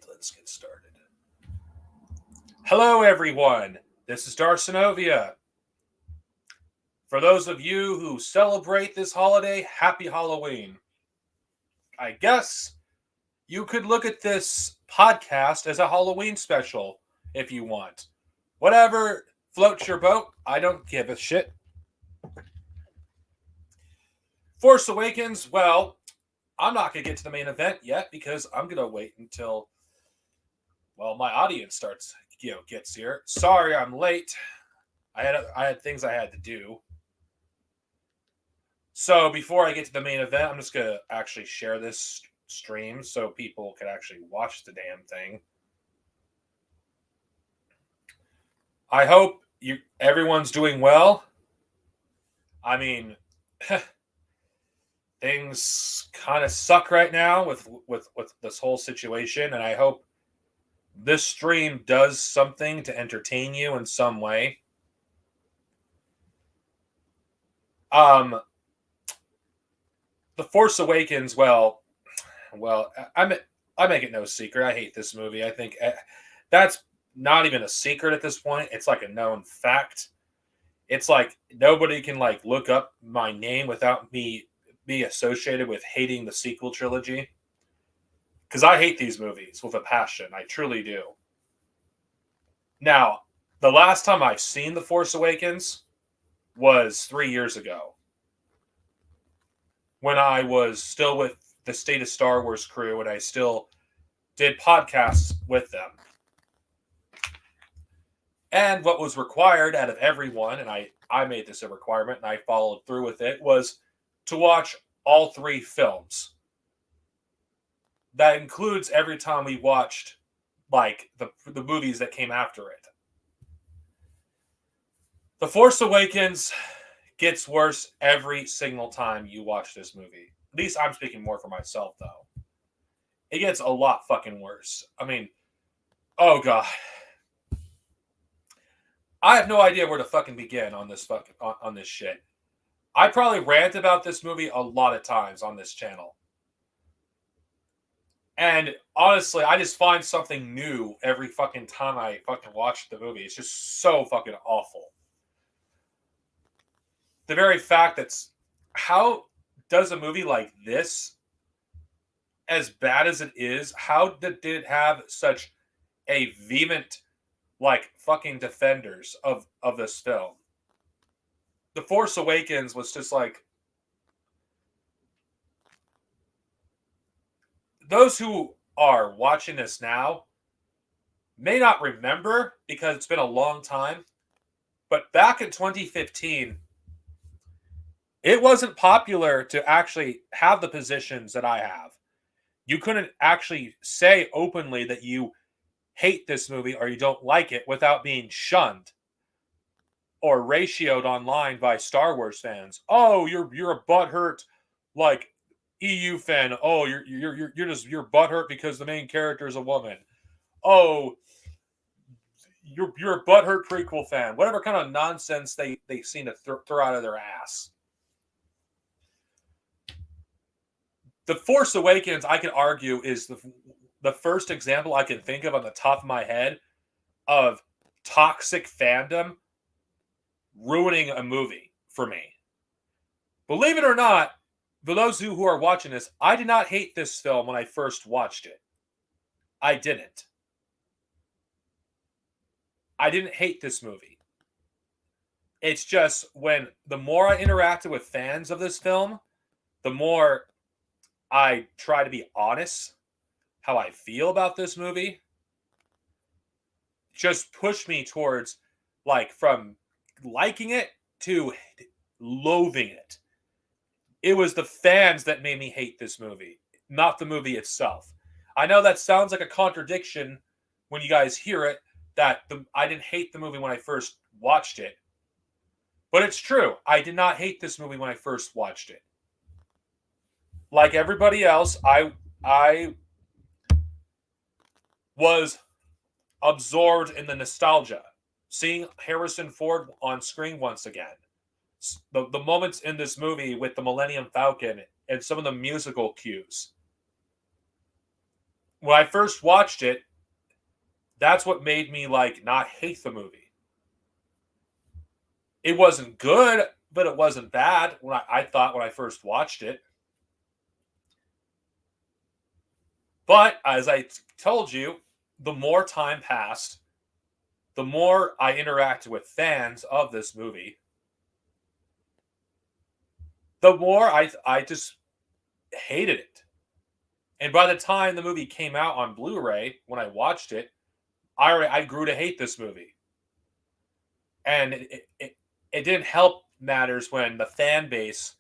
let's get started. Hello, everyone. This is Darcenovia. For those of you who celebrate this holiday, happy Halloween. I guess you could look at this podcast as a Halloween special if you want. Whatever floats your boat, I don't give a shit. Force Awakens, well, I'm not going to get to the main event yet because I'm going to wait until, my audience gets here. Sorry, I'm late. I had things I had to do. So before I get to the main event, I'm just going to actually share this stream so people can actually watch the damn thing. I hope everyone's doing well. I mean, things kind of suck right now with this whole situation, and I hope this stream does something to entertain you in some way. The Force Awakens, well, I make it no secret. I hate this movie. I think that's not even a secret at this point. It's like a known fact. It's like nobody can look up my name without me be associated with hating the sequel trilogy. Because I hate these movies with a passion. I truly do. Now, the last time I've seen The Force Awakens was 3 years ago, when I was still with the State of Star Wars crew and I still did podcasts with them. And what was required out of everyone, and I made this a requirement and I followed through with it, was to watch all 3 films. That includes every time we watched the movies that came after it. The Force Awakens gets worse every single time you watch this movie. At least I'm speaking more for myself, though. It gets a lot fucking worse. I mean, oh god. I have no idea where to fucking begin on this on this shit. I probably rant about this movie a lot of times on this channel. And honestly, I just find something new every fucking time I fucking watch the movie. It's just so fucking awful. The very fact how does a movie like this, as bad as it is, how did it have such a vehement, fucking defenders of this film? The Force Awakens was just those who are watching this now may not remember because it's been a long time, but back in 2015, it wasn't popular to actually have the positions that I have. You couldn't actually say openly that you hate this movie or you don't like it without being shunned or ratioed online by Star Wars fans. Oh, you're a butthurt EU fan. Oh, you're butthurt because the main character is a woman. Oh, you're a butthurt prequel fan. Whatever kind of nonsense they seem to throw out of their ass. The Force Awakens, I can argue, is the first example I can think of on the top of my head of toxic fandom ruining a movie for me. Believe it or not, for those who are watching this, I did not hate this film when I first watched it. I didn't. I didn't hate this movie. It's just when the more I interacted with fans of this film, the more I try to be honest how I feel about this movie. Just pushed me towards from liking it to loathing it. It was the fans that made me hate this movie, not the movie itself. I know that sounds like a contradiction when you guys hear it, that I didn't hate the movie when I first watched it. But it's true. I did not hate this movie when I first watched it. Like everybody else, I was absorbed in the nostalgia. Seeing Harrison Ford on screen once again. The moments in this movie with the Millennium Falcon and some of the musical cues when I first watched it, that's what made me like not hate the movie. It wasn't good, but it wasn't bad when I thought when I first watched it. But as I told you, the more time passed, the more I interacted with fans of this movie, the more I just hated it. And by the time the movie came out on Blu-ray, when I watched it, I grew to hate this movie. And it didn't help matters when the fan base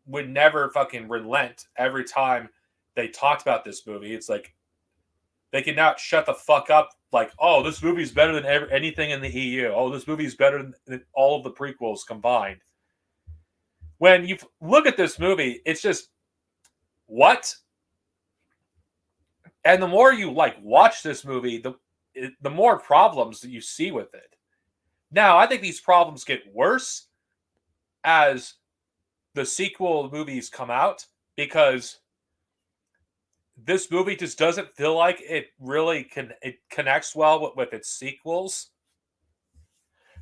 would never fucking relent every time they talked about this movie. It's like they can now shut the fuck up. Like, oh, this movie's better than anything in the EU. Oh, this movie's better than all of the prequels combined. When you look at this movie, it's just what? And the more you like watch this movie, the more problems that you see with it. Now, I think these problems get worse as the sequel movies come out because this movie just doesn't feel like it really it connects well with its sequels.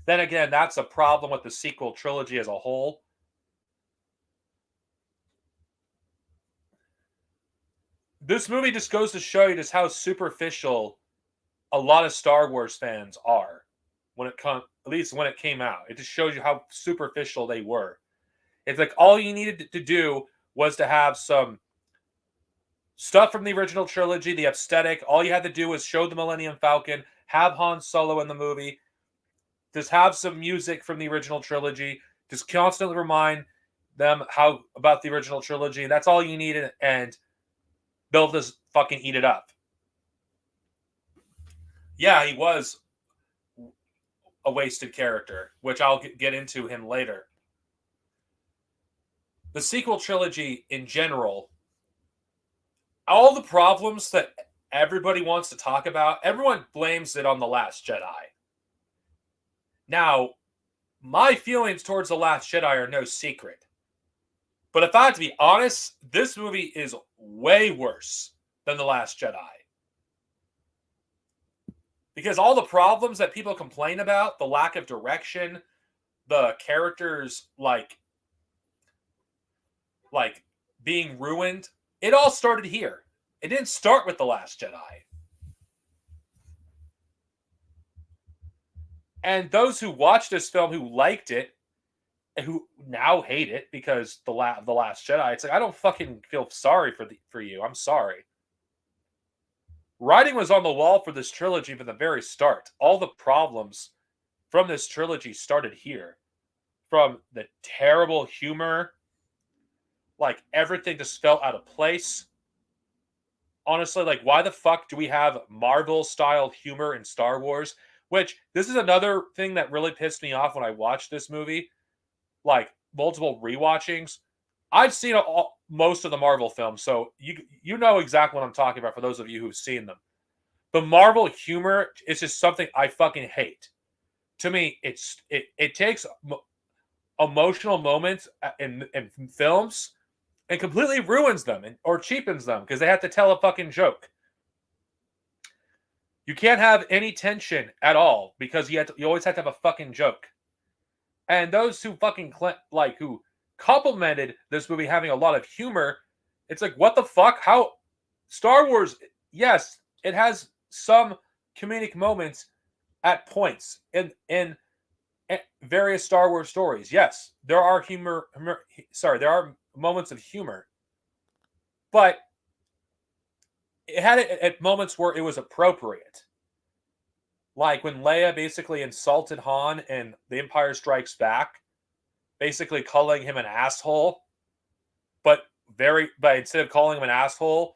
Then again, that's a problem with the sequel trilogy as a whole. This movie just goes to show you just how superficial a lot of Star Wars fans are when it comes, at least when it came out. It just shows you how superficial they were. It's like all you needed to do was to have some stuff from the original trilogy, the aesthetic. All you had to do was show the Millennium Falcon, have Han Solo in the movie, just have some music from the original trilogy, just constantly remind them how about the original trilogy. That's all you needed, and they'll just fucking eat it up. Yeah, he was a wasted character, which I'll get into him later. The sequel trilogy in general, all the problems that everybody wants to talk about, everyone blames it on The Last Jedi. Now, my feelings towards The Last Jedi are no secret. But if I have to be honest, this movie is way worse than The Last Jedi. Because all the problems that people complain about, the lack of direction, the characters like being ruined, it all started here. It didn't start with The Last Jedi. And those who watched this film who liked it and who now hate it because the Last Jedi, it's like I don't fucking feel sorry for you. I'm sorry. Writing was on the wall for this trilogy from the very start. All the problems from this trilogy started here. From the terrible humor, like everything just felt out of place. Honestly, like why the fuck do we have Marvel-style humor in Star Wars? Which, this is another thing that really pissed me off when I watched this movie. Like, multiple rewatchings. I've seen most of the Marvel films, so you know exactly what I'm talking about for those of you who've seen them. The Marvel humor is just something I fucking hate. To me, it takes emotional moments in films and completely ruins them or cheapens them because they have to tell a fucking joke. You can't have any tension at all because you always have to have a fucking joke. And those who fucking who complimented this movie having a lot of humor, it's like, what the fuck? How Star Wars? Yes, it has some comedic moments at points in various Star Wars stories. Yes, there are there are moments of humor, but it had it at moments where it was appropriate. Like when Leia basically insulted Han in The Empire Strikes Back, basically calling him an asshole, but instead of calling him an asshole,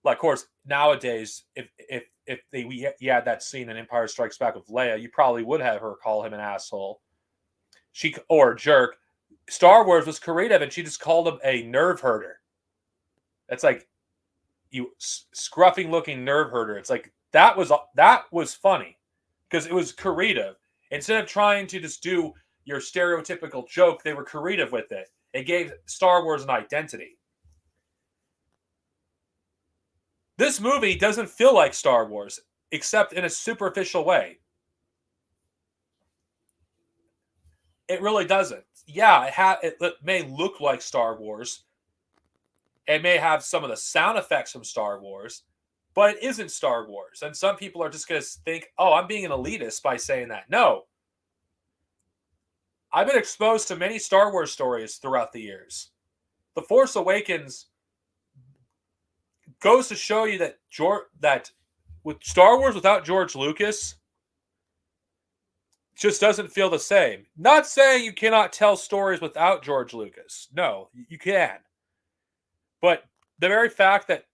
like of course nowadays, if you had that scene in Empire Strikes Back with Leia, you probably would have her call him an asshole. Or a jerk. Star Wars was creative, and she just called him a nerve herder. It's like you scruffy looking nerve herder. It's like that was funny because it was creative. Instead of trying to just do your stereotypical joke, they were creative with it. It gave Star Wars an identity. This movie doesn't feel like Star Wars, except in a superficial way. It really doesn't. Yeah, it may look like Star Wars. It may have some of the sound effects from Star Wars, but it isn't Star Wars. And some people are just going to think, oh, I'm being an elitist by saying that. No. I've been exposed to many Star Wars stories throughout the years. The Force Awakens goes to show you that with Star Wars without George Lucas just doesn't feel the same. Not saying you cannot tell stories without George Lucas. No, you can. But the very fact that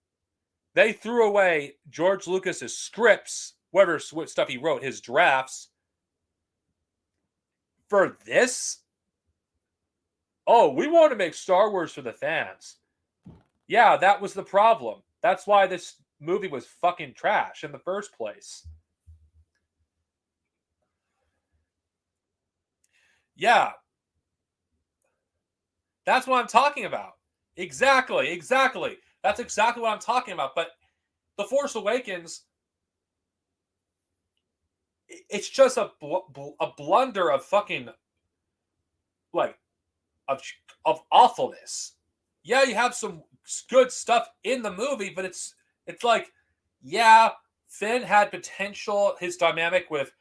they threw away George Lucas's scripts, what stuff he wrote, his drafts, for this? Oh, we want to make Star Wars for the fans. Yeah, that was the problem. That's why this movie was fucking trash in the first place. Yeah. That's what I'm talking about. Exactly. That's exactly what I'm talking about. But The Force Awakens, it's just a blunder of fucking, like, of awfulness. Yeah, you have some good stuff in the movie, but it's like, yeah, Finn had potential. His dynamic with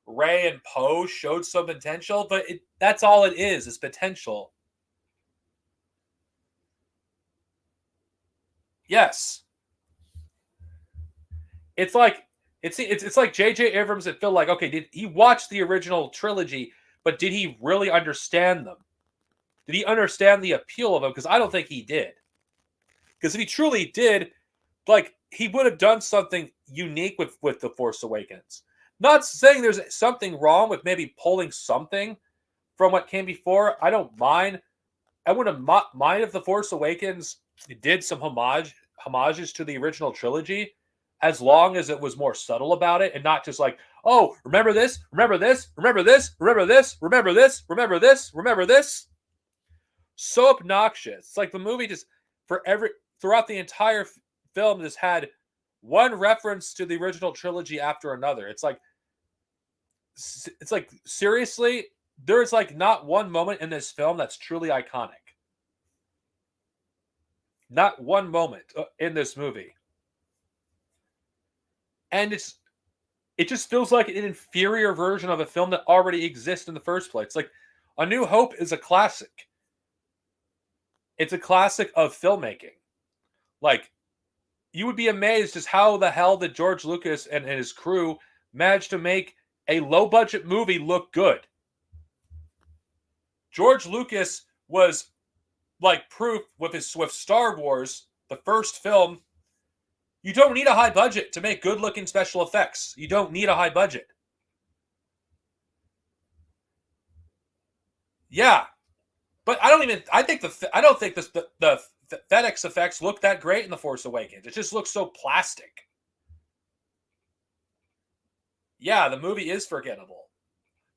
Rey and Poe showed some potential, but that's all it is potential. Yes. It's like it's like J.J. Abrams and Phil, like, okay, did he watch the original trilogy, but did he really understand them? Did he understand the appeal of them? Because I don't think he did. Because if he truly did, like, he would have done something unique with The Force Awakens. Not saying there's something wrong with maybe pulling something from what came before. I don't mind. I wouldn't mind if The Force Awakens did some homages to the original trilogy, as long as it was more subtle about it and not just like, oh, remember this, remember this, remember this, remember this, remember this, remember this, remember this. So obnoxious. It's like the movie just throughout the entire film just had one reference to the original trilogy after another. It's like seriously, there's like not one moment in this film that's truly iconic. Not one moment in this movie. And it just feels like an inferior version of a film that already exists in the first place. Like, A New Hope is a classic. It's a classic of filmmaking. Like, you would be amazed just how the hell did George Lucas and his crew manage to make a low-budget movie look good. George Lucas was like proof with Star Wars, the first film. You don't need a high budget to make good-looking special effects. You don't need a high budget. Yeah, but I don't think the FedEx effects look that great in The Force Awakens. It just looks so plastic. Yeah, the movie is forgettable.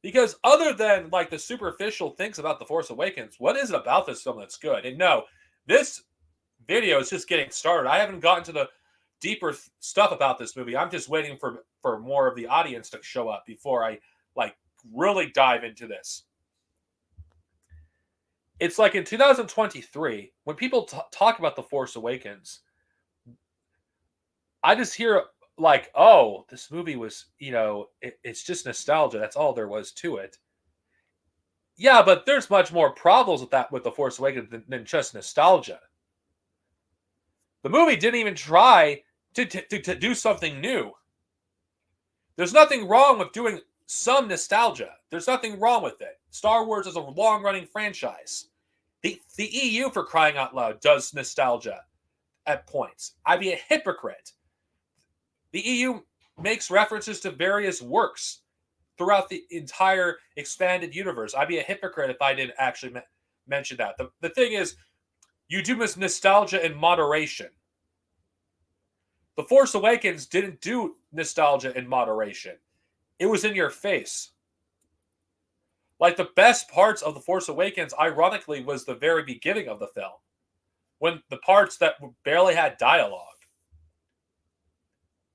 Because other than like the superficial things about The Force Awakens, what is it about this film that's good? And no, this video is just getting started. I haven't gotten to the deeper stuff about this movie. I'm just waiting for more of the audience to show up before I like really dive into this. It's like in 2023, when people talk about The Force Awakens, I just hear like, oh, this movie was, it's just nostalgia. That's all there was to it. Yeah, but there's much more problems with The Force Awakens than just nostalgia. The movie didn't even try to do something new. There's nothing wrong with doing some nostalgia. There's nothing wrong with it. Star Wars is a long-running franchise. The EU, for crying out loud, does nostalgia at points. I'd be a hypocrite. The EU makes references to various works throughout the entire expanded universe. I'd be a hypocrite if I didn't actually mention that. The thing is, you do miss nostalgia in moderation. The Force Awakens didn't do nostalgia in moderation. It was in your face. Like, the best parts of The Force Awakens, ironically, was the very beginning of the film. When the parts that barely had dialogue.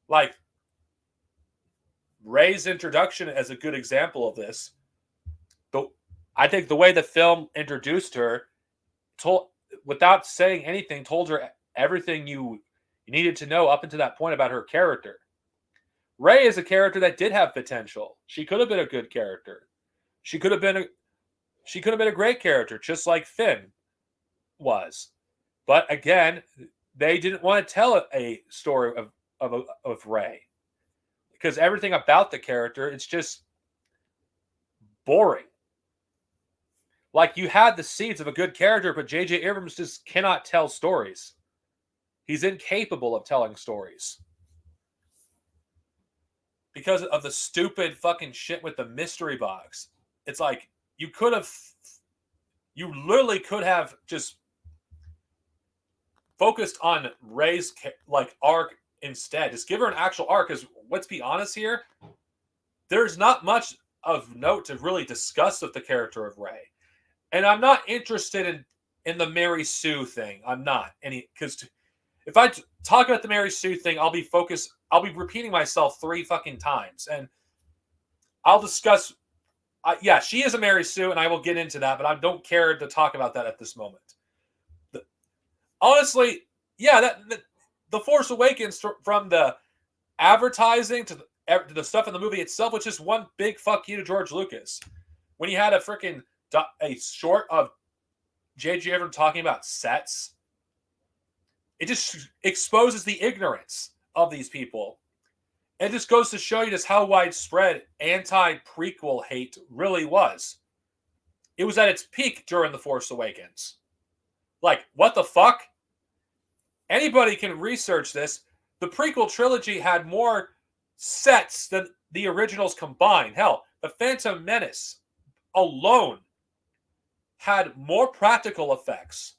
Like, Rey's introduction as a good example of this. I think the way the film introduced her, without saying anything, told her everything you needed to know up until that point about her character. Rey is a character that did have potential. She could have been a good character. She could have been a great character, just like Finn was. But again, they didn't want to tell a story of Rey, because everything about the character, it's just boring. Like, you had the seeds of a good character, but J.J. Abrams just cannot tell stories. He's incapable of telling stories. Because of the stupid fucking shit with the mystery box. It's like, you literally could have just focused on Rey's arc instead. Just give her an actual arc, because let's be honest here, there's not much of note to really discuss with the character of Rey. And I'm not interested in the Mary Sue thing. I'm not. Because if I talk about the Mary Sue thing, I'll be repeating myself 3 fucking times. And I'll discuss, yeah, she is a Mary Sue, and I will get into that, but I don't care to talk about that at this moment. Honestly, yeah, The Force Awakens, from the advertising to the stuff in the movie itself, was just one big fuck you to George Lucas. When you had a short of J.J. Abrams talking about sets, it just exposes the ignorance of these people. It just goes to show you just how widespread anti-prequel hate really was. It was at its peak during The Force Awakens. Like, what the fuck? Anybody can research this. The prequel trilogy had more sets than the originals combined. Hell, The Phantom Menace alone had more practical effects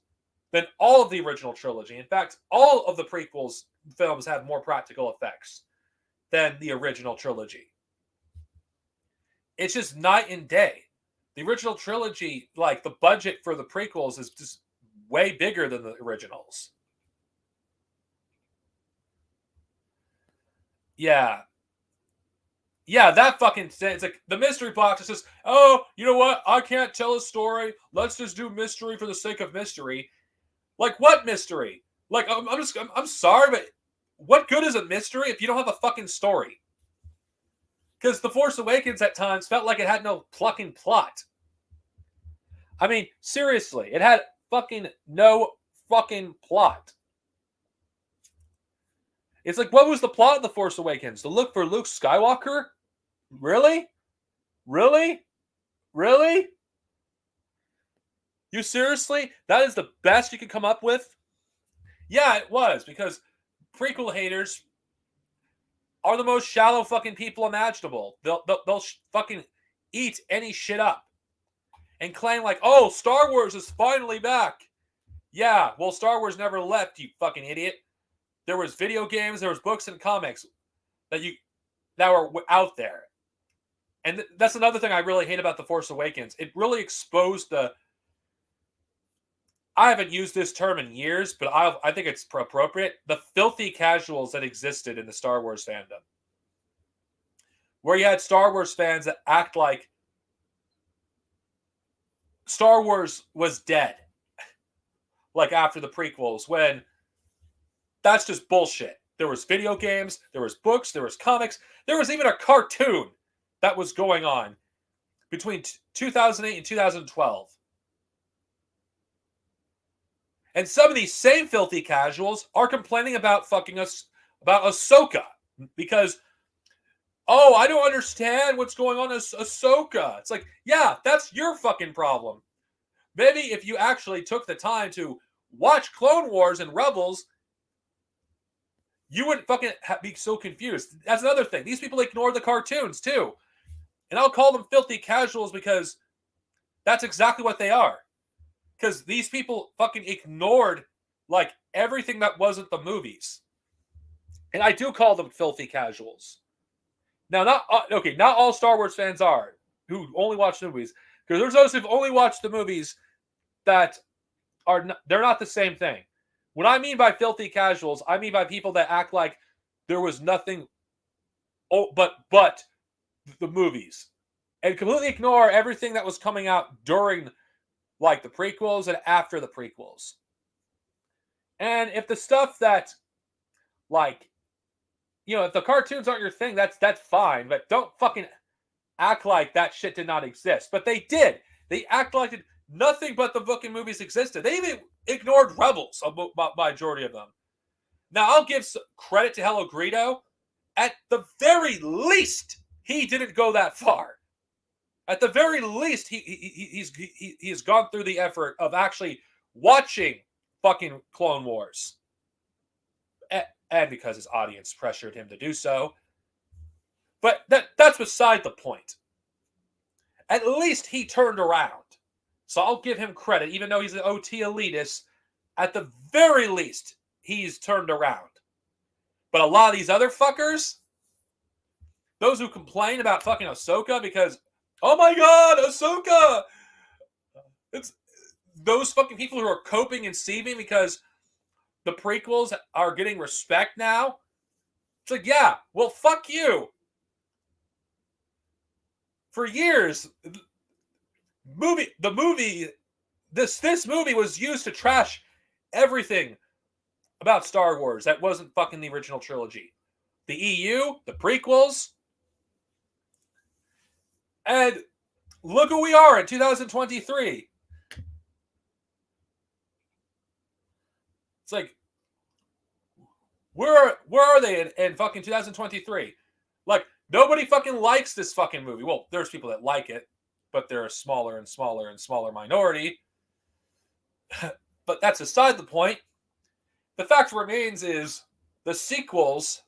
than all of the original trilogy. In fact, all of the prequels films have more practical effects than the original trilogy. It's just night and day. The original trilogy, like, the budget for the prequels is just way bigger than the originals. Yeah. Yeah, that fucking thing. It's like the mystery box is just, oh, you know what? I can't tell a story. Let's just do mystery for the sake of mystery. Like, what mystery? Like, I'm sorry, but what good is a mystery if you don't have a fucking story? Because The Force Awakens at times felt like it had no fucking plot. I mean, seriously, it had fucking no fucking plot. It's like, what was the plot of The Force Awakens? To look for Luke Skywalker? Really? Really? Really? You seriously? That is the best you could come up with? Yeah, it was, because prequel haters are the most shallow fucking people imaginable. They'll fucking eat any shit up and claim like, oh, Star Wars is finally back. Yeah, well, Star Wars never left, you fucking idiot. There was video games, there was books and comics that were out there. And that's another thing I really hate about The Force Awakens. It really exposed I haven't used this term in years, but I think it's appropriate. The filthy casuals that existed in the Star Wars fandom. Where you had Star Wars fans that act like Star Wars was dead. Like after the prequels, when that's just bullshit. There was video games, there was books, there was comics, there was even a cartoon that was going on between 2008 and 2012. And some of these same filthy casuals are complaining about about Ahsoka. Because, oh, I don't understand what's going on with Ahsoka. It's like, yeah, that's your fucking problem. Maybe if you actually took the time to watch Clone Wars and Rebels, you wouldn't fucking be so confused. That's another thing. These people ignore the cartoons too. And I'll call them filthy casuals because that's exactly what they are. Because these people fucking ignored like everything that wasn't the movies. And I do call them filthy casuals. Now, not all Star Wars fans are who only watch the movies. Because there's those who've only watched the movies that they're not the same thing. What I mean by filthy casuals, I mean by people that act like there was nothing but the movies, and completely ignore everything that was coming out during like the prequels and after the prequels. And if the stuff that like if the cartoons aren't your thing, that's fine, but don't fucking act like that shit did not exist. But they did. They act like nothing but the fucking movies existed. They even ignored Rebels, a majority of them. Now, I'll give credit to Hello Greedo. At the very least, he didn't go that far. At the very least, he's gone through the effort of actually watching fucking Clone Wars. And because his audience pressured him to do so. But that's beside the point. At least he turned around. So I'll give him credit, even though he's an OT elitist. At the very least, he's turned around. But a lot of these other fuckers, those who complain about fucking Ahsoka because, oh my god, Ahsoka! It's those fucking people who are coping and seething because the prequels are getting respect now. It's like, yeah, well, fuck you. For years, this movie was used to trash everything about Star Wars that wasn't fucking the original trilogy. The EU, the prequels. And look who we are in 2023. It's like, where are they in fucking 2023? Like, nobody fucking likes this fucking movie. Well, there's people that like it, but they're a smaller and smaller and smaller minority. But that's aside the point. The fact remains is the sequels,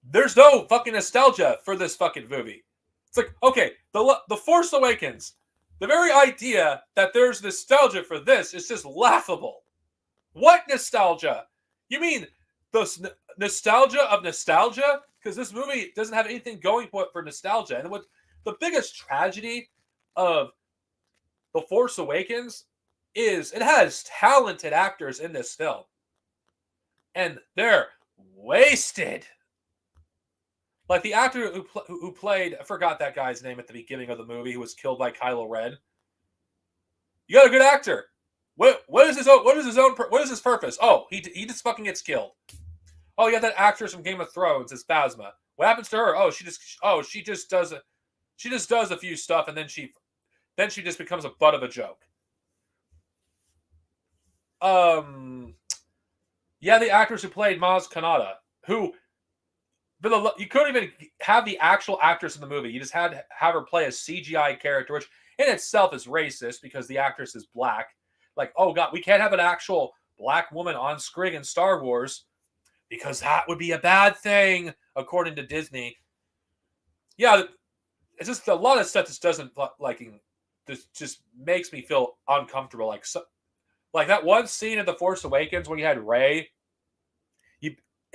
there's no fucking nostalgia for this fucking movie. It's like, okay, the Force Awakens, the very idea that there's nostalgia for this is just laughable. What nostalgia? You mean the nostalgia of nostalgia? Because this movie doesn't have anything going for nostalgia. And what the biggest tragedy of The Force Awakens is it has talented actors in this film. And they're wasted. Like the actor who played, I forgot that guy's name at the beginning of the movie, who was killed by Kylo Ren. You got a good actor. What is his purpose? Oh, he just fucking gets killed. Oh, you have that actress from Game of Thrones, it's Phasma. What happens to her? She just does a few stuff, and then she just becomes a butt of a joke. Yeah, the actress who played Maz Kanata, who you couldn't even have the actual actress in the movie. You just had to have her play a CGI character, which in itself is racist because the actress is black. Like, oh god, we can't have an actual black woman on screen in Star Wars because that would be a bad thing, according to Disney. Yeah, it's just a lot of stuff that doesn't this just makes me feel uncomfortable. Like that one scene in The Force Awakens when you had Rey.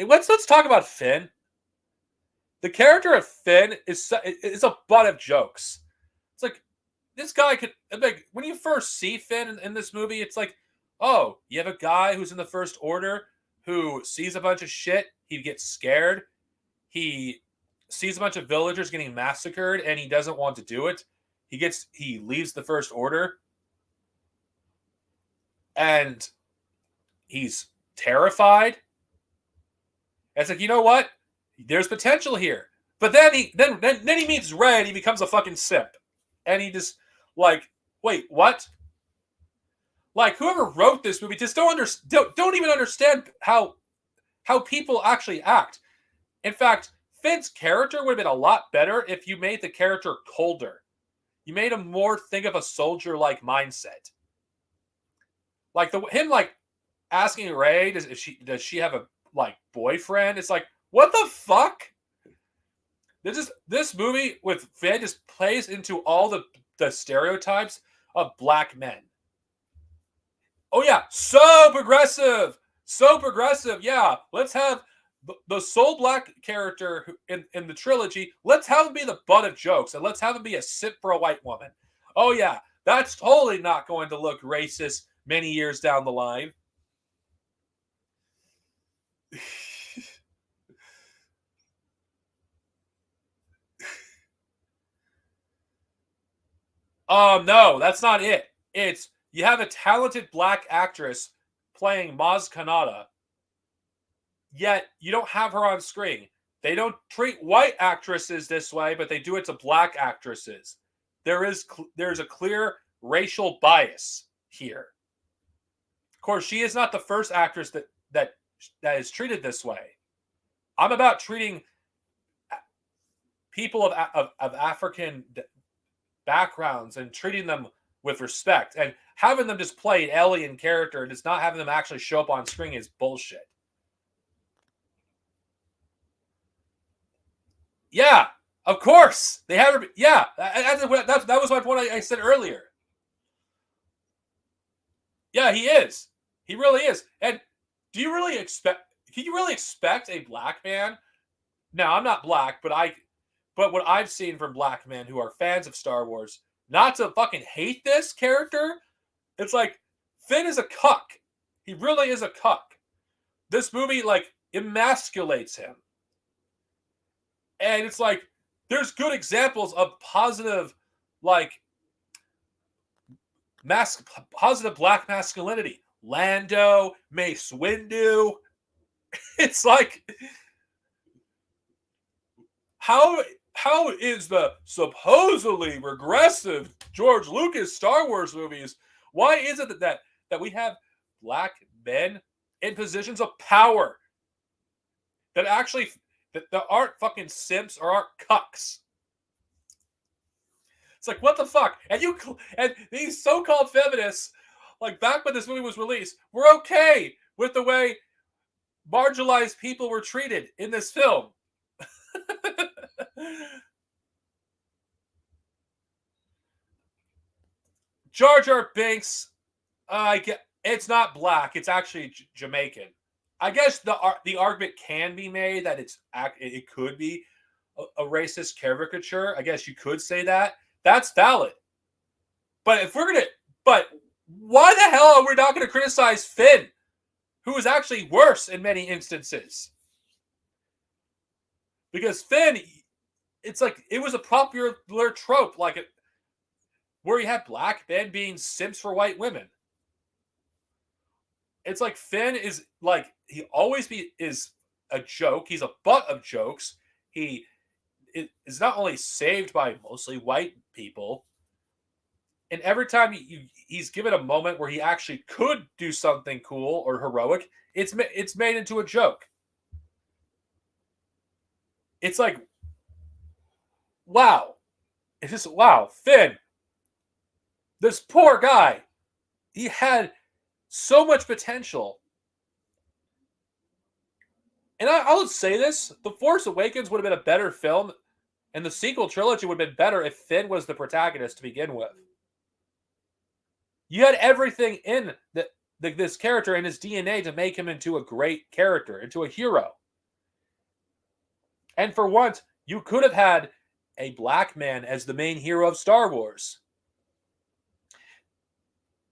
Let's talk about Finn. The character of Finn is a butt of jokes. It's like, this guy could, like, when you first see Finn in this movie, it's like, oh, you have a guy who's in the First Order who sees a bunch of shit, he gets scared, he sees a bunch of villagers getting massacred, and he doesn't want to do it. He leaves the First Order, and he's terrified. And it's like, you know what? There's potential here. But then he meets Rey and he becomes a fucking simp. And he just like, wait, what? Like, whoever wrote this movie just don't even understand how people actually act. In fact, Finn's character would have been a lot better if you made the character colder. You made him more think of a soldier-like mindset. Like him asking Rey, does she have a boyfriend? It's like, what the fuck? This movie with Finn just plays into all the stereotypes of black men. Oh yeah, so progressive. Yeah, let's have the sole black character in the trilogy. Let's have him be the butt of jokes, and let's have him be a simp for a white woman. Oh yeah, that's totally not going to look racist many years down the line. No, that's not it. It's you have a talented black actress playing Maz Kanata, yet you don't have her on screen. They don't treat white actresses this way, but they do it to black actresses. There's a clear racial bias here. Of course, she is not the first actress that is treated this way. I'm about treating people of African backgrounds and treating them with respect, and having them just play an alien character and just not having them actually show up on screen is bullshit. Yeah, of course they have. Yeah, that was my point. I said earlier. Yeah, he is. He really is. And do you really expect? Can you really expect a black man? Now, I'm not black, but what I've seen from black men who are fans of Star Wars, not to fucking hate this character. It's like Finn is a cuck. He really is a cuck. This movie like emasculates him. And it's like there's good examples of positive like positive black masculinity. Lando, Mace Windu. It's like how is the supposedly regressive George Lucas Star Wars movies? Why is it that we have black men in positions of power that actually that aren't fucking simps or aren't cucks? It's like, what the fuck? And these so-called feminists, like back when this movie was released, were okay with the way marginalized people were treated in this film. Jar Jar Binks, it's not black. It's actually Jamaican. I guess the argument can be made that it could be a racist caricature. I guess you could say that. That's valid. But but why the hell are we not going to criticize Finn, who is actually worse in many instances? Because Finn, it's like it was a popular trope, like where you have black men being simps for white women. It's like Finn is like he always is a joke. He's a butt of jokes. He is not only saved by mostly white people, and every time he's given a moment where he actually could do something cool or heroic, it's made into a joke. It's like, wow, it's just wow, Finn. This poor guy, he had so much potential. And I would say this, The Force Awakens would have been a better film, and the sequel trilogy would have been better if Finn was the protagonist to begin with. You had everything in this character and his DNA to make him into a great character, into a hero. And for once, you could have had a black man as the main hero of Star Wars.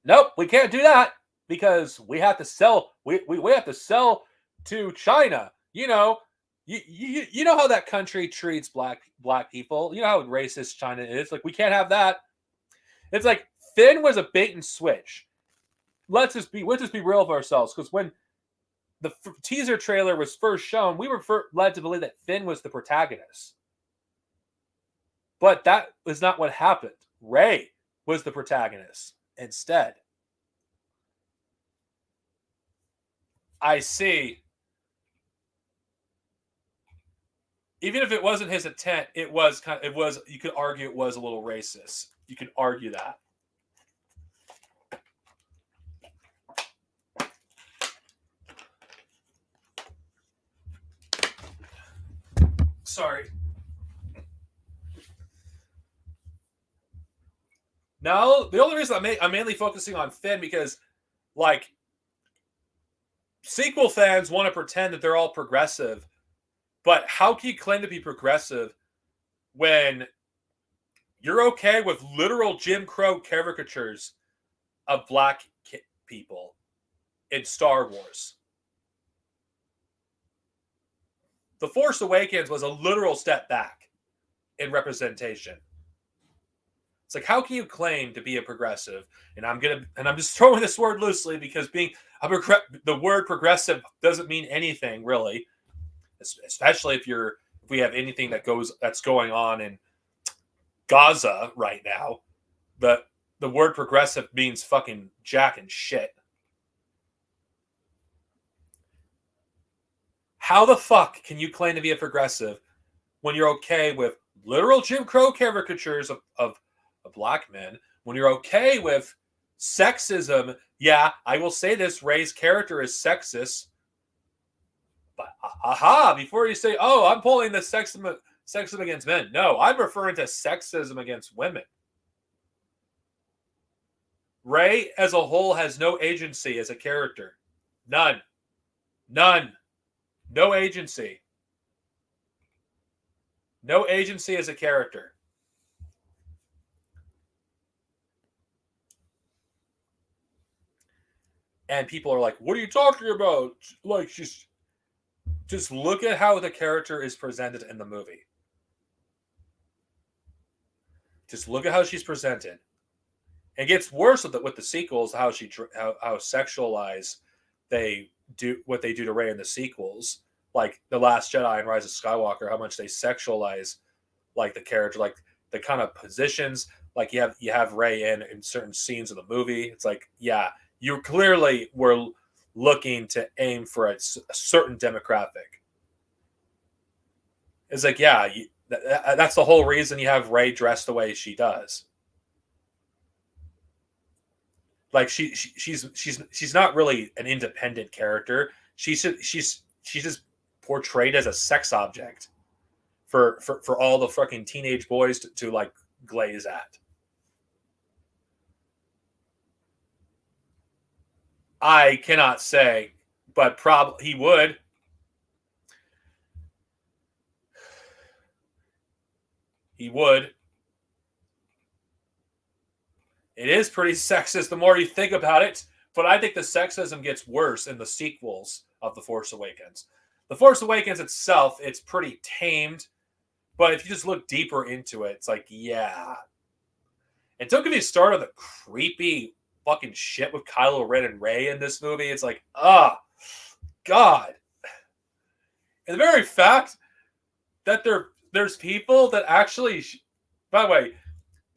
Nope, we can't do that because we have to sell. We have to sell to China. You know how that country treats black people. You know how racist China is. Like we can't have that. It's like Finn was a bait and switch. Let's just be real with ourselves, because when the teaser trailer was first shown, we were led to believe that Finn was the protagonist. But that was not what happened. Rey was the protagonist instead. I see. Even if it wasn't his intent, it was. You could argue it was a little racist. You could argue that. Sorry. Now, the only reason I'm mainly focusing on Finn because, like, sequel fans want to pretend that they're all progressive, but how can you claim to be progressive when you're okay with literal Jim Crow caricatures of black people in Star Wars? The Force Awakens was a literal step back in representation. It's like, how can you claim to be a progressive? And I'm just throwing this word loosely because the word progressive doesn't mean anything really, especially if we have anything that's going on in Gaza right now. But the word progressive means fucking jack and shit. How the fuck can you claim to be a progressive when you're okay with literal Jim Crow caricatures of black men, when you're okay with sexism? Yeah, I will say this, Rey's character is sexist. But before you say, oh, I'm pulling the sexism against men. No, I'm referring to sexism against women. Rey as a whole has no agency as a character. None. No agency. No agency as a character. And people are like, what are you talking about? Like, just look at how the character is presented in the movie. Just look at how she's presented. It gets worse with the sequels, how sexualized they do what they do to Rey in the sequels, like The Last Jedi and Rise of Skywalker, how much they sexualize like the character, like the kind of positions, like you have Rey in certain scenes of the movie. It's like, yeah, you clearly were looking to aim for a certain demographic. It's like, yeah, that's the whole reason you have Rey dressed the way she does. Like she's not really an independent character. She's just portrayed as a sex object for all the fucking teenage boys to like glaze at. I cannot say, but probably he would. He would. It is pretty sexist the more you think about it, but I think the sexism gets worse in the sequels of The Force Awakens. The Force Awakens itself, it's pretty tamed, but if you just look deeper into it, it's like, yeah. And don't get me started on the creepy fucking shit with Kylo Ren and Rey in this movie. It's like, God. And the very fact that there's people that actually, by the way,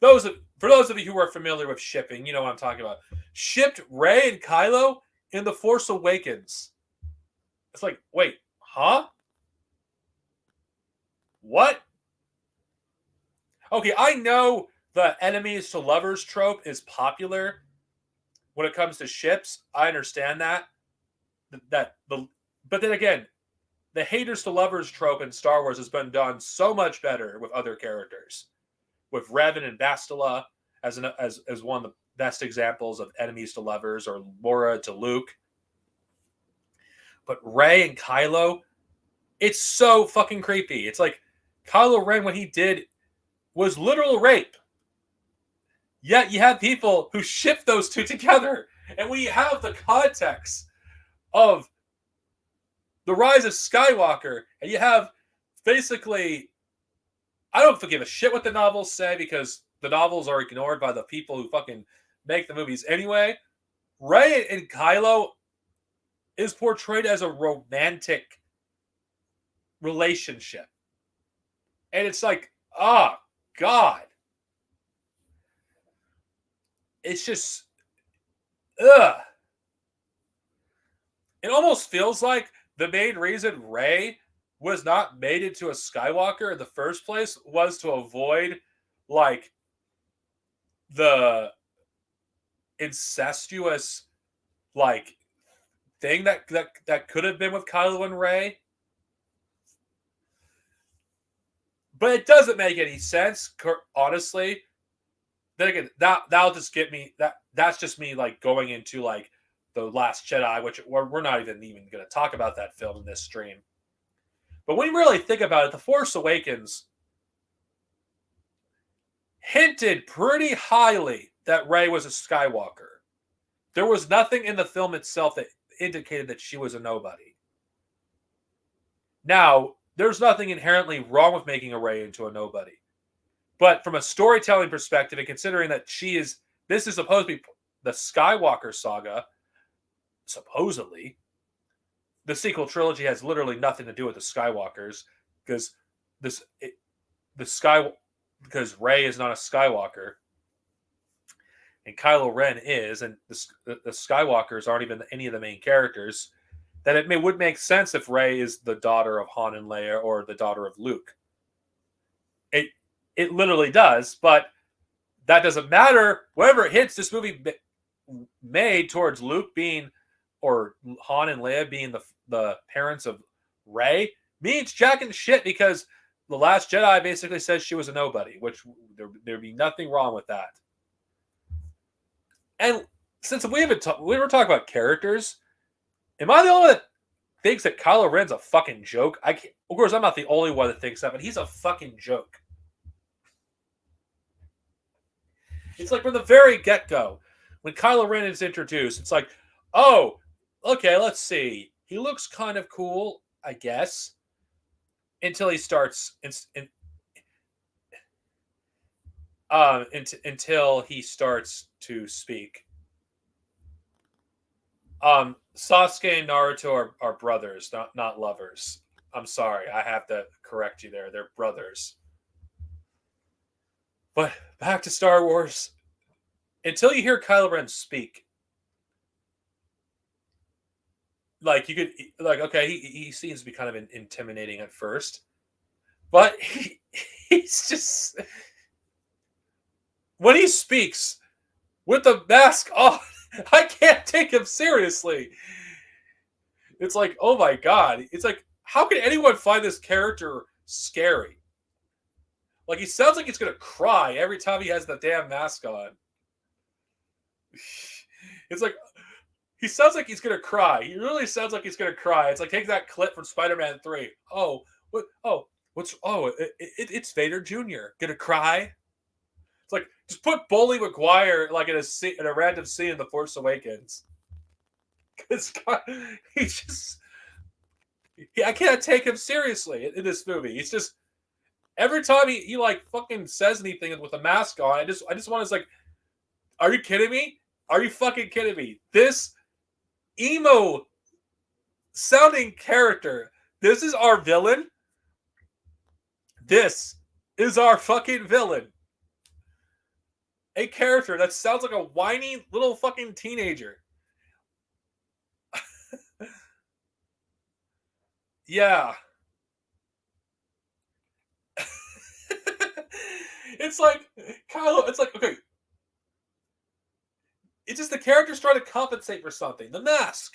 for those of you who are familiar with shipping, you know what I'm talking about. Shipped Rey and Kylo in The Force Awakens. It's like, wait, huh? What? Okay, I know the enemies to lovers trope is popular when it comes to ships. I understand that. But then again, the haters to lovers trope in Star Wars has been done so much better with other characters. With Revan and Bastila as one of the best examples of enemies to lovers, or Laura to Luke. But Rey and Kylo, it's so fucking creepy. It's like Kylo Ren, what he did was literal rape. Yet you have people who ship those two together. And when you have the context of The Rise of Skywalker, and you have basically, I don't give a shit what the novels say because the novels are ignored by the people who fucking make the movies anyway. Rey and Kylo is portrayed as a romantic relationship. And it's like, oh, God. It's just, ugh. It almost feels like the main reason Rey was not made into a Skywalker in the first place was to avoid, like, the incestuous, like, thing that could have been with Kylo and Rey. But it doesn't make any sense, honestly. Then again, that'll just get me, that's just me, like, going into, like, The Last Jedi, which we're not even going to talk about that film in this stream. But when you really think about it, The Force Awakens hinted pretty highly that Rey was a Skywalker. There was nothing in the film itself that indicated that she was a nobody. Now, there's nothing inherently wrong with making a Rey into a nobody. But from a storytelling perspective, and considering that this is supposed to be the Skywalker saga, supposedly, the sequel trilogy has literally nothing to do with the Skywalkers because because Rey is not a Skywalker and Kylo Ren is, and the Skywalkers aren't even any of the main characters. That would make sense if Rey is the daughter of Han and Leia or the daughter of Luke. It literally does, but that doesn't matter. Whatever hits this movie made towards Luke being, or Han and Leia being the parents of Rey means jack and shit, because The Last Jedi basically says she was a nobody, which there'd be nothing wrong with that. And since we were talking about characters, am I the only one that thinks that Kylo Ren's a fucking joke? Of course, I'm not the only one that thinks that, but he's a fucking joke. It's like from the very get-go, when Kylo Ren is introduced, it's like, oh, okay, let's see. He looks kind of cool, I guess, until he starts until he starts to speak. Sasuke and Naruto are brothers, not lovers. I'm sorry, I have to correct you there. They're brothers. But back to Star Wars. Until you hear Kylo Ren speak, like, you could, like, okay, he seems to be kind of intimidating at first, but he's just, when he speaks with the mask on, I can't take him seriously. It's like, oh my god. It's like, how can anyone find this character scary? Like, he sounds like he's gonna cry every time he has the damn mask on. It's like, he sounds like he's gonna cry. He really sounds like he's gonna cry. It's like, take that clip from Spider-Man 3. Oh, what? Oh, it's Vader Jr. Gonna cry? It's like, just put Bully McGuire like in a random scene in The Force Awakens. Because I can't take him seriously in this movie. He's just, every time he like fucking says anything with a mask on, I just want to, like, are you kidding me? Are you fucking kidding me? This emo sounding character, this is our villain? This is our fucking villain. A character that sounds like a whiny little fucking teenager. Yeah. It's like, Kylo, it's like, okay. It's just the character's trying to compensate for something. The mask.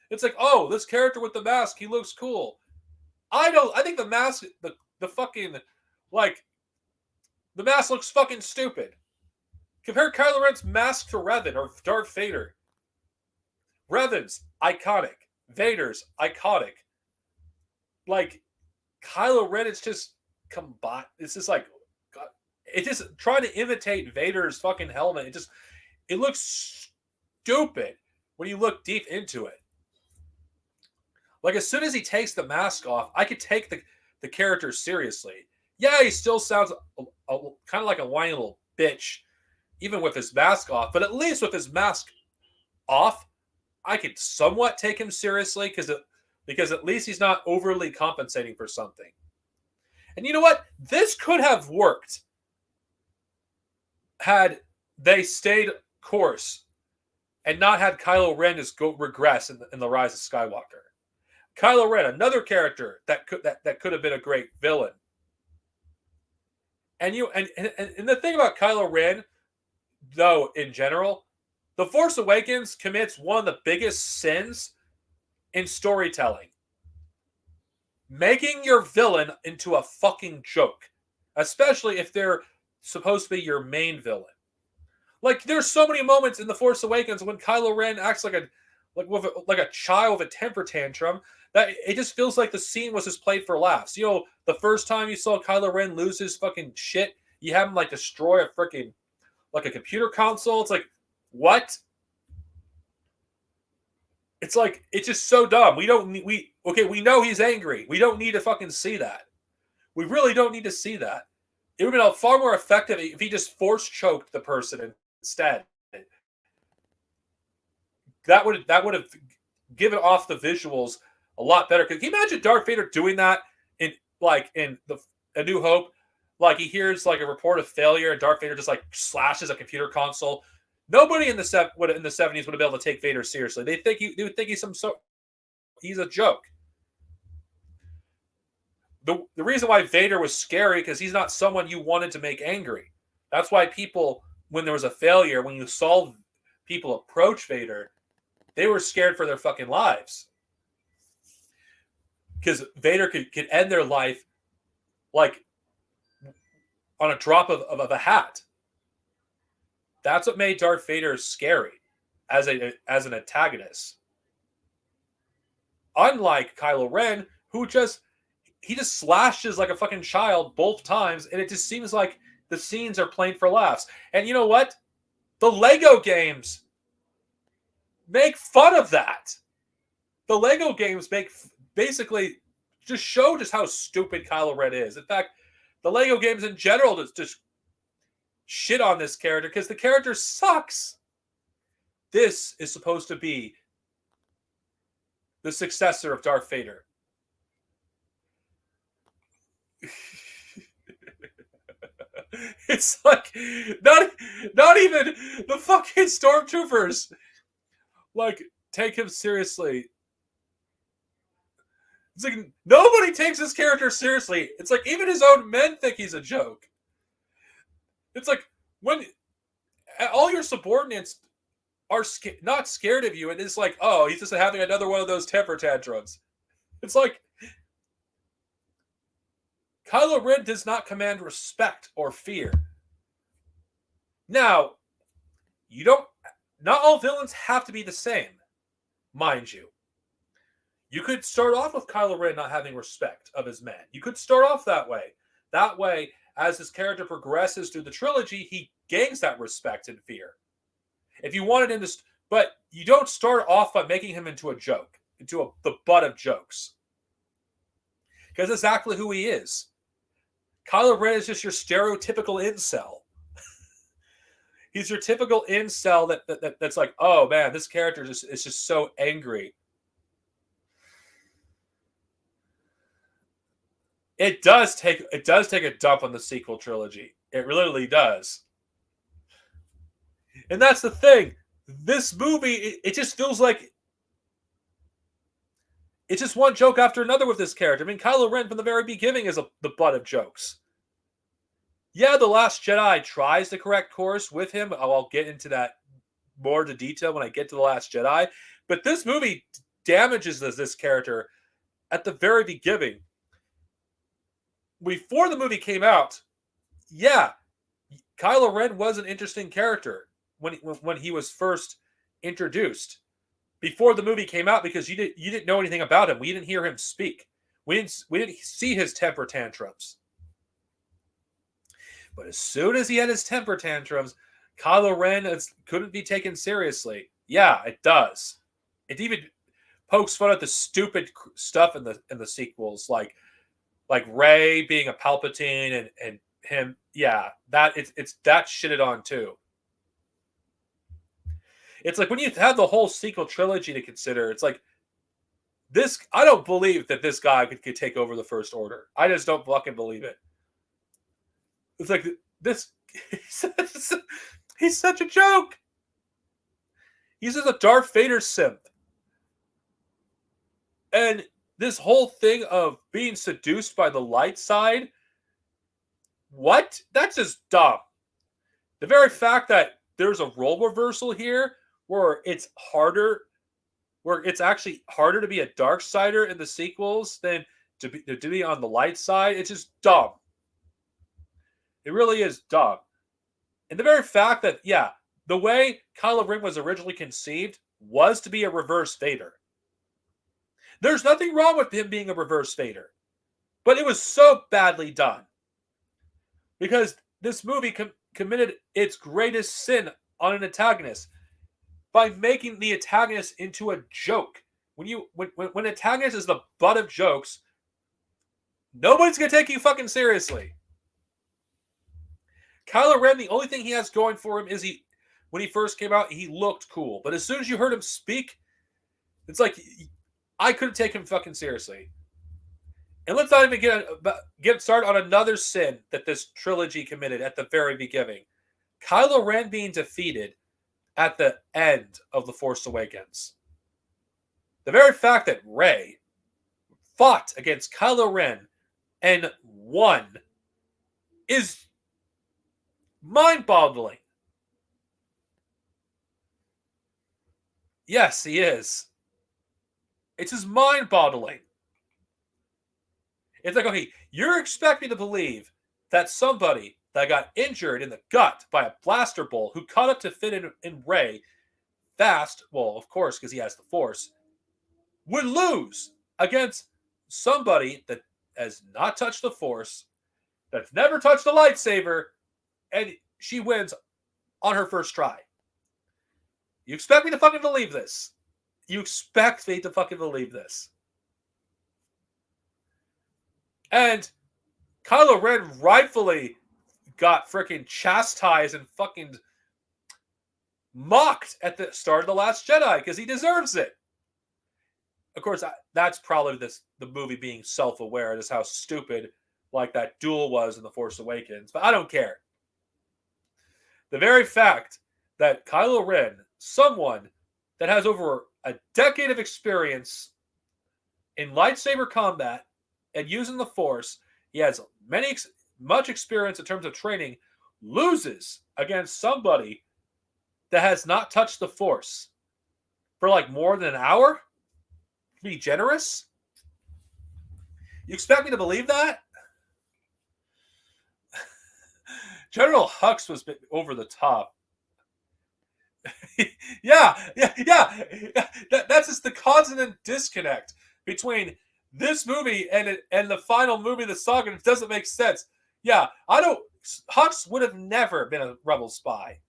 It's like, oh, this character with the mask, he looks cool. I think the mask, the fucking, like, the mask looks fucking stupid. Compare Kylo Ren's mask to Revan or Darth Vader. Revan's iconic. Vader's iconic. Like, Kylo Ren, it's just combined. It's just like, it's just trying to imitate Vader's fucking helmet. It looks stupid when you look deep into it. Like, as soon as he takes the mask off, I could take the character seriously. Yeah, he still sounds kind of like a whiny little bitch, even with his mask off. But at least with his mask off, I could somewhat take him seriously because at least he's not overly compensating for something. And you know what? This could have worked had they stayed course and not had Kylo Ren just regress in the Rise of Skywalker. Kylo Ren, another character that could have been a great villain. And the thing about Kylo Ren, though, in general, The Force Awakens commits one of the biggest sins in storytelling. Making your villain into a fucking joke. Especially if they're supposed to be your main villain. Like, there's so many moments in The Force Awakens when Kylo Ren acts like a child with a temper tantrum that it just feels like the scene was just played for laughs. You know, the first time you saw Kylo Ren lose his fucking shit, you have him like destroy a freaking, like, a computer console. It's like, what? It's like, it's just so dumb. Okay, we know he's angry. We don't need to fucking see that. We really don't need to see that. It would have been far more effective if he just force choked the person instead. That would have given off the visuals a lot better. Can you imagine Darth Vader doing that in the A New Hope? Like he hears like a report of failure, and Darth Vader just like slashes a computer console. Nobody in the '70s would have been able to take Vader seriously. They would think he's a joke. The reason why Vader was scary because he's not someone you wanted to make angry. That's why people, when there was a failure, when you saw people approach Vader, they were scared for their fucking lives. Because Vader could end their life like on a drop of a hat. That's what made Darth Vader scary as an antagonist. Unlike Kylo Ren, who just slashes like a fucking child both times, and it just seems like the scenes are playing for laughs. And you know what? The Lego games make fun of that. The Lego games basically just show just how stupid Kylo Ren is. In fact, the Lego games in general just shit on this character because the character sucks. This is supposed to be the successor of Darth Vader. It's like not even the fucking stormtroopers like take him seriously. It's like nobody takes this character seriously. It's like even his own men think he's a joke. It's like when all your subordinates are not scared of you, and it's like, oh, he's just having another one of those temper tantrums. It's like Kylo Ren does not command respect or fear. Now, not all villains have to be the same, mind you. You could start off with Kylo Ren not having respect of his men. You could start off that way. That way, as his character progresses through the trilogy, he gains that respect and fear. If you wanted him to, but you don't start off by making him into a joke, the butt of jokes. Because that's exactly who he is. Kylo Ren is just your stereotypical incel. He's your typical incel that's like, oh man, this character is just so angry. It does take a dump on the sequel trilogy. It literally does. And that's the thing. This movie, it just feels like it's just one joke after another with this character. I mean, Kylo Ren from the very beginning is the butt of jokes. Yeah, The Last Jedi tries the correct course with him. I'll get into that more to detail when I get to The Last Jedi. But this movie damages this character at the very beginning. Before the movie came out, yeah, Kylo Ren was an interesting character when he was first introduced. Before the movie came out, because you didn't know anything about him. We didn't hear him speak. We didn't see his temper tantrums. But as soon as he had his temper tantrums, Kylo Ren couldn't be taken seriously. Yeah, it does. It even pokes fun at the stupid stuff in the sequels, like Rey being a Palpatine and him. Yeah, it's that shitted on too. It's like when you have the whole sequel trilogy to consider, it's like this. I don't believe that this guy could take over the First Order. I just don't fucking believe it. It's like this. He's such a joke. He's just a Darth Vader simp. And this whole thing of being seduced by the light side, what? That's just dumb. The very fact that there's a role reversal here where it's actually harder to be a dark sider in the sequels than to be on the light side, it's just dumb. It really is dumb. And the very fact that, yeah, the way Kylo Ren was originally conceived was to be a reverse Vader. There's nothing wrong with him being a reverse Vader. But it was so badly done. Because this movie committed its greatest sin on an antagonist by making the antagonist into a joke. When antagonist is the butt of jokes, nobody's gonna take you fucking seriously. Kylo Ren, the only thing he has going for him is when he first came out, he looked cool. But as soon as you heard him speak, it's like I couldn't take him fucking seriously. And let's not even get started on another sin that this trilogy committed at the very beginning. Kylo Ren being defeated at the end of The Force Awakens. The very fact that Rey fought against Kylo Ren and won is mind-boggling. Yes, he is. It's just mind-boggling. It's like, okay, you're expecting to believe that somebody that got injured in the gut by a blaster bolt who caught up to fit in Rey fast, well, of course, because he has the Force, would lose against somebody that has not touched the Force, that's never touched a lightsaber, and she wins on her first try. You expect me to fucking believe this? You expect me to fucking believe this? And Kylo Ren rightfully got freaking chastised and fucking mocked at the start of The Last Jedi because he deserves it. Of course, that's probably the movie being self-aware as how stupid like that duel was in The Force Awakens. But I don't care. The very fact that Kylo Ren, someone that has over a decade of experience in lightsaber combat and using the Force, he has much experience in terms of training, loses against somebody that has not touched the Force for like more than an hour? Be generous? You expect me to believe that? General Hux was over the top. yeah. That's just the constant disconnect between this movie and the final movie of the saga. It doesn't make sense. Yeah, Hux would have never been a rebel spy.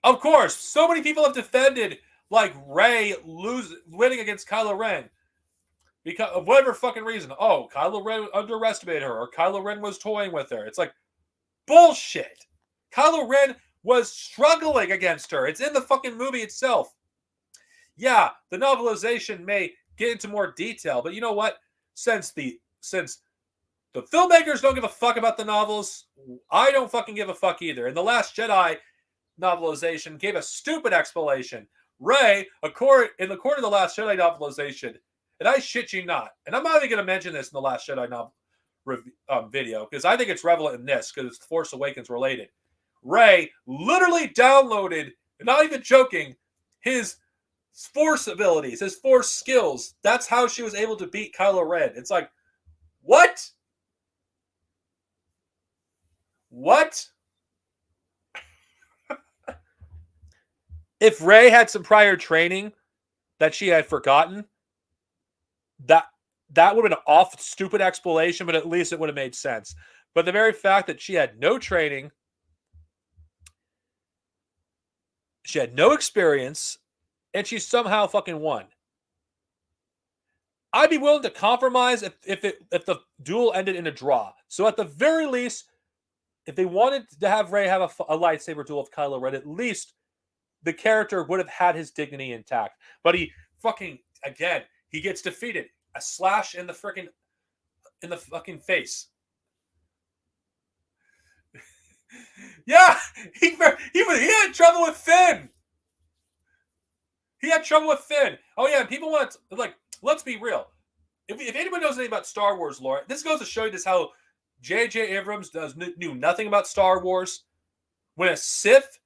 Of course, so many people have defended like Rey winning against Kylo Ren because of whatever fucking reason. Oh, Kylo Ren underestimated her, or Kylo Ren was toying with her. It's like bullshit. Kylo Ren was struggling against her. It's in the fucking movie itself. Yeah, the novelization may get into more detail, but you know what? Since the filmmakers don't give a fuck about the novels, I don't fucking give a fuck either. And The Last Jedi novelization gave a stupid explanation. Rey, in the court of The Last Jedi novelization, and I shit you not, and I'm not even going to mention this in The Last Jedi video, because I think it's relevant in this, because it's Force Awakens related. Rey literally downloaded, not even joking, his Force abilities, his Force skills. That's how she was able to beat Kylo Ren. It's like, what? What? If Rey had some prior training that she had forgotten, that would have been an off stupid explanation, but at least it would have made sense. But the very fact that she had no training, she had no experience, and she somehow fucking won. I'd be willing to compromise if the duel ended in a draw. So at the very least, if they wanted to have Rey have a lightsaber duel with Kylo Ren, at least the character would have had his dignity intact. But he fucking, again, he gets defeated. A slash in the fucking face. Yeah, he had trouble with Finn. He had trouble with Finn. Oh yeah, people want to, like, let's be real. If anyone knows anything about Star Wars lore, this goes to show you just how J.J. Abrams knew nothing about Star Wars. When a Sith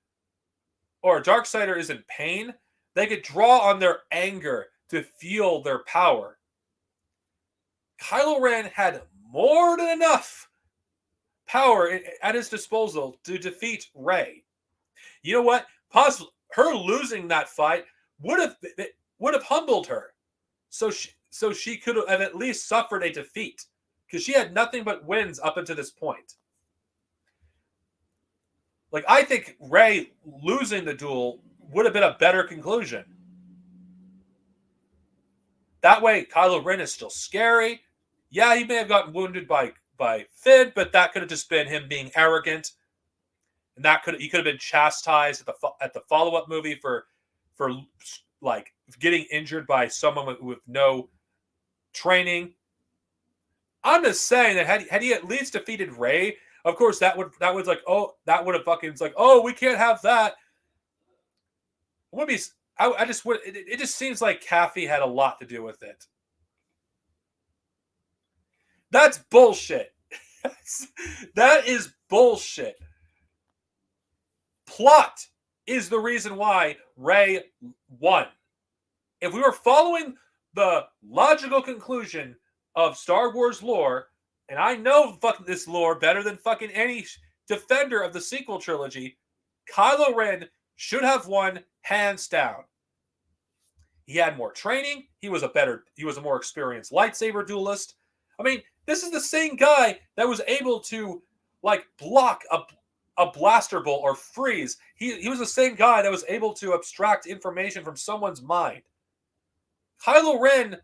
or a Darksider is in pain, they could draw on their anger to fuel their power. Kylo Ren had more than enough power at his disposal to defeat Rey. You know what? Possibly her losing that fight would have humbled her, so she could have at least suffered a defeat, because she had nothing but wins up until this point. Like, I think Rey losing the duel would have been a better conclusion. That way, Kylo Ren is still scary. Yeah, he may have gotten wounded by Finn, but that could have just been him being arrogant, and he could have been chastised at the follow up movie for like getting injured by someone with no training. I'm just saying that had he at least defeated Rey, of course that would have fucking, it's like, oh, we can't have that. It would be. I just would. It just seems like Kathy had a lot to do with it. That's bullshit. That is bullshit. Plot is the reason why Rey won. If we were following the logical conclusion of Star Wars lore, and I know fucking this lore better than fucking any defender of the sequel trilogy, Kylo Ren should have won hands down. He had more training. He was a more experienced lightsaber duelist. I mean, this is the same guy that was able to like block a blaster bolt or freeze. He was the same guy that was able to abstract information from someone's mind. Kylo Ren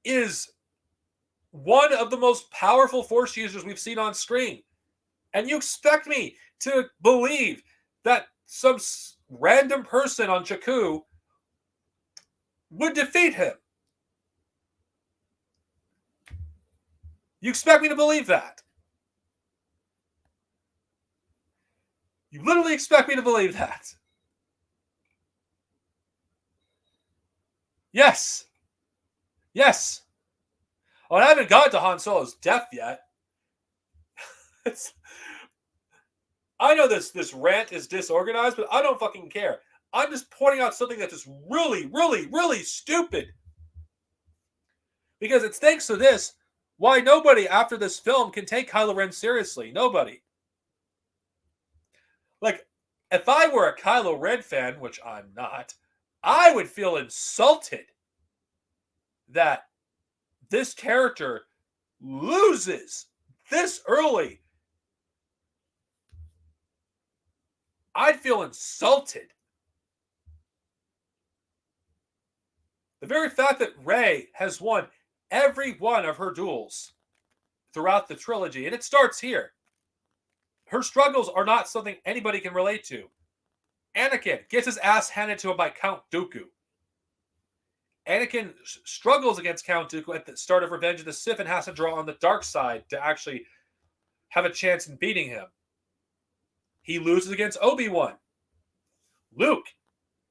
is one of the most powerful Force users we've seen on screen. And you expect me to believe that some random person on Jakku would defeat him? You expect me to believe that? You literally expect me to believe that? Yes. Yes. Oh, and I haven't gotten to Han Solo's death yet. I know this rant is disorganized, but I don't fucking care. I'm just pointing out something that's just really, really, really stupid. Because it's thanks to this why nobody after this film can take Kylo Ren seriously. Nobody. Like, if I were a Kylo Ren fan, which I'm not, I would feel insulted that this character loses this early. I'd feel insulted. The very fact that Rey has won every one of her duels throughout the trilogy, and it starts here. Her struggles are not something anybody can relate to. Anakin gets his ass handed to him by Count Dooku. Anakin struggles against Count Dooku at the start of Revenge of the Sith and has to draw on the dark side to actually have a chance in beating him. He loses against Obi-Wan. Luke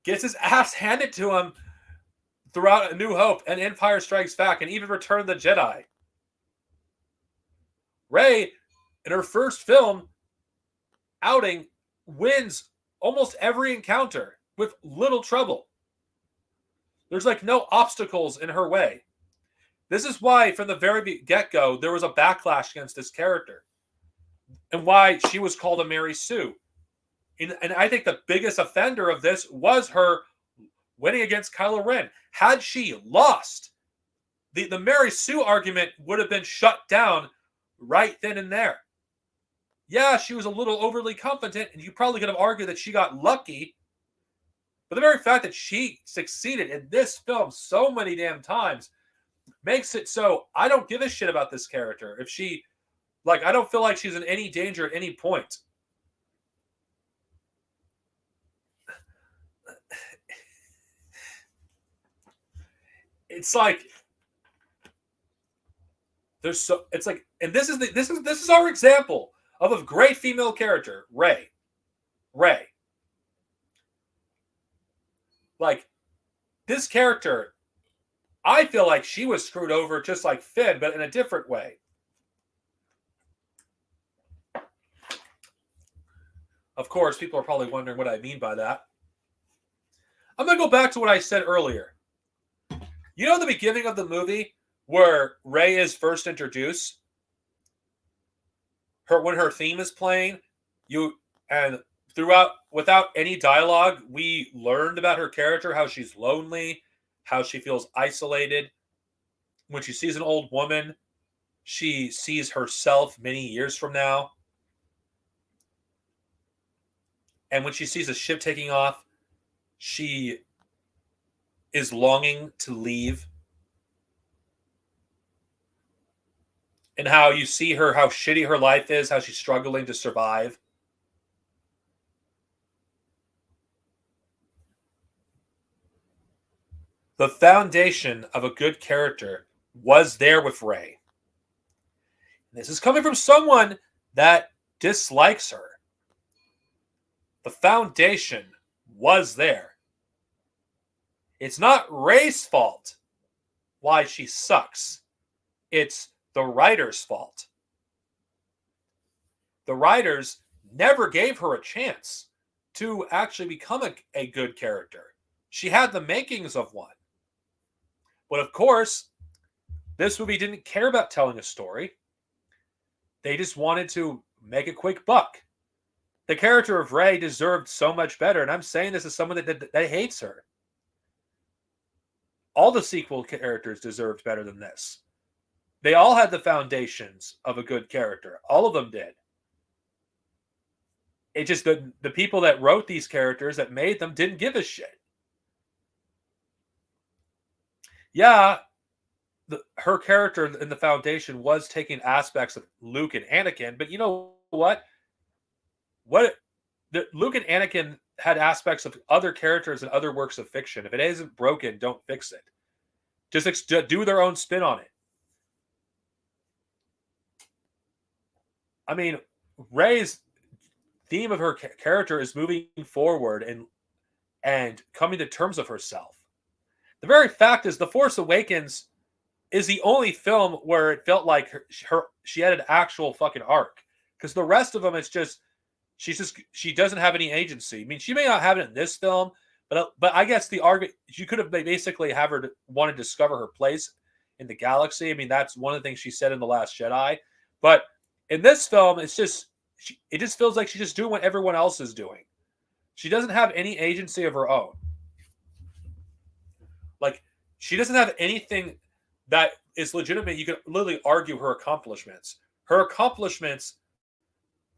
gets his ass handed to him throughout A New Hope and Empire Strikes Back and even Return of the Jedi. Rey, in her first film outing, wins almost every encounter with little trouble. There's like no obstacles in her way. This is why from the very get-go there was a backlash against this character and why she was called a Mary Sue. And I think the biggest offender of this was her winning against Kylo Ren. Had she lost, the Mary Sue argument would have been shut down right then and there. Yeah, she was a little overly competent, and you probably could have argued that she got lucky. But the very fact that she succeeded in this film so many damn times makes it so I don't give a shit about this character. If she, I don't feel like she's in any danger at any point. It's like and this is our example of a great female character, Rey. Like, this character, I feel like she was screwed over just like Finn, but in a different way. Of course, people are probably wondering what I mean by that. I'm going to go back to what I said earlier. You know the beginning of the movie where Rey is first introduced? When her theme is playing, throughout, without any dialogue, we learned about her character, how she's lonely, how she feels isolated. When she sees an old woman, she sees herself many years from now. And when she sees a ship taking off, she is longing to leave. And how you see her, how shitty her life is, how she's struggling to survive. The foundation of a good character was there with Rey. This is coming from someone that dislikes her. The foundation was there. It's not Rey's fault why she sucks. It's the writer's fault. The writers never gave her a chance to actually become a good character. She had the makings of one. But of course, this movie didn't care about telling a story. They just wanted to make a quick buck. The character of Rey deserved so much better, and I'm saying this as someone that hates her. All the sequel characters deserved better than this. They all had the foundations of a good character. All of them did. It just, the people that wrote these characters, that made them, didn't give a shit. Yeah, her character in the foundation was taking aspects of Luke and Anakin, but you know what? Luke and Anakin had aspects of other characters and other works of fiction. If it isn't broken, don't fix it. Just do their own spin on it. I mean, Rey's theme of her character is moving forward and coming to terms with herself. The very fact is, The Force Awakens is the only film where it felt like she had an actual fucking arc. Because the rest of them, it's just she doesn't have any agency. I mean, she may not have it in this film, but I guess the argument, you could have basically have her want to discover her place in the galaxy. I mean, that's one of the things she said in The Last Jedi. But in this film, it's just it just feels like she's just doing what everyone else is doing. She doesn't have any agency of her own. Like, she doesn't have anything that is legitimate. You could literally argue her accomplishments. Her accomplishments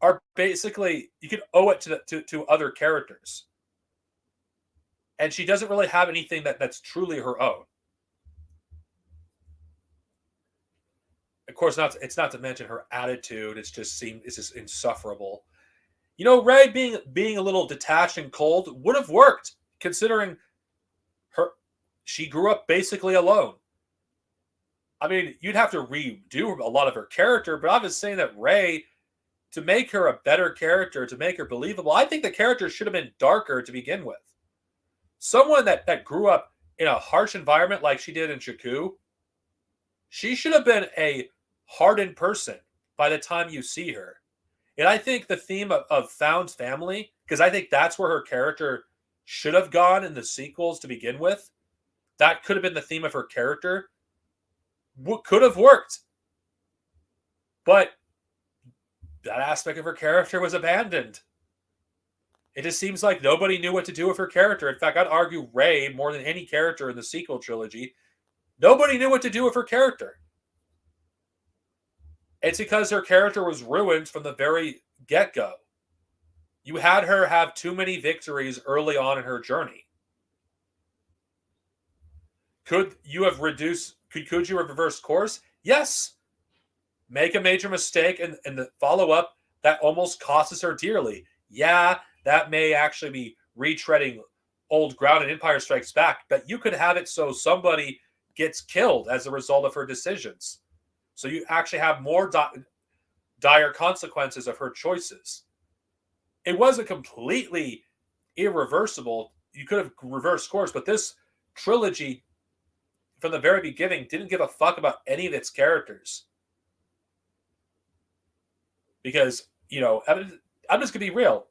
are basically, you could owe it to other characters. And she doesn't really have anything that's truly her own. Of course, it's not to mention her attitude. It's just insufferable. You know, Rey being a little detached and cold would have worked, considering she grew up basically alone. I mean, you'd have to redo a lot of her character, but I was saying that Rey, to make her a better character, to make her believable, I think the character should have been darker to begin with. Someone that grew up in a harsh environment like she did in Jakku, she should have been a hardened person by the time you see her. And I think the theme of found family, because I think that's where her character should have gone in the sequels to begin with. That could have been the theme of her character. What could have worked. But that aspect of her character was abandoned. It just seems like nobody knew what to do with her character. In fact, I'd argue Rey, more than any character in the sequel trilogy, nobody knew what to do with her character. It's because her character was ruined from the very get-go. You had her have too many victories early on in her journey. Could you have reversed course? Yes. Make a major mistake and the follow-up that almost costs her dearly. Yeah, that may actually be retreading old ground in Empire Strikes Back, but you could have it so somebody gets killed as a result of her decisions. So you actually have more dire consequences of her choices. It wasn't completely irreversible. You could have reversed course, but this trilogy, from the very beginning, didn't give a fuck about any of its characters. Because, you know, I'm just going to be real.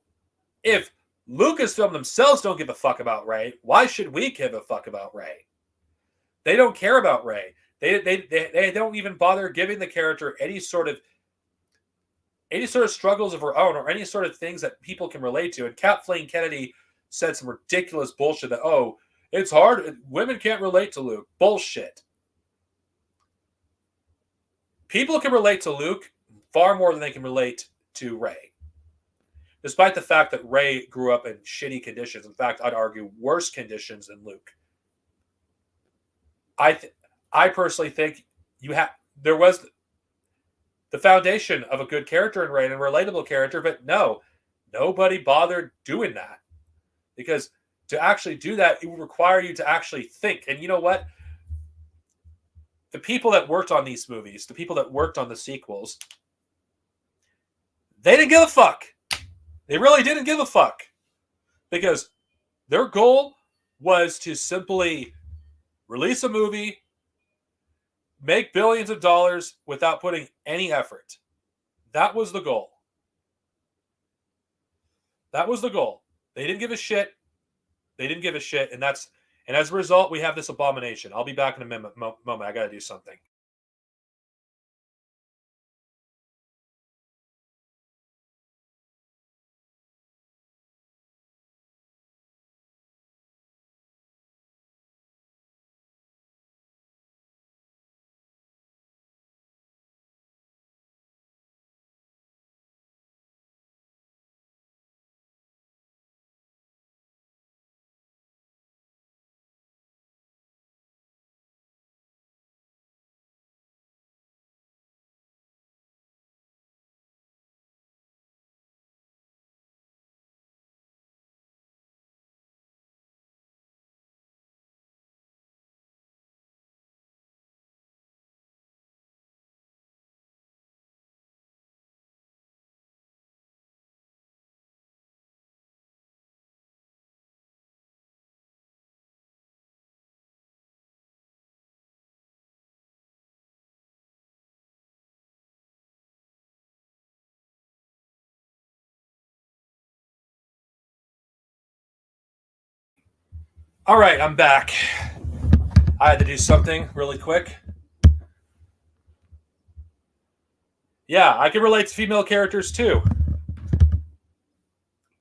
If Lucasfilm themselves don't give a fuck about Rey, why should we give a fuck about Rey? They don't care about Rey. They don't even bother giving the character any sort of struggles of her own or any sort of things that people can relate to. And Kathleen Kennedy said some ridiculous bullshit that, oh, it's hard. Women can't relate to Luke. Bullshit. People can relate to Luke far more than they can relate to Rey. despite the fact that Rey grew up in shitty conditions. In fact, I'd argue worse conditions than Luke. I personally think there was the foundation of a good character in Rey and a relatable character, but no, nobody bothered doing that, because to actually do that, it would require you to actually think. And you know what? The people that worked on these movies, the people that worked on the sequels, they didn't give a fuck. They really didn't give a fuck, because their goal was to simply release a movie, make billions of dollars without putting any effort. That was the goal. That was the goal. They didn't give a shit. They didn't give a shit, and as a result, we have this abomination. I'll be back in a moment. I got to do something. All right, I'm back. I had to do something really quick. Yeah, I can relate to female characters too.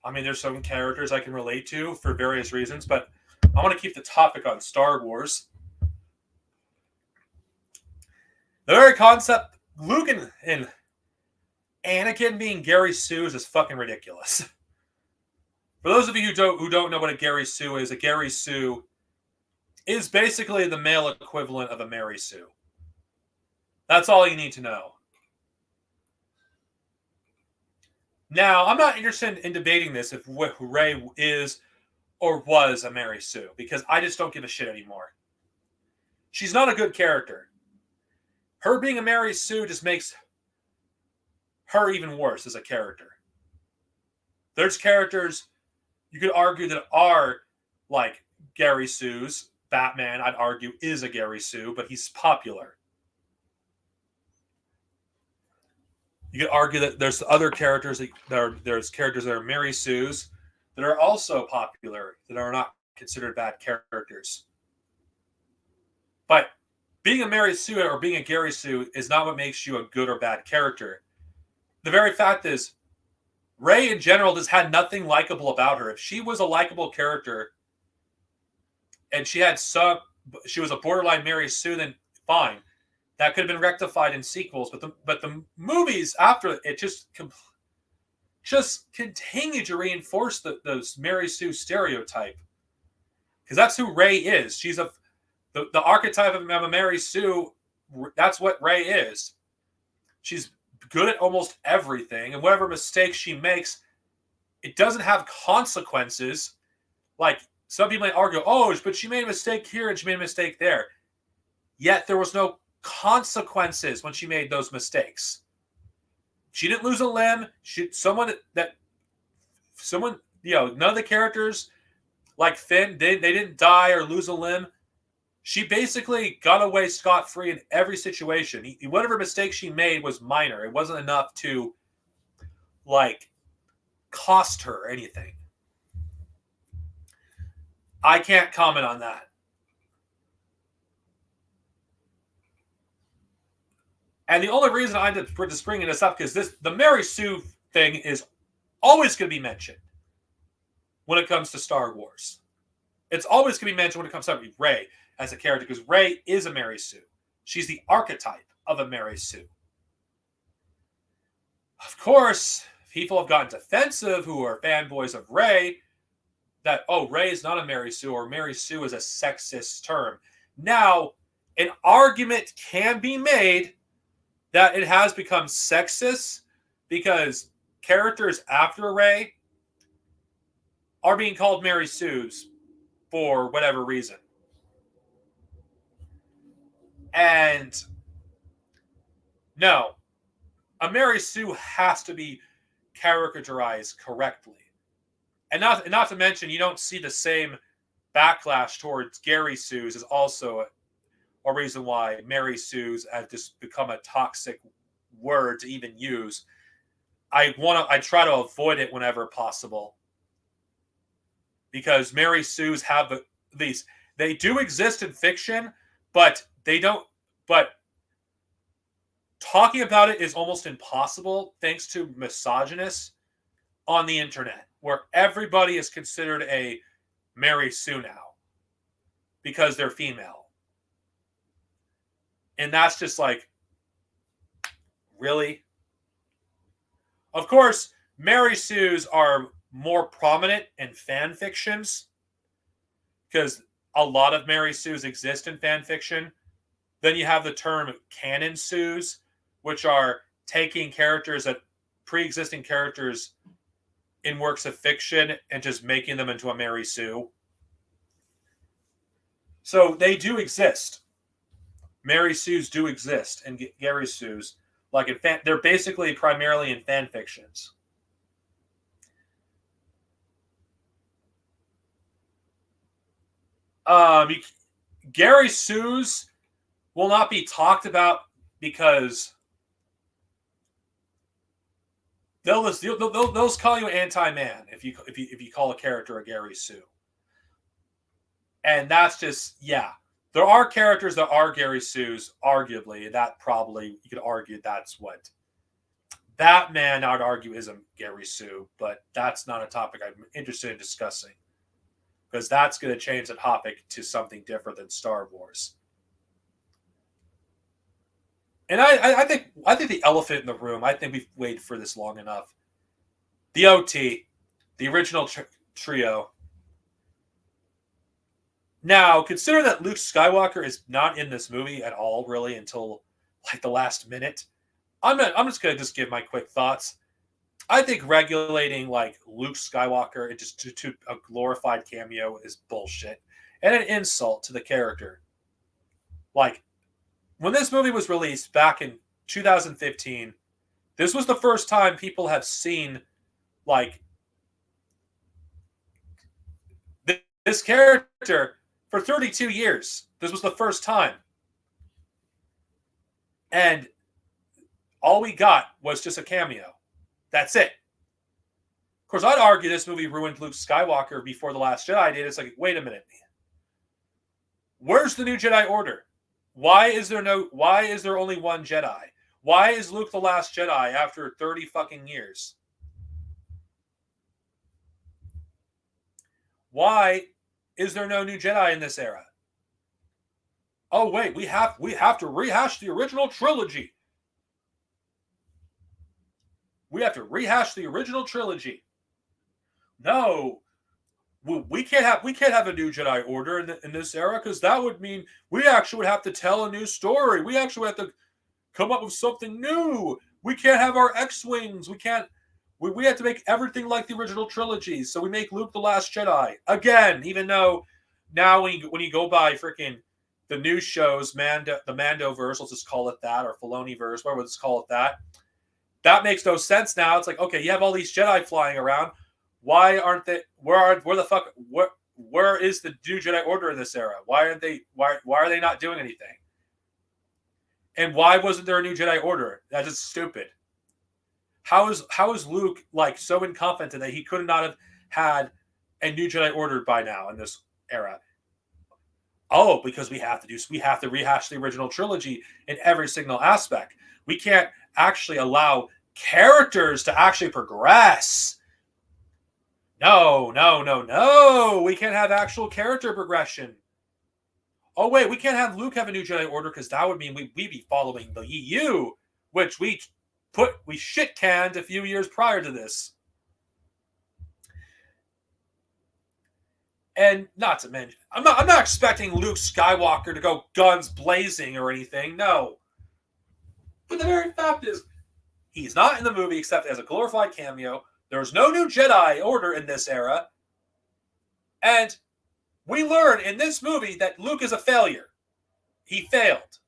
I mean, there's some characters I can relate to for various reasons, but I want to keep the topic on Star Wars. The very concept, Luke and Anakin being Gary Sue is fucking ridiculous. For those of you who don't know what a Gary Sue is basically the male equivalent of a Mary Sue. That's all you need to know. Now, I'm not interested in debating this if Rey is or was a Mary Sue, because I just don't give a shit anymore. She's not a good character. Her being a Mary Sue just makes her even worse as a character. There's characters you could argue that are like Gary Sue's. Batman, I'd argue, is a Gary Sue, but he's popular. You could argue that there's other characters there's characters that are Mary Sue's that are also popular, that are not considered bad characters. But being a Mary Sue or being a Gary Sue is not what makes you a good or bad character. The very fact is, Rey in general just had nothing likable about her. If she was a likable character and she was a borderline Mary Sue, then fine. That could have been rectified in sequels, but the movies after it just continue to reinforce those Mary Sue stereotype, because that's who Rey is. She's the archetype of a Mary Sue. That's what Rey is. She's good at almost everything, and whatever mistakes she makes, it doesn't have consequences. Like some people might argue, oh, but she made a mistake here and she made a mistake there. Yet there was no consequences when she made those mistakes. She didn't lose a limb. None of the characters like Finn, they didn't die or lose a limb. She basically got away scot-free in every situation. Whatever mistake she made was minor. It wasn't enough to cost her anything. I can't comment on that. And the only reason I'm just bringing this up, because the Mary Sue thing is always going to be mentioned when it comes to Star Wars. It's always going to be mentioned when it comes to Rey as a character, because Rey is a Mary Sue. She's the archetype of a Mary Sue. Of course, people have gotten defensive who are fanboys of Rey that, oh, Rey is not a Mary Sue, or Mary Sue is a sexist term. Now, an argument can be made that it has become sexist because characters after Rey are being called Mary Sues for whatever reason. And no, a Mary Sue has to be caricaturized correctly. And not to mention, you don't see the same backlash towards Gary Sues is also a reason why Mary Sues has just become a toxic word to even use. I try to avoid it whenever possible. Because Mary Sues have these, they do exist in fiction, but they don't, but talking about it is almost impossible thanks to misogynists on the internet, where everybody is considered a Mary Sue now because they're female. And that's just like, really? Of course, Mary Sues are more prominent in fan fictions because a lot of Mary Sues exist in fan fiction. Then you have the term canon Sues, which are taking characters that pre-existing characters in works of fiction and just making them into a Mary Sue. So they do exist. Mary Sues do exist, and Gary Sues, like in they're basically primarily in fan fictions. Gary Sues will not be talked about because they'll call you anti-man if you call a character a Gary Sue. And that's just, yeah. There are characters that are Gary Sues, arguably. That probably, you could argue that's what. Batman, I would argue, isn't Gary Sue, but that's not a topic I'm interested in discussing. Because that's going to change the topic to something different than Star Wars. And I think the elephant in the room, I think we've waited for this long enough. The OT, the original trio. Now, consider that Luke Skywalker is not in this movie at all, really, until like the last minute. I'm just going to just give my quick thoughts. I think regulating like Luke Skywalker into to a glorified cameo is bullshit and an insult to the character. Like, when this movie was released back in 2015, this was the first time people have seen like this character for 32 years. This was the first time. And all we got was just a cameo. That's it. Of course, I'd argue this movie ruined Luke Skywalker before The Last Jedi did. It's like, wait a minute. Where's the new Jedi Order? Why is there only one Jedi? Why is Luke the Last Jedi after 30 fucking years? Why is there no new Jedi in this era? Oh wait, we have to rehash the original trilogy. We have to rehash the original trilogy. No, we can't have a new Jedi Order in this era, because that would mean we actually would have to tell a new story. We actually have to come up with something new. We can't have our X-Wings. We can't. We have to make everything like the original trilogy. So we make Luke the Last Jedi again, even though now when you go by freaking the new shows, the Mandoverse, let's just call it that, or Filoniverse, whatever, let's call it that. That makes no sense now. It's like, okay, you have all these Jedi flying around. Why aren't they? Where is the new Jedi Order in this era? Why aren't they? Why are they not doing anything? And why wasn't there a new Jedi Order? That is stupid. How is Luke like so incompetent that he could not have had a new Jedi Order by now in this era? Oh, because we have to rehash the original trilogy in every single aspect. We can't actually allow characters to actually progress. No. We can't have actual character progression. Oh, wait, we can't have Luke have a new Jedi Order because that would mean we'd be following the EU, which we shit canned a few years prior to this. And not to mention, I'm not expecting Luke Skywalker to go guns blazing or anything. No. But the very fact is, he's not in the movie except as a glorified cameo. There's no new Jedi Order in this era. And we learn in this movie that Luke is a failure. He failed.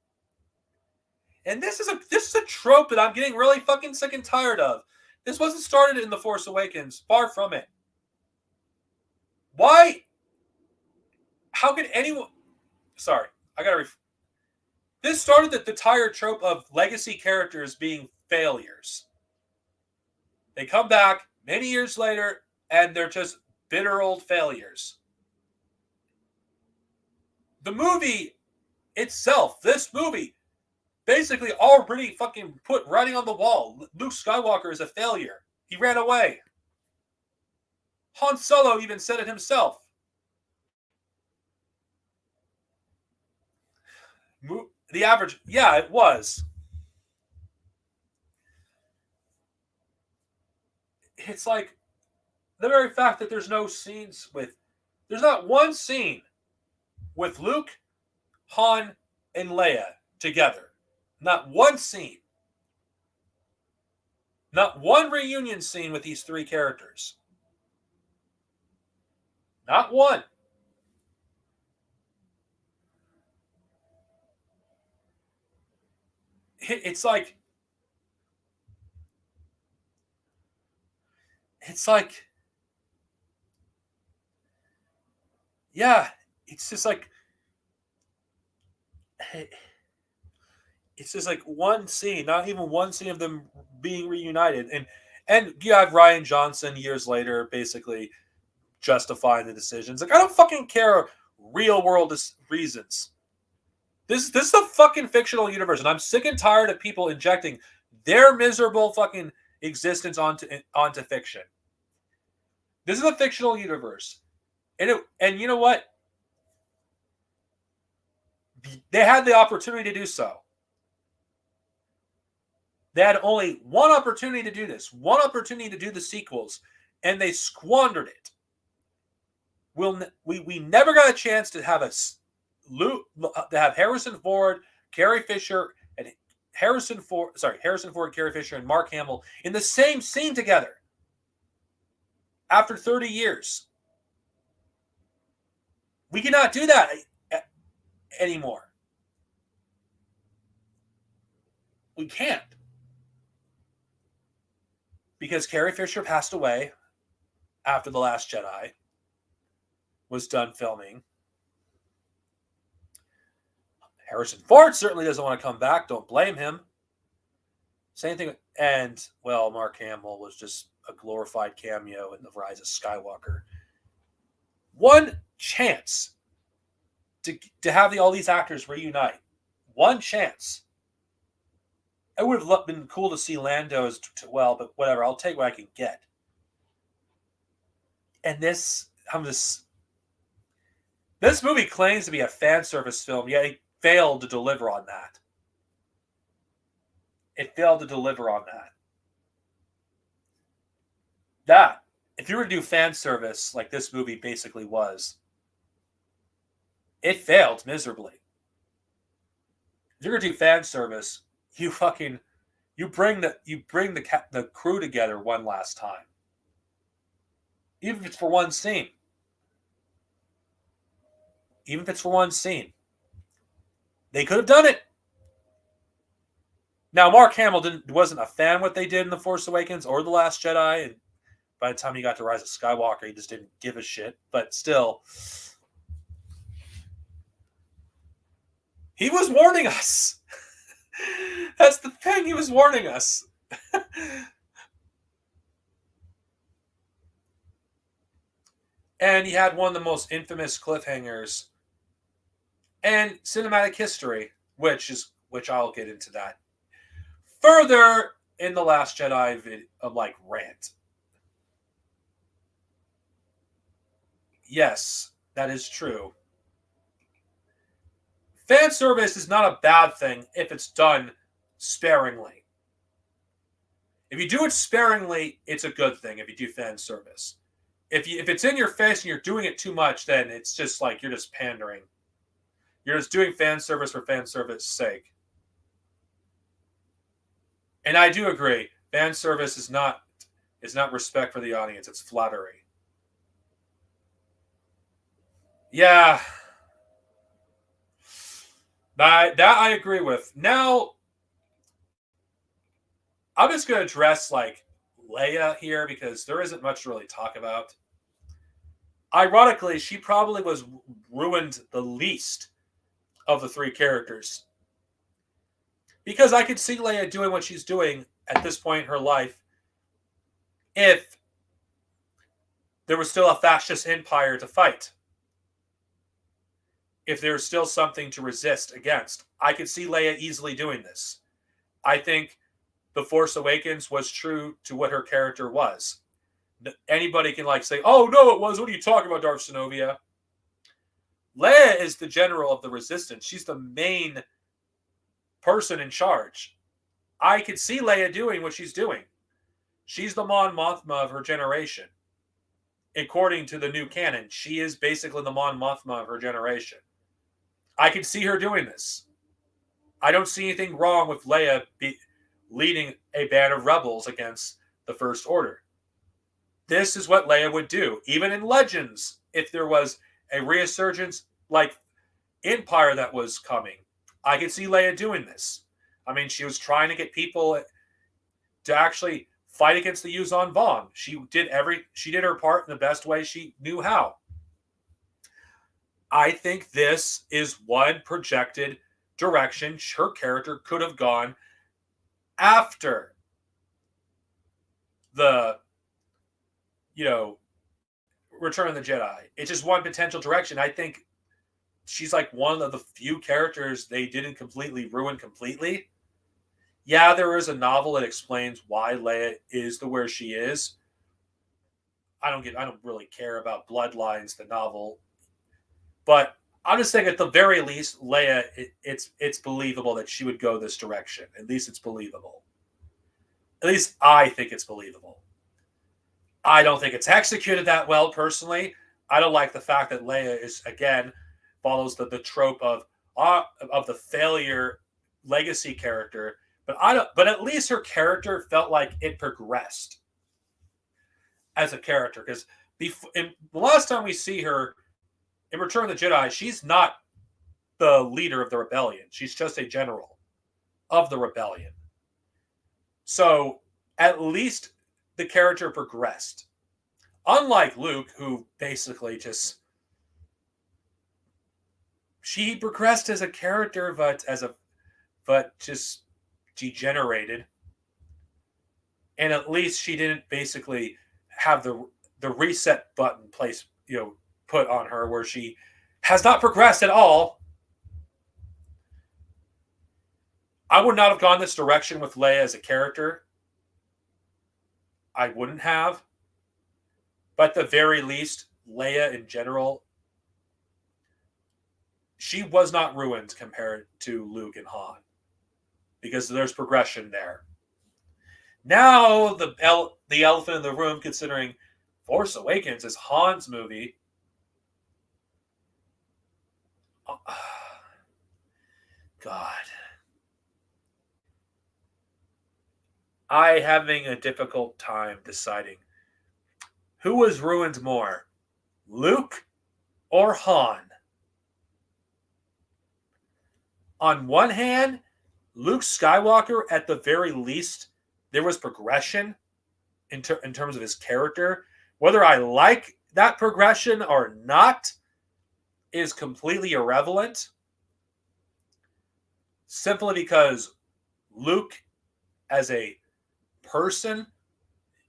And this is a trope that I'm getting really fucking sick and tired of. This wasn't started in The Force Awakens. Far from it. Why? How could anyone... Sorry, I gotta... This started the entire trope of legacy characters being failures. They come back many years later, and they're just bitter old failures. The movie itself, this movie, basically already fucking put writing on the wall. Luke Skywalker is a failure. He ran away. Han Solo even said it himself. The average, yeah, it was. It's like the very fact that there's not one scene with Luke, Han, and Leia together. Not one scene. Not one reunion scene with these three characters. Not one. It's like, yeah, it's just like one scene, not even one scene of them being reunited. And you have Rian Johnson years later basically justifying the decisions. Like, I don't fucking care real world reasons. This is a fucking fictional universe, and I'm sick and tired of people injecting their miserable fucking existence onto fiction. This is a fictional universe. And you know what? They had the opportunity to do so. They had only one opportunity to do this, one opportunity to do the sequels, and they squandered it. We never got a chance to have Harrison Ford, Carrie Fisher, and Harrison Ford, Carrie Fisher, and Mark Hamill in the same scene together after 30 years. We cannot do that anymore. We can't. Because Carrie Fisher passed away after The Last Jedi was done filming. Harrison Ford certainly doesn't want to come back. Don't blame him. Same thing. And, well, Mark Hamill was just a glorified cameo in The Rise of Skywalker. One chance to have all these actors reunite. One chance. It would have been cool to see Lando as well, but whatever. I'll take what I can get. And this movie claims to be a fan service film, yet it failed to deliver on that. It failed to deliver on that. If you were to do fan service like this movie basically was, it failed miserably. If you're gonna do fan service, you bring the crew together one last time, even if it's for one scene. They could have done it. Now, Mark Hamill wasn't a fan of what they did in The Force Awakens or The Last Jedi, and by the time he got to Rise of Skywalker, he just didn't give a shit. But still, he was warning us. That's the thing, he was warning us. And he had one of the most infamous cliffhangers and cinematic history, which I'll get into that further in the Last Jedi rant. Yes, that is true. Fan service is not a bad thing if it's done sparingly. If you do it sparingly, it's a good thing if you do fan service. If it's in your face and you're doing it too much, then it's just like you're just pandering. You're just doing fan service for fan service sake. And I do agree, fan service is not respect for the audience, it's flattery. Yeah. That I agree with. Now I'm just gonna address like Leia here because there isn't much to really talk about. Ironically, she probably was ruined the least of the three characters. Because I could see Leia doing what she's doing at this point in her life if there was still a fascist empire to fight. If there's still something to resist against. I could see Leia easily doing this. I think The Force Awakens was true to what her character was. Anybody can like say, oh no, it was. What are you talking about, Darth Sinovia? Leia is the general of the resistance. She's the main person in charge. I could see Leia doing what she's doing. She's the Mon Mothma of her generation. According to the new canon, she is basically the Mon Mothma of her generation. I could see her doing this. I don't see anything wrong with Leia leading a band of rebels against the First Order. This is what Leia would do. Even in Legends, if there was a resurgence like Empire that was coming, I could see Leia doing this. I mean, she was trying to get people to actually fight against the Yuuzhan Vong. She did her part in the best way she knew how. I think this is one projected direction her character could have gone after the, Return of the Jedi. It's just one potential direction. I think she's like one of the few characters they didn't completely ruin completely. Yeah, there is a novel that explains why Leia is the where she is. I don't really care about Bloodlines, the novel, but I'm just saying at the very least, Leia, it's believable that she would go this direction. At least it's believable. At least I think it's believable. I don't think it's executed that well personally. I don't like the fact that Leia is again follows the trope of the failure legacy character, but at least her character felt like it progressed as a character because the last time we see her in Return of the Jedi, she's not the leader of the rebellion. She's just a general of the rebellion. So at least the character progressed. Unlike Luke, who basically she progressed as a character, but just degenerated. And at least she didn't basically have the reset button put on her where she has not progressed at all. I would not have gone this direction with Leia as a character. I wouldn't have. But at the very least, Leia in general, she was not ruined compared to Luke and Han. Because there's progression there. Now, the elephant in the room, considering Force Awakens is Han's movie. God. I having a difficult time deciding who was ruined more, Luke or Han. On one hand, Luke Skywalker, at the very least, there was progression in terms of his character. Whether I like that progression or not is completely irrelevant. Simply because Luke, as a person,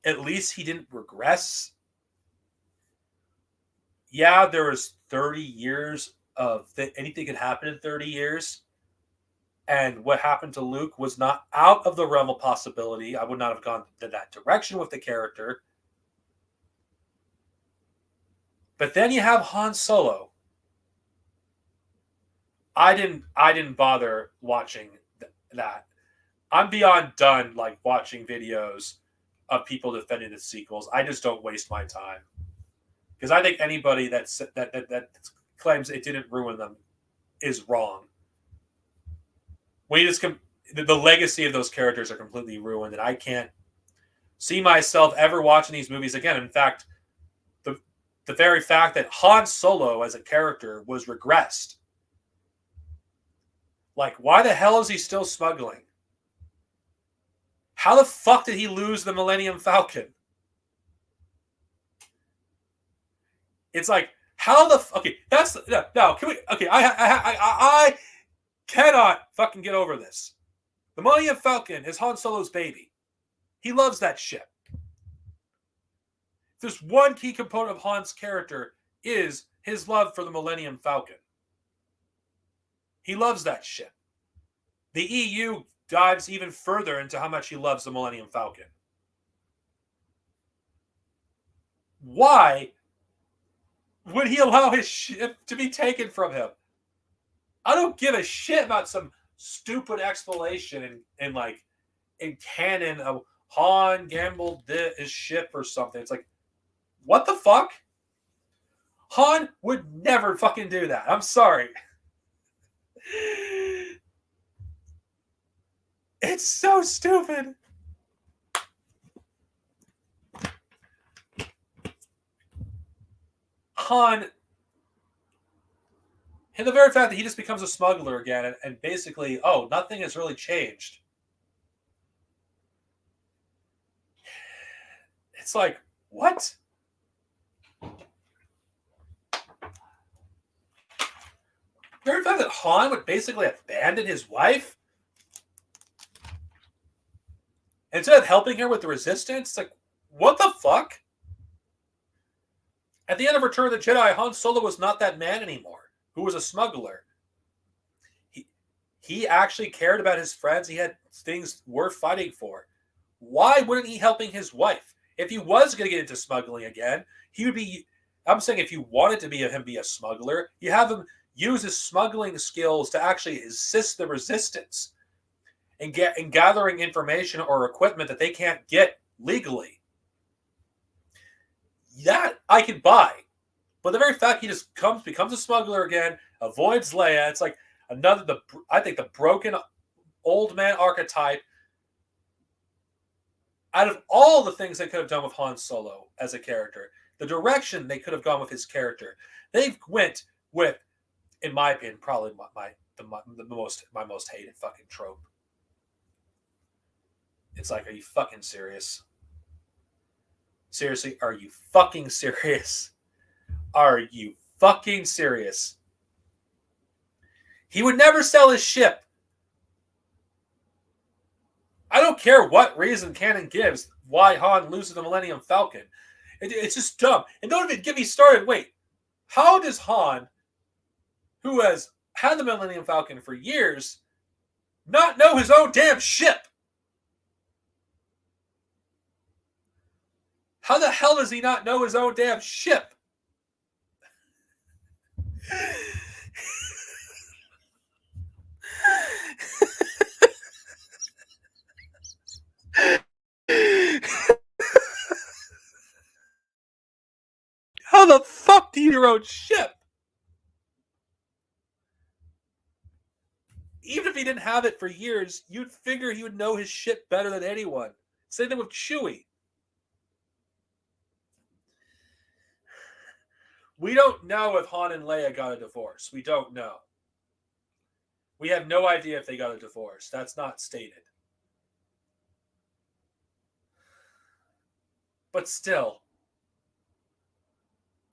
at least he didn't regress. Yeah, there was 30 years of anything could happen in 30 years. And what happened to Luke was not out of the realm of possibility. I would not have gone in that direction with the character. But then you have Han Solo. I didn't bother watching that. I'm beyond done like watching videos of people defending the sequels. I just don't waste my time because I think anybody that claims it didn't ruin them is wrong. When you just the legacy of those characters are completely ruined, and I can't see myself ever watching these movies again. In fact, the very fact that Han Solo as a character was regressed. Like, why the hell is he still smuggling? How the fuck did he lose the Millennium Falcon? It's like, how the okay? That's no. Can we? Okay, I cannot fucking get over this. The Millennium Falcon is Han Solo's baby. He loves that ship. There's one key component of Han's character is his love for the Millennium Falcon. He loves that ship. The EU dives even further into how much he loves the Millennium Falcon. Why would he allow his ship to be taken from him? I don't give a shit about some stupid explanation in canon of Han gambled his ship or something. It's like, what the fuck? Han would never fucking do that. I'm sorry. It's so stupid. Han, and the very fact that he just becomes a smuggler again and basically, nothing has really changed. It's like, what? The very fact that Han would basically abandon his wife instead of helping her with the resistance, like, what the fuck? At the end of Return of the Jedi, Han Solo was not that man anymore, who was a smuggler. He actually cared about his friends. He had things worth fighting for. Why wouldn't he helping his wife? If he was going to get into smuggling again, he would be... I'm saying if you wanted to be a smuggler, you have him use his smuggling skills to actually assist the resistance and gathering information or equipment that they can't get legally. That I could buy. But the very fact he just becomes a smuggler again, avoids Leia, it's like I think the broken old man archetype. Out of all the things they could have done with Han Solo as a character, the direction they could have gone with his character, they went with, in my opinion, probably my most hated fucking trope. It's like, are you fucking serious? Seriously, are you fucking serious? Are you fucking serious? He would never sell his ship. I don't care what reason canon gives why Han loses the Millennium Falcon. It's just dumb. And don't even get me started. Wait, how does Han, who has had the Millennium Falcon for years, not know his own damn ship? How the hell does he not know his own damn ship? How the fuck do you know your own ship? Even if he didn't have it for years, you'd figure he would know his ship better than anyone. Same thing with Chewie. We don't know if Han and Leia got a divorce. We don't know. We have no idea if they got a divorce. That's not stated. But still,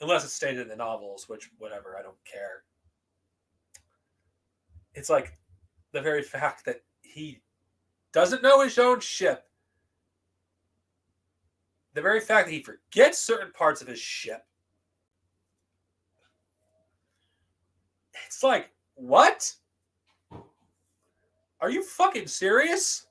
unless it's stated in the novels, which, whatever, I don't care. It's like the very fact that he doesn't know his own ship, the very fact that he forgets certain parts of his ship, it's like, what? Are you fucking serious?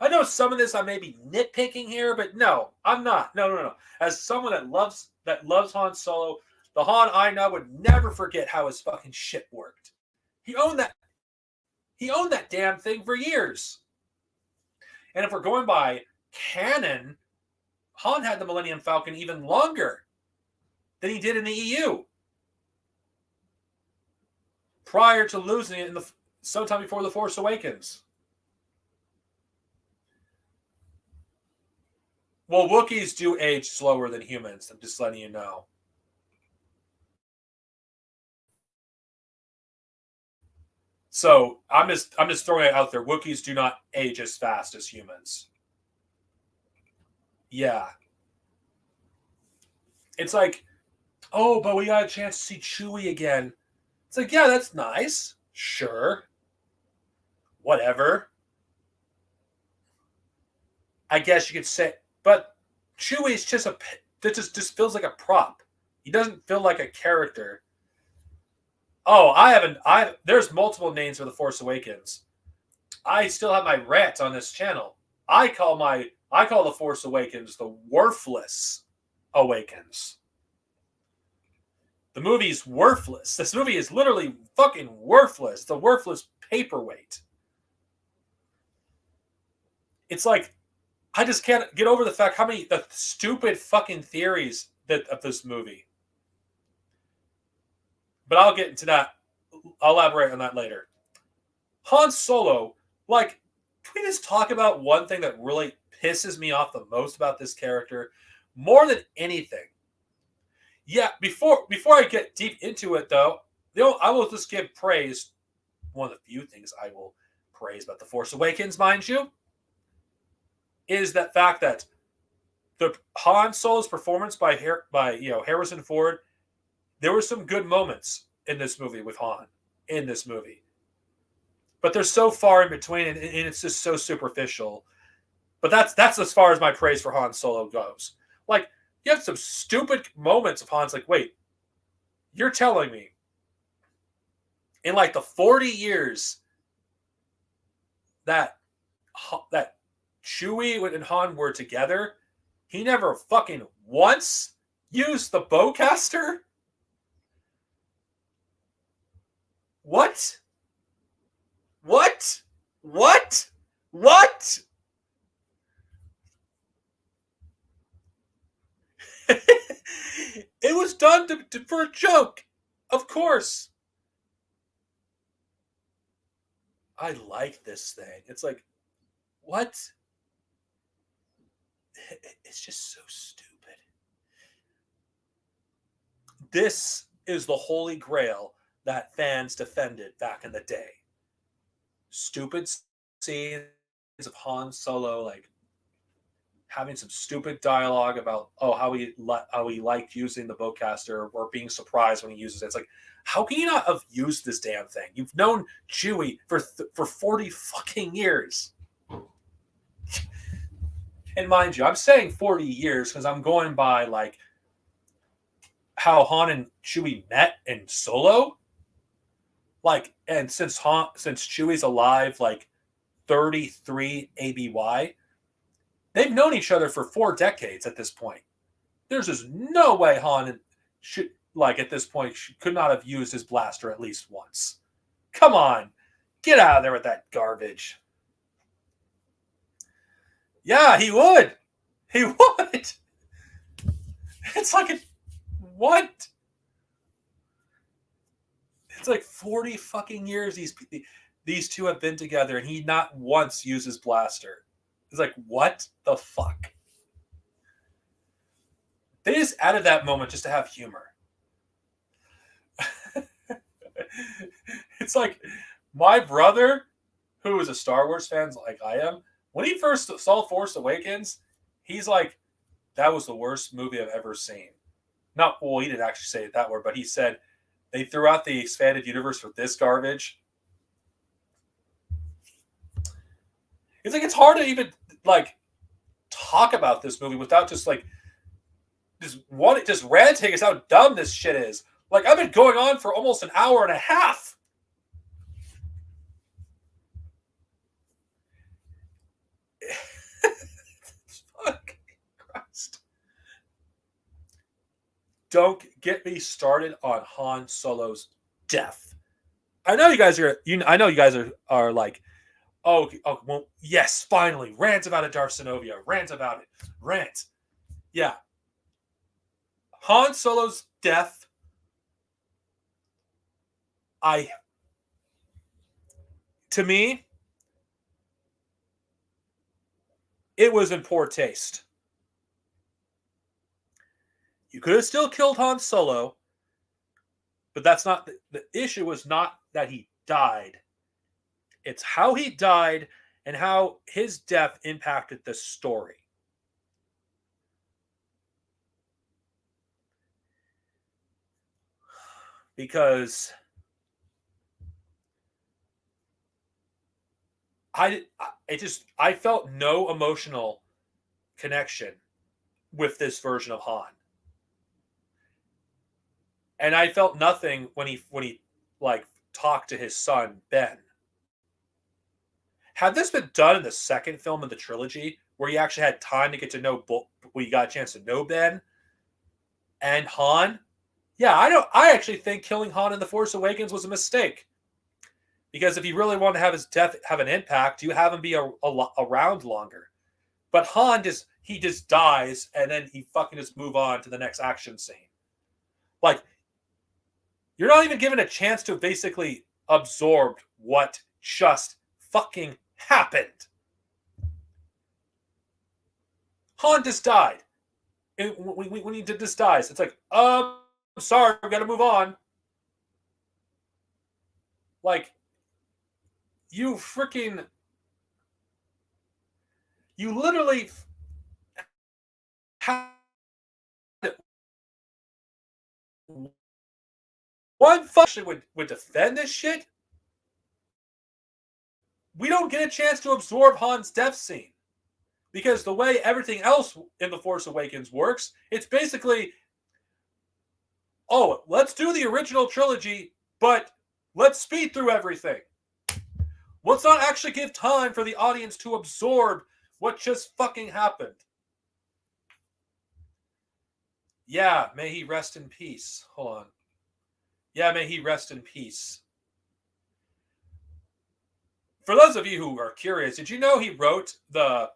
I know some of this I may be nitpicking here, but no, I'm not. No. As someone that loves Han Solo, the Han I know would never forget how his fucking ship worked. He owned that. He owned that damn thing for years. And if we're going by canon, Han had the Millennium Falcon even longer than he did in the EU. Prior to losing it in the sometime before The Force Awakens. Well, Wookiees do age slower than humans. I'm just letting you know. So I'm just throwing it out there. Wookiees do not age as fast as humans. Yeah. It's like, oh, but we got a chance to see Chewie again. It's like, yeah, that's nice. Sure. Whatever. I guess you could say, but Chewie's just that just feels like a prop. He doesn't feel like a character. Oh, there's multiple names for The Force Awakens. I still have my rant on this channel. I call The Force Awakens the worthless Awakens. The movie's worthless. This movie is literally fucking worthless. It's a worthless paperweight. It's like, I just can't get over the fact how many the stupid fucking theories of this movie. But I'll get into that. I'll elaborate on that later. Han Solo, like, can we just talk about one thing that really pisses me off the most about this character? More than anything. Yeah, before I get deep into it, though, I will just give praise. One of the few things I will praise about The Force Awakens, mind you, is that fact that the Han Solo's performance by Harrison Ford, there were some good moments in this movie with Han in this movie, but they're so far in between, and it's just so superficial. But that's as far as my praise for Han Solo goes. Like, you have some stupid moments of Han's like, wait, you're telling me in like the 40 years that Chewie and Han were together, he never fucking once used the bowcaster? What? What? What? What? It was done for a joke. Of course. I like this thing. It's like, what? It's just so stupid. This is the holy grail that fans defended back in the day. Stupid scenes of Han Solo, like, having some stupid dialogue about how he liked using the bowcaster, or being surprised when he uses it. It's like, how can you not have used this damn thing? You've known Chewie for 40 fucking years. And mind you, I'm saying 40 years because I'm going by like how Han and Chewie met in Solo. Like, and since Chewie's alive, like 33 ABY, they've known each other for 4 decades at this point. There's just no way Han should, like, at this point, could not have used his blaster at least once. Come on. Get out of there with that garbage. Yeah, he would. He would. It's like, what? It's like 40 fucking years these two have been together, and he not once used his blaster. It's like, what the fuck? They just added that moment just to have humor. It's like, my brother, who is a Star Wars fan like I am, when he first saw Force Awakens, he's like, that was the worst movie I've ever seen. Not, well, he didn't actually say it that word, but he said they threw out the expanded universe with this garbage. It's like, it's hard to even like talk about this movie without just like just ranting is how dumb this shit is. Like, I've been going on for almost an hour and a half. Fuck Christ. Don't get me started on Han Solo's death. I know you guys are. I know you guys are like, oh, well, yes, finally, rant about it, Darth Sinovia, rant about it, rant. Yeah, Han Solo's death. I to me, it was in poor taste. You could have still killed Han Solo, but that's not the issue. Was not that he died. It's how he died and how his death impacted the story. Because I felt no emotional connection with this version of Han. And I felt nothing when he like talked to his son Ben. Had this been done in the second film in the trilogy, where you actually had time to get to know, where you got a chance to know Ben and Han, yeah, I don't. I actually think killing Han in the Force Awakens was a mistake, because if you really want to have his death have an impact, you have him be around longer. But Han just dies, and then he fucking just move on to the next action scene. Like, you're not even given a chance to basically absorb what just fucking happened. Han just died. When he just dies, it's like, sorry, we gotta move on. Like, you freaking, you literally had one function would defend this shit. We don't get a chance to absorb Han's death scene, because the way everything else in The Force Awakens works, it's basically, oh, let's do the original trilogy, but let's speed through everything. Let's not actually give time for the audience to absorb what just fucking happened. Yeah, may he rest in peace. Hold on. Yeah, may he rest in peace. For those of you who are curious, did you know he wrote the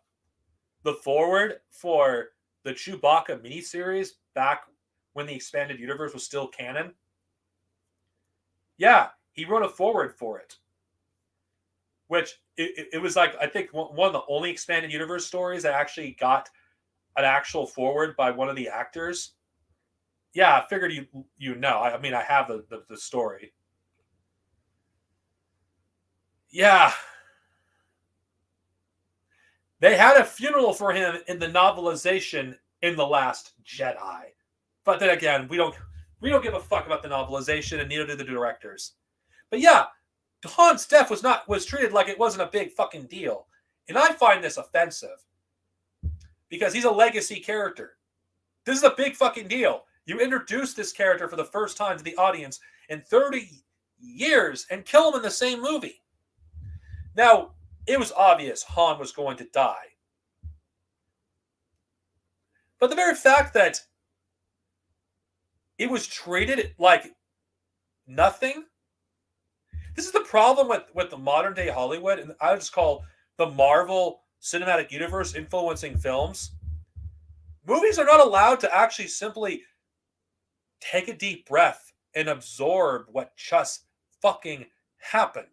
foreword for the Chewbacca miniseries back when the expanded universe was still canon? Yeah, he wrote a foreword for it, which it was like, I think, one of the only expanded universe stories that actually got an actual foreword by one of the actors. Yeah, I figured you know. I mean, I have the story. Yeah, they had a funeral for him in the novelization in The Last Jedi, but then again, we don't give a fuck about the novelization, and neither do the directors. But yeah, Han's death was treated like it wasn't a big fucking deal, and I find this offensive, because he's a legacy character. This is a big fucking deal. You introduce this character for the first time to the audience in 30 years and kill him in the same movie. Now, it was obvious Han was going to die. But the very fact that it was treated like nothing, this is the problem with the modern day Hollywood, and I would just call the Marvel Cinematic Universe influencing films. Movies are not allowed to actually simply take a deep breath and absorb what just fucking happened.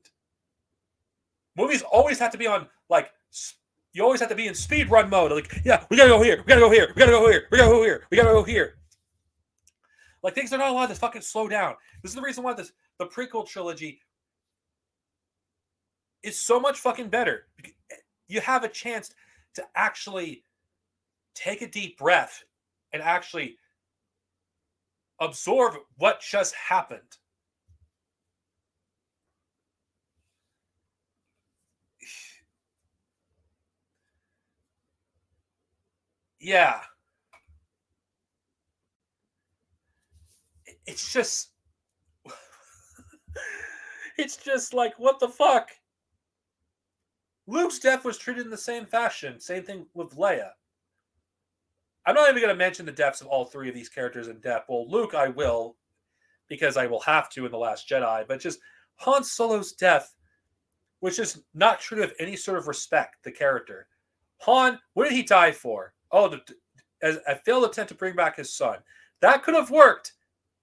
Movies always have to be on, like, you always have to be in speed run mode. Like, yeah, we gotta go here, we gotta go here, we gotta go here, we gotta go here, we gotta go here. Like, things are not allowed to fucking slow down. This is the reason why the prequel trilogy is so much fucking better. You have a chance to actually take a deep breath and actually absorb what just happened. Yeah. It's just it's just like, what the fuck? Luke's death was treated in the same fashion. Same thing with Leia. I'm not even going to mention the deaths of all three of these characters in depth. Well, Luke, I will, because I will have to in The Last Jedi. But just Han Solo's death was just not treated with any sort of respect, the character. Han, what did he die for? Oh, as a failed attempt to bring back his son. That could have worked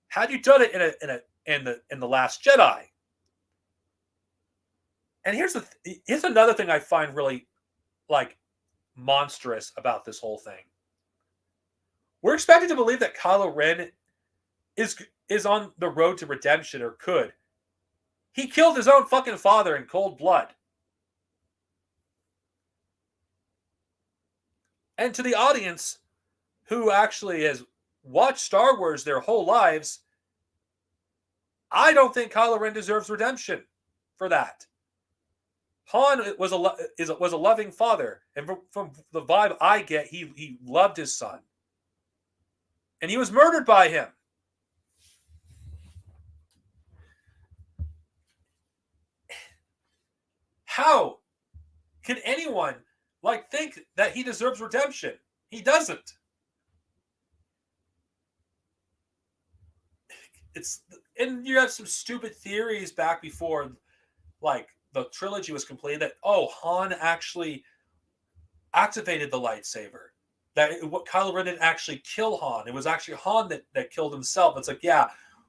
had you done it in the Last Jedi. And here's another thing I find really like monstrous about this whole thing. We're expected to believe that Kylo Ren is on the road to redemption, or could. He killed his own fucking father in cold blood. And to the audience who actually has watched Star Wars their whole lives, I don't think Kylo Ren deserves redemption for that. Han was a loving father, and from the vibe I get, he loved his son, and he was murdered by him. How can anyone think that he deserves redemption? He doesn't. And you have some stupid theories back before, the trilogy was completed, that Han actually activated the lightsaber. That Kylo Ren didn't actually kill Han. It was actually Han that killed himself. It's yeah,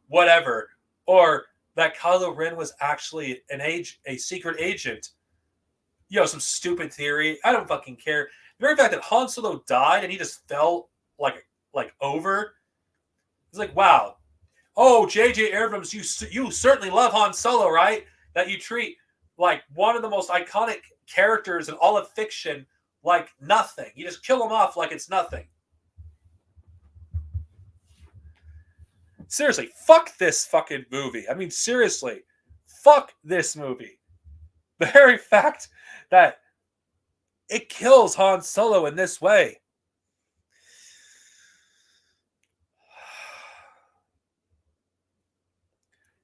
whatever. Or that Kylo Ren was actually a secret agent. Some stupid theory. I don't fucking care. The very fact that Han Solo died and he just fell over. It's wow. Oh, J.J. Abrams, you certainly love Han Solo, right? That you treat one of the most iconic characters in all of fiction like nothing. You just kill him off like it's nothing. Seriously, fuck this fucking movie. I mean, seriously, fuck this movie. The very fact that it kills Han Solo in this way.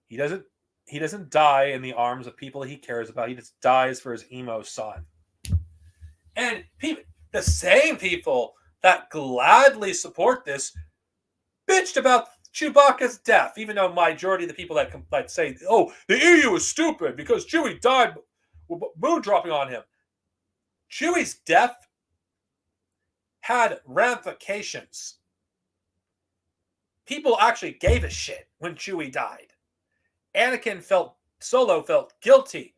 He doesn't die in the arms of people he cares about. He just dies for his emo son. And the same people that gladly support this bitched about Chewbacca's death, even though majority of the people that say, oh, the EU is stupid because Chewie died moon dropping on him. Chewie's death had ramifications. People actually gave a shit when Chewie died. Solo felt guilty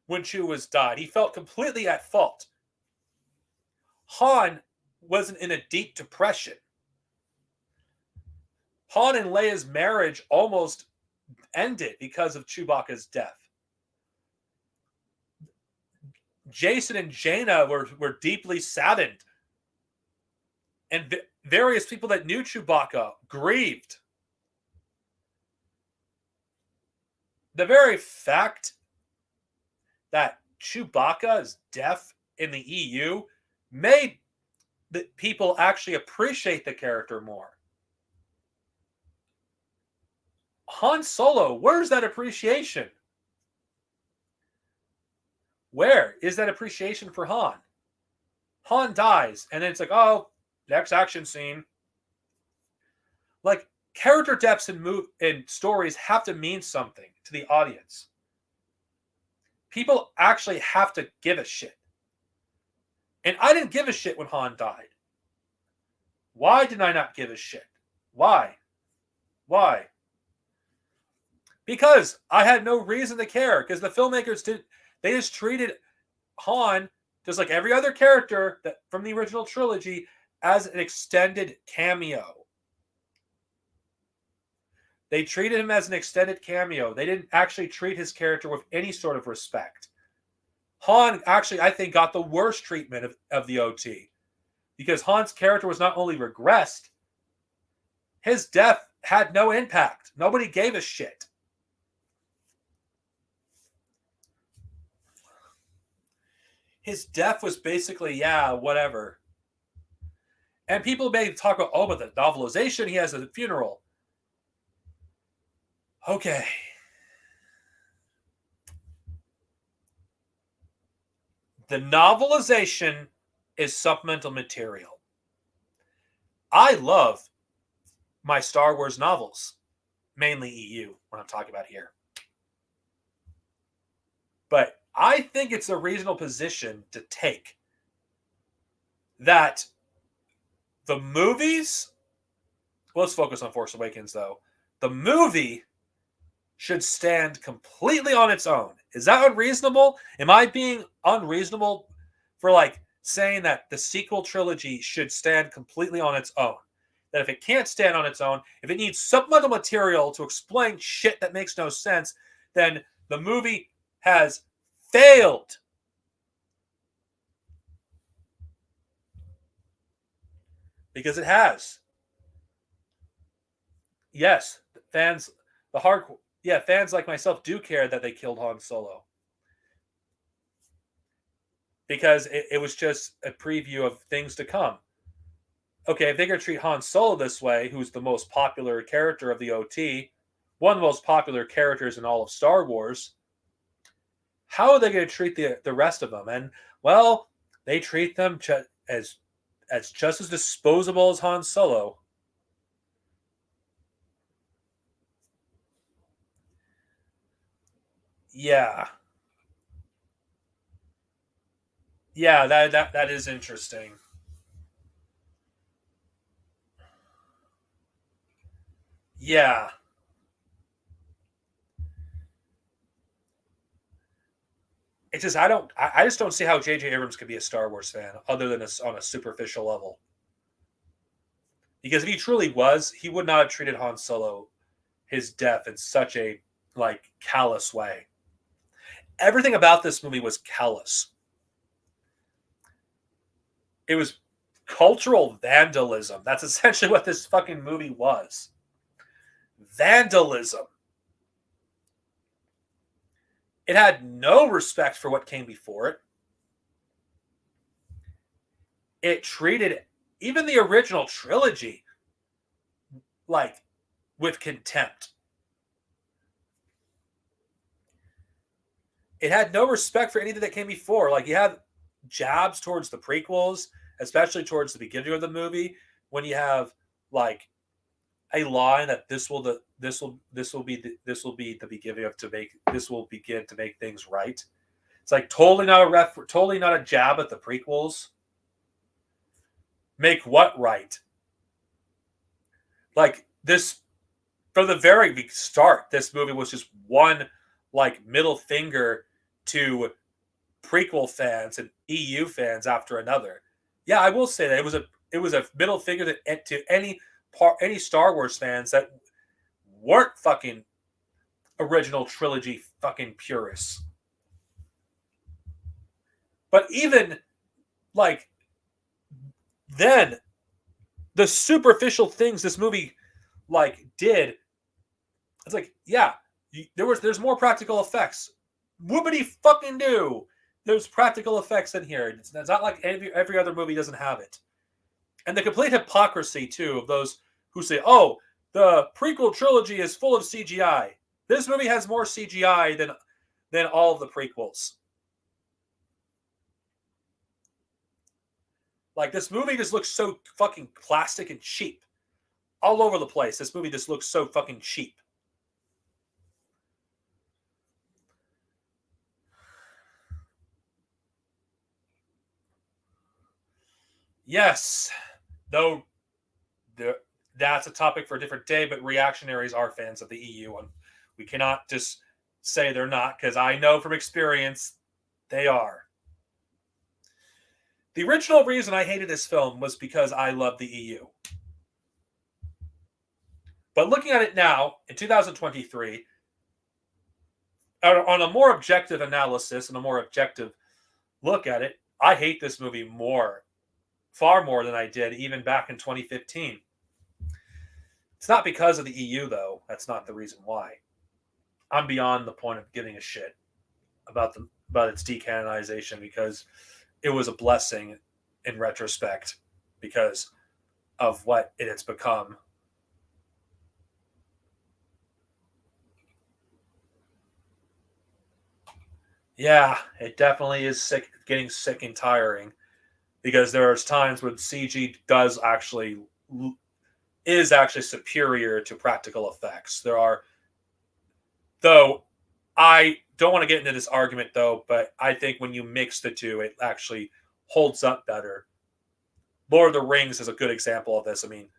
when Chewie died. He felt completely at fault. Han wasn't in a deep depression. Han and Leia's marriage almost ended because of Chewbacca's death. Jason and Jaina were deeply saddened. And various people that knew Chewbacca grieved. The very fact that Chewbacca's death in the EU made the people actually appreciate the character more. Han Solo, where's that appreciation? Where is that appreciation for Han? Han dies, and then it's next action scene. Character depths in stories have to mean something to the audience. People actually have to give a shit. And I didn't give a shit when Han died. Why did I not give a shit? Why? Because I had no reason to care, because the filmmakers they just treated Han, just like every other character from the original trilogy, as an extended cameo. They treated him as an extended cameo. They didn't actually treat his character with any sort of respect. Han actually, I think, got the worst treatment of the OT. Because Han's character was not only regressed, his death had no impact. Nobody gave a shit. His death was basically, whatever. And people may talk about, but the novelization, he has a funeral. Okay. The novelization is supplemental material. I love my Star Wars novels, mainly EU, what I'm talking about here. I think it's a reasonable position to take that the movies, let's focus on Force Awakens though. The movie should stand completely on its own. Is that unreasonable? Am I being unreasonable for like saying that the sequel trilogy should stand completely on its own? That if it can't stand on its own, if it needs supplemental material to explain shit that makes no sense, then the movie has failed. Because it has. Yes, fans, fans like myself do care that they killed Han Solo. Because it was just a preview of things to come. Okay, if they're going to treat Han Solo this way, who's the most popular character of the OT, one of the most popular characters in all of Star Wars, how are they going to treat the rest of them? And, well, they treat them as just as disposable as Han Solo. Yeah. Yeah, that is interesting. Yeah. It's just I just don't see how J.J. Abrams could be a Star Wars fan other than on a superficial level. Because if he truly was, he would not have treated Han Solo, his death, in such a like callous way. Everything about this movie was callous. It was cultural vandalism. That's essentially what this fucking movie was. Vandalism. It had no respect for what came before it. It treated even the original trilogy like with contempt. It had no respect for anything that came before. Like, you have jabs towards the prequels, especially towards the beginning of the movie, when you have like a line that this will be the beginning of to make this will begin to make things right. It's like totally not a jab at the prequels. Make what right? Like, this, from the very start, this movie was just one like middle finger to prequel fans and EU fans after another. Yeah, I will say that it was a middle finger to any Star Wars fans that weren't fucking original trilogy fucking purists. But even like then, the superficial things this movie like did, it's like, yeah, there's more practical effects. Whoopity fucking do. There's practical effects in here. It's not like every other movie doesn't have it. And the complete hypocrisy too of those who say, "Oh, the prequel trilogy is full of CGI." This movie has more CGI than all of the prequels. Like, this movie just looks so fucking plastic and cheap. All over the place. This movie just looks so fucking cheap. Yes. Though that's a topic for a different day, but reactionaries are fans of the EU, and we cannot just say they're not, because I know from experience they are. The original reason I hated this film was because I love the EU. But looking at it now, in 2023, on a more objective analysis and a more objective look at it, I hate this movie far more than I did even back in 2015. It's not because of the EU, though. That's not the reason why. I'm beyond the point of giving a shit about its decanonization, because it was a blessing in retrospect because of what it has become. Yeah, it definitely is getting sick and tiring, because there's times when CG is actually superior to practical effects. Though I don't want to get into this argument though, but I think when you mix the two, it actually holds up better. Lord of the Rings is a good example of this. I mean,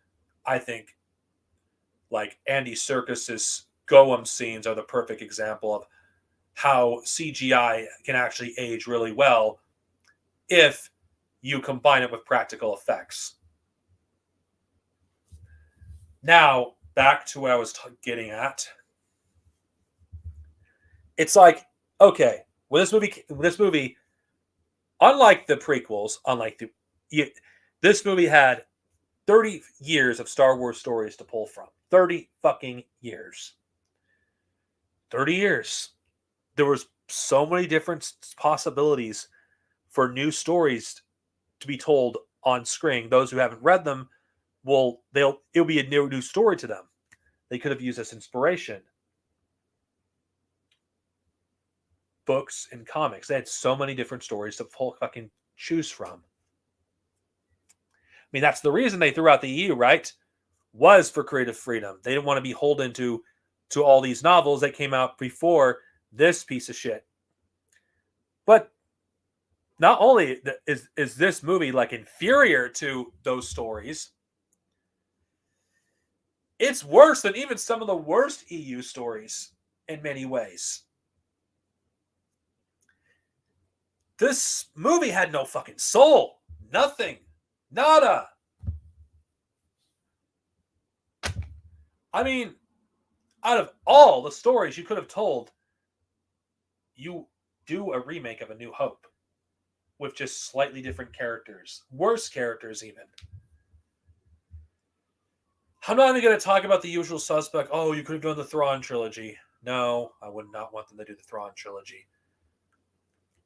I think like Andy Serkis's Gollum scenes are the perfect example of how CGI can actually age really well if you combine it with practical effects. Now, back to what I was getting at. It's like, okay, this movie, unlike the prequels, this movie had 30 years of Star Wars stories to pull from. 30 fucking years. 30 years. There was so many different possibilities for new stories to be told on screen. Those who haven't read them it'll be a new story to them. They could have used this inspiration. Books and comics. They had so many different stories to fucking choose from. I mean, that's the reason they threw out the EU, right? Was for creative freedom. They didn't want to be beholden to all these novels that came out before this piece of shit. But not only is this movie like inferior to those stories, it's worse than even some of the worst EU stories in many ways. This movie had no fucking soul. Nothing. Nada. I mean, out of all the stories you could have told, you do a remake of A New Hope with just slightly different characters. Worse characters, even. I'm not even going to talk about the usual suspect. Oh, you could have done the Thrawn trilogy. No, I would not want them to do the Thrawn trilogy.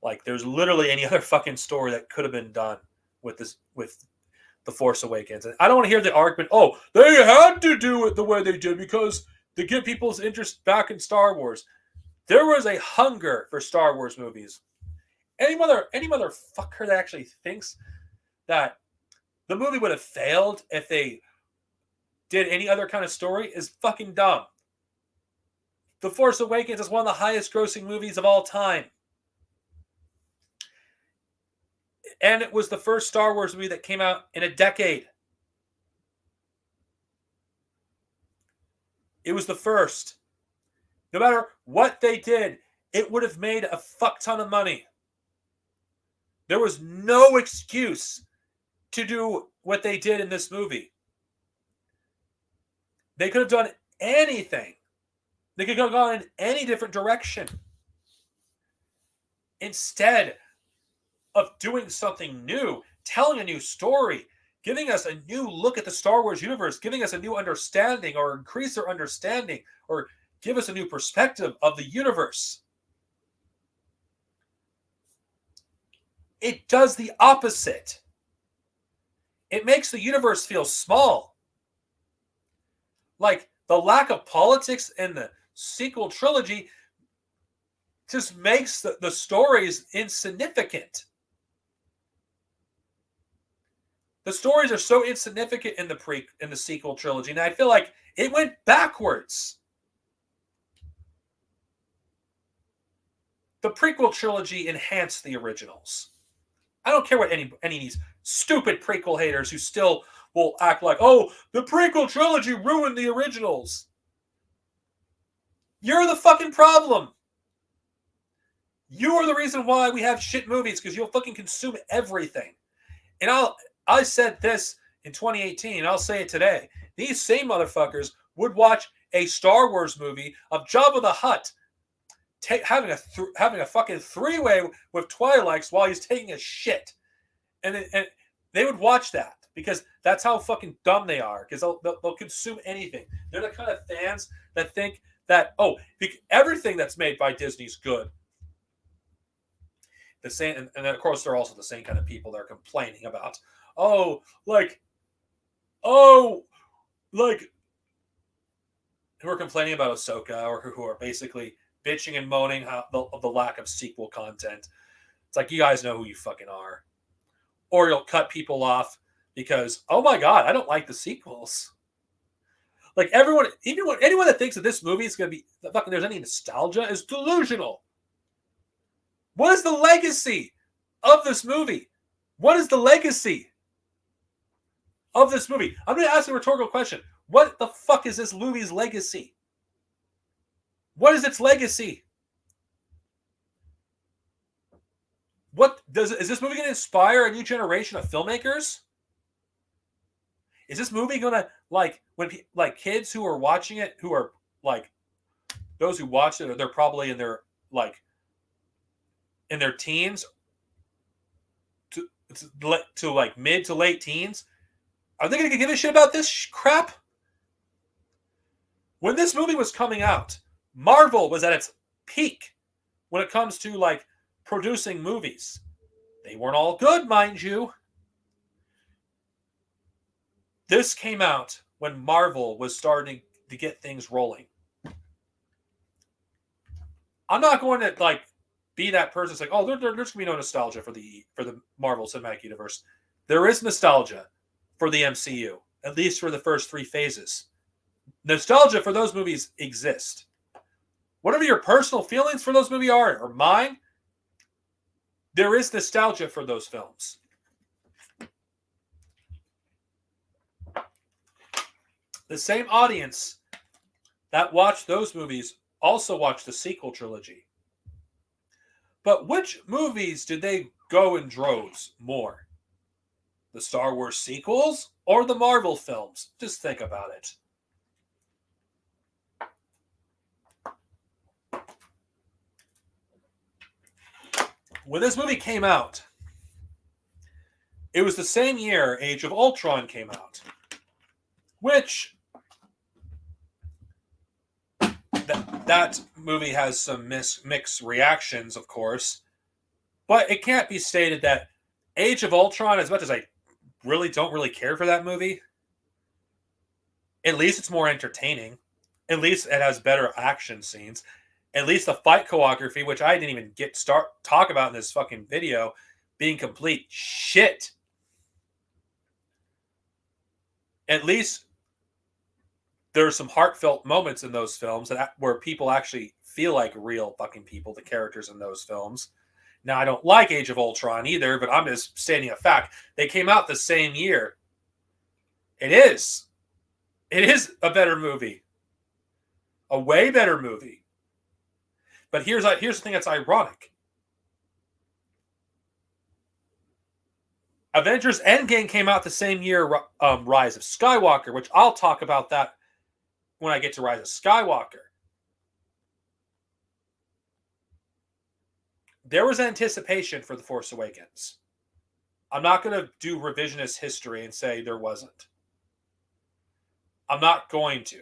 Like, there's literally any other fucking story that could have been done with The Force Awakens. And I don't want to hear the argument, oh, they had to do it the way they did because to get people's interest back in Star Wars. There was a hunger for Star Wars movies. Any motherfucker that actually thinks that the movie would have failed if they did any other kind of story is fucking dumb. The Force Awakens is one of the highest grossing movies of all time. And it was the first Star Wars movie that came out in a decade. It was the first. No matter what they did, it would have made a fuck ton of money. There was no excuse to do what they did in this movie. They could have done anything. They could have gone in any different direction. Instead of doing something new, telling a new story, giving us a new look at the Star Wars universe, giving us a new understanding or increase our understanding or give us a new perspective of the universe. It does the opposite. It makes the universe feel small. Like the lack of politics in the sequel trilogy just makes the stories insignificant. The stories are so insignificant in the sequel trilogy, and I feel like it went backwards. The prequel trilogy enhanced the originals. I don't care what any of these stupid prequel haters who still will act like, oh, the prequel trilogy ruined the originals. You're the fucking problem. You are the reason why we have shit movies, because you'll fucking consume everything. And I said this in 2018, and I'll say it today. These same motherfuckers would watch a Star Wars movie of Jabba the Hutt having a fucking three-way with Twi'leks while he's taking a shit, and they would watch that because that's how fucking dumb they are. Because they'll consume anything. They're the kind of fans that think that everything that's made by Disney's good. The same, and of course they're also the same kind of people that are complaining about who are complaining about Ahsoka, or who are basically bitching and moaning of the lack of sequel content. It's like, you guys know who you fucking are. Or you'll cut people off because, oh my god, I don't like the sequels. Like everyone, anyone that thinks that this movie is going to be fucking there's any nostalgia is delusional. What is the legacy of this movie? What is the legacy of this movie? I'm going to ask a rhetorical question. What the fuck is this movie's legacy? What is its legacy? Is this movie going to inspire a new generation of filmmakers? Is this movie going to when kids who are watching it, who are like those who watched it, they're probably in their teens to like mid to late teens, are they going to give a shit about this crap? When this movie was coming out, Marvel was at its peak when it comes to like producing movies. They weren't all good, mind you. This came out when Marvel was starting to get things rolling. I'm not going to like be that person that's like, oh, there's going to be no nostalgia for the Marvel Cinematic Universe. There is nostalgia for the MCU, at least for the first 3 phases. Nostalgia for those movies exist. Whatever your personal feelings for those movies are, or mine, there is nostalgia for those films. The same audience that watched those movies also watched the sequel trilogy. But which movies did they go in droves more? The Star Wars sequels or the Marvel films? Just think about it. When this movie came out, it was the same year Age of Ultron came out, which that movie has some mixed reactions, of course, but it can't be stated that Age of Ultron, as much as I don't really care for that movie, at least it's more entertaining. At least it has better action scenes. At least the fight choreography, which I didn't even talk about in this fucking video, being complete shit. At least there's some heartfelt moments in those films where people actually feel like real fucking people, the characters in those films. Now, I don't like Age of Ultron either, but I'm just stating a fact. They came out the same year. It is a better movie. A way better movie. But here's the thing that's ironic. Avengers Endgame came out the same year, Rise of Skywalker, which I'll talk about that when I get to Rise of Skywalker. There was anticipation for The Force Awakens. I'm not going to do revisionist history and say there wasn't. I'm not going to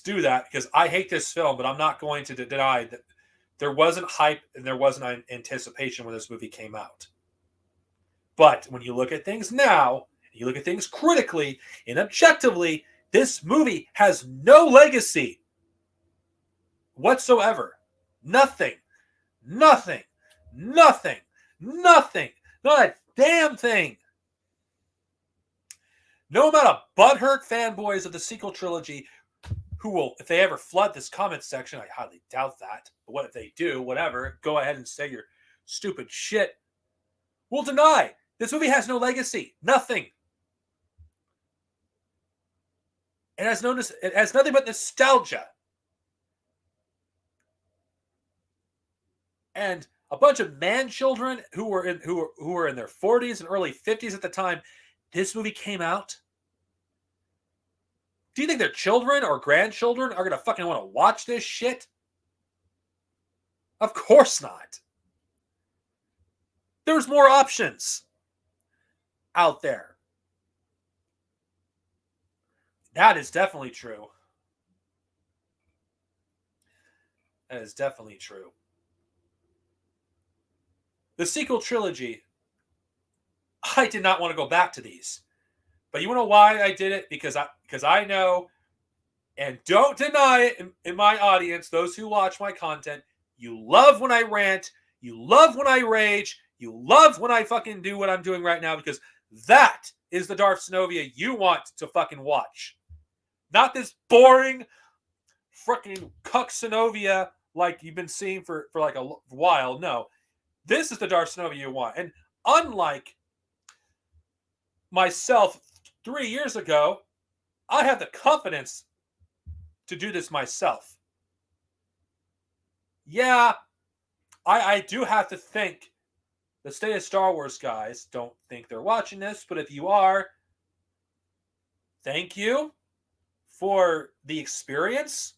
do that because I hate this film, but I'm not going to deny that there wasn't hype and there wasn't anticipation when this movie came out. But when you look at things now, you look at things critically and objectively, this movie has no legacy whatsoever. Nothing. Not a damn thing. No amount of butthurt fanboys of the sequel trilogy who will, if they ever flood this comment section, I highly doubt that. But what if they do? Whatever. Go ahead and say your stupid shit. Will deny this movie has no legacy. Nothing. It has nothing but nostalgia. And a bunch of man children who were in their 40s and early 50s at the time this movie came out. Do you think their children or grandchildren are going to fucking want to watch this shit? Of course not. There's more options out there. That is definitely true. That is definitely true. The sequel trilogy, I did not want to go back to these. But you want to know why I did it? Because I know, and don't deny it in my audience, those who watch my content, you love when I rant, you love when I rage, you love when I fucking do what I'm doing right now, because that is the Darth Synovia you want to fucking watch. Not this boring freaking Cuxenovia like you've been seeing for like a while. No, this is the Darth Sinovia you want. And unlike myself 3 years ago, I have the confidence to do this myself. Yeah, I do have to think the State of Star Wars guys don't think they're watching this, but if you are, thank you for the experience.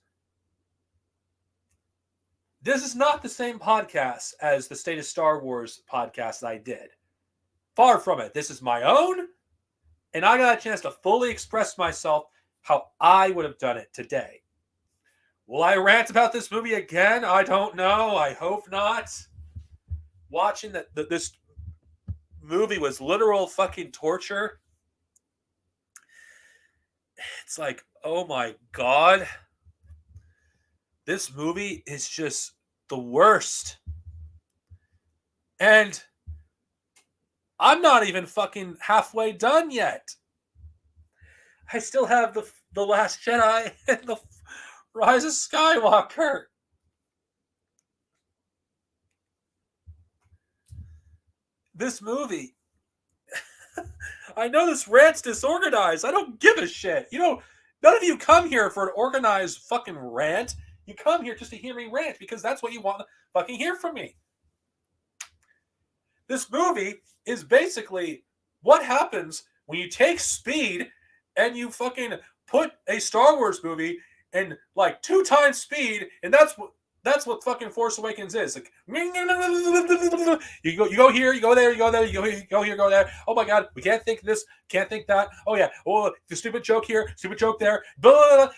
This is not the same podcast as the State of Star Wars podcast that I did. Far from it. This is my own, and I got a chance to fully express myself how I would have done it today. Will I rant about this movie again? I don't know. I hope not. Watching this movie was literal fucking torture. It's like, oh my God. This movie is just the worst. And I'm not even fucking halfway done yet. I still have the Last Jedi and the Rise of Skywalker. This movie. I know this rant's disorganized. I don't give a shit. None of you come here for an organized fucking rant. You come here just to hear me rant because that's what you want to fucking hear from me. This movie is basically what happens when you take speed and you fucking put a Star Wars movie in like 2 times speed, and that's what fucking Force Awakens is. Like, you go here, you go there, you go there, you go here, go there. Oh my God, we can't think this, can't think that. Oh yeah, oh the stupid joke here, stupid joke there. Blah, blah, blah,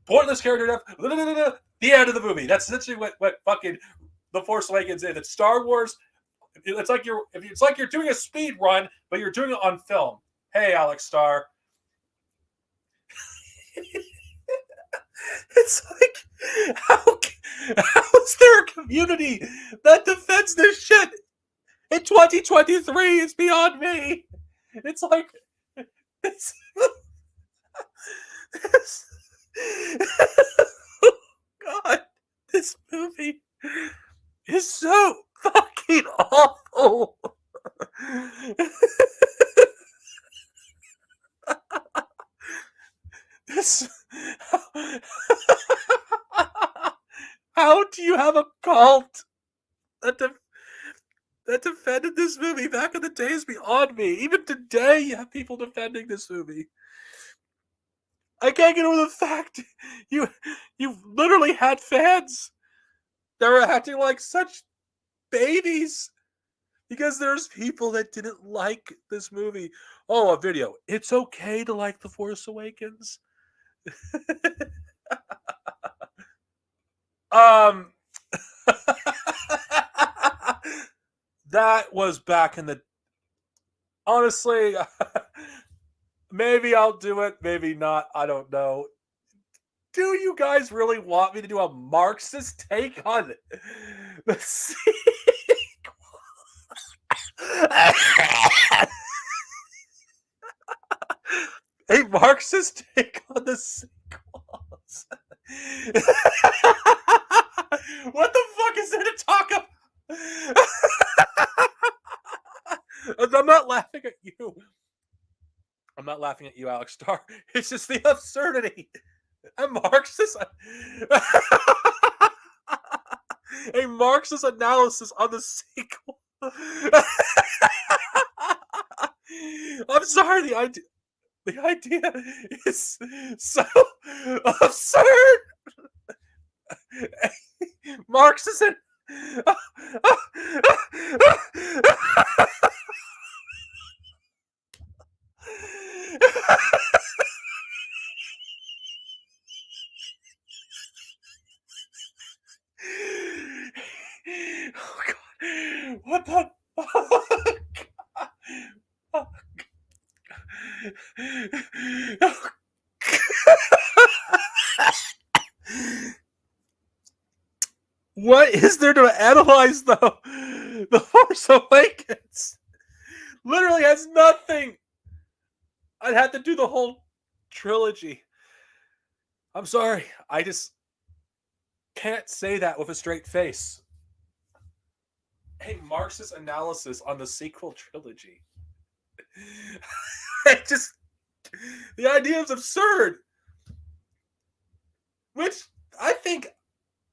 pointless character death. Blah, blah, blah, blah. The end of the movie. That's essentially what fucking the Force Awakens is. It's Star Wars. It's like you're doing a speed run, but you're doing it on film. Hey, Alex Starr. It's like, how is there a community that defends this shit in 2023? It's beyond me. It's like, this God, this movie is so fucking awful. How do you have a cult that defended this movie back in the days beyond me? Even today, you have people defending this movie. I can't get over the fact you literally had fans that were acting like such babies because there's people that didn't like this movie. Oh, a video. It's okay to like The Force Awakens. That was back in the... Honestly, maybe I'll do it, maybe not. I don't know. Do you guys really want me to do a Marxist take on the sequel? A Marxist take on the sequels? What the fuck is there to talk about? I'm not laughing at you. I'm not laughing at you, Alex Starr. It's just the absurdity. A Marxist... a Marxist analysis on the sequel. I'm sorry, the idea is so absurd. Marxism. Oh God! What the fuck? What is there to analyze, though? The Force Awakens literally has nothing. I'd have to do the whole trilogy. I'm sorry. I just can't say that with a straight face. A Marxist analysis on the sequel trilogy. It just, the idea is absurd. Which I think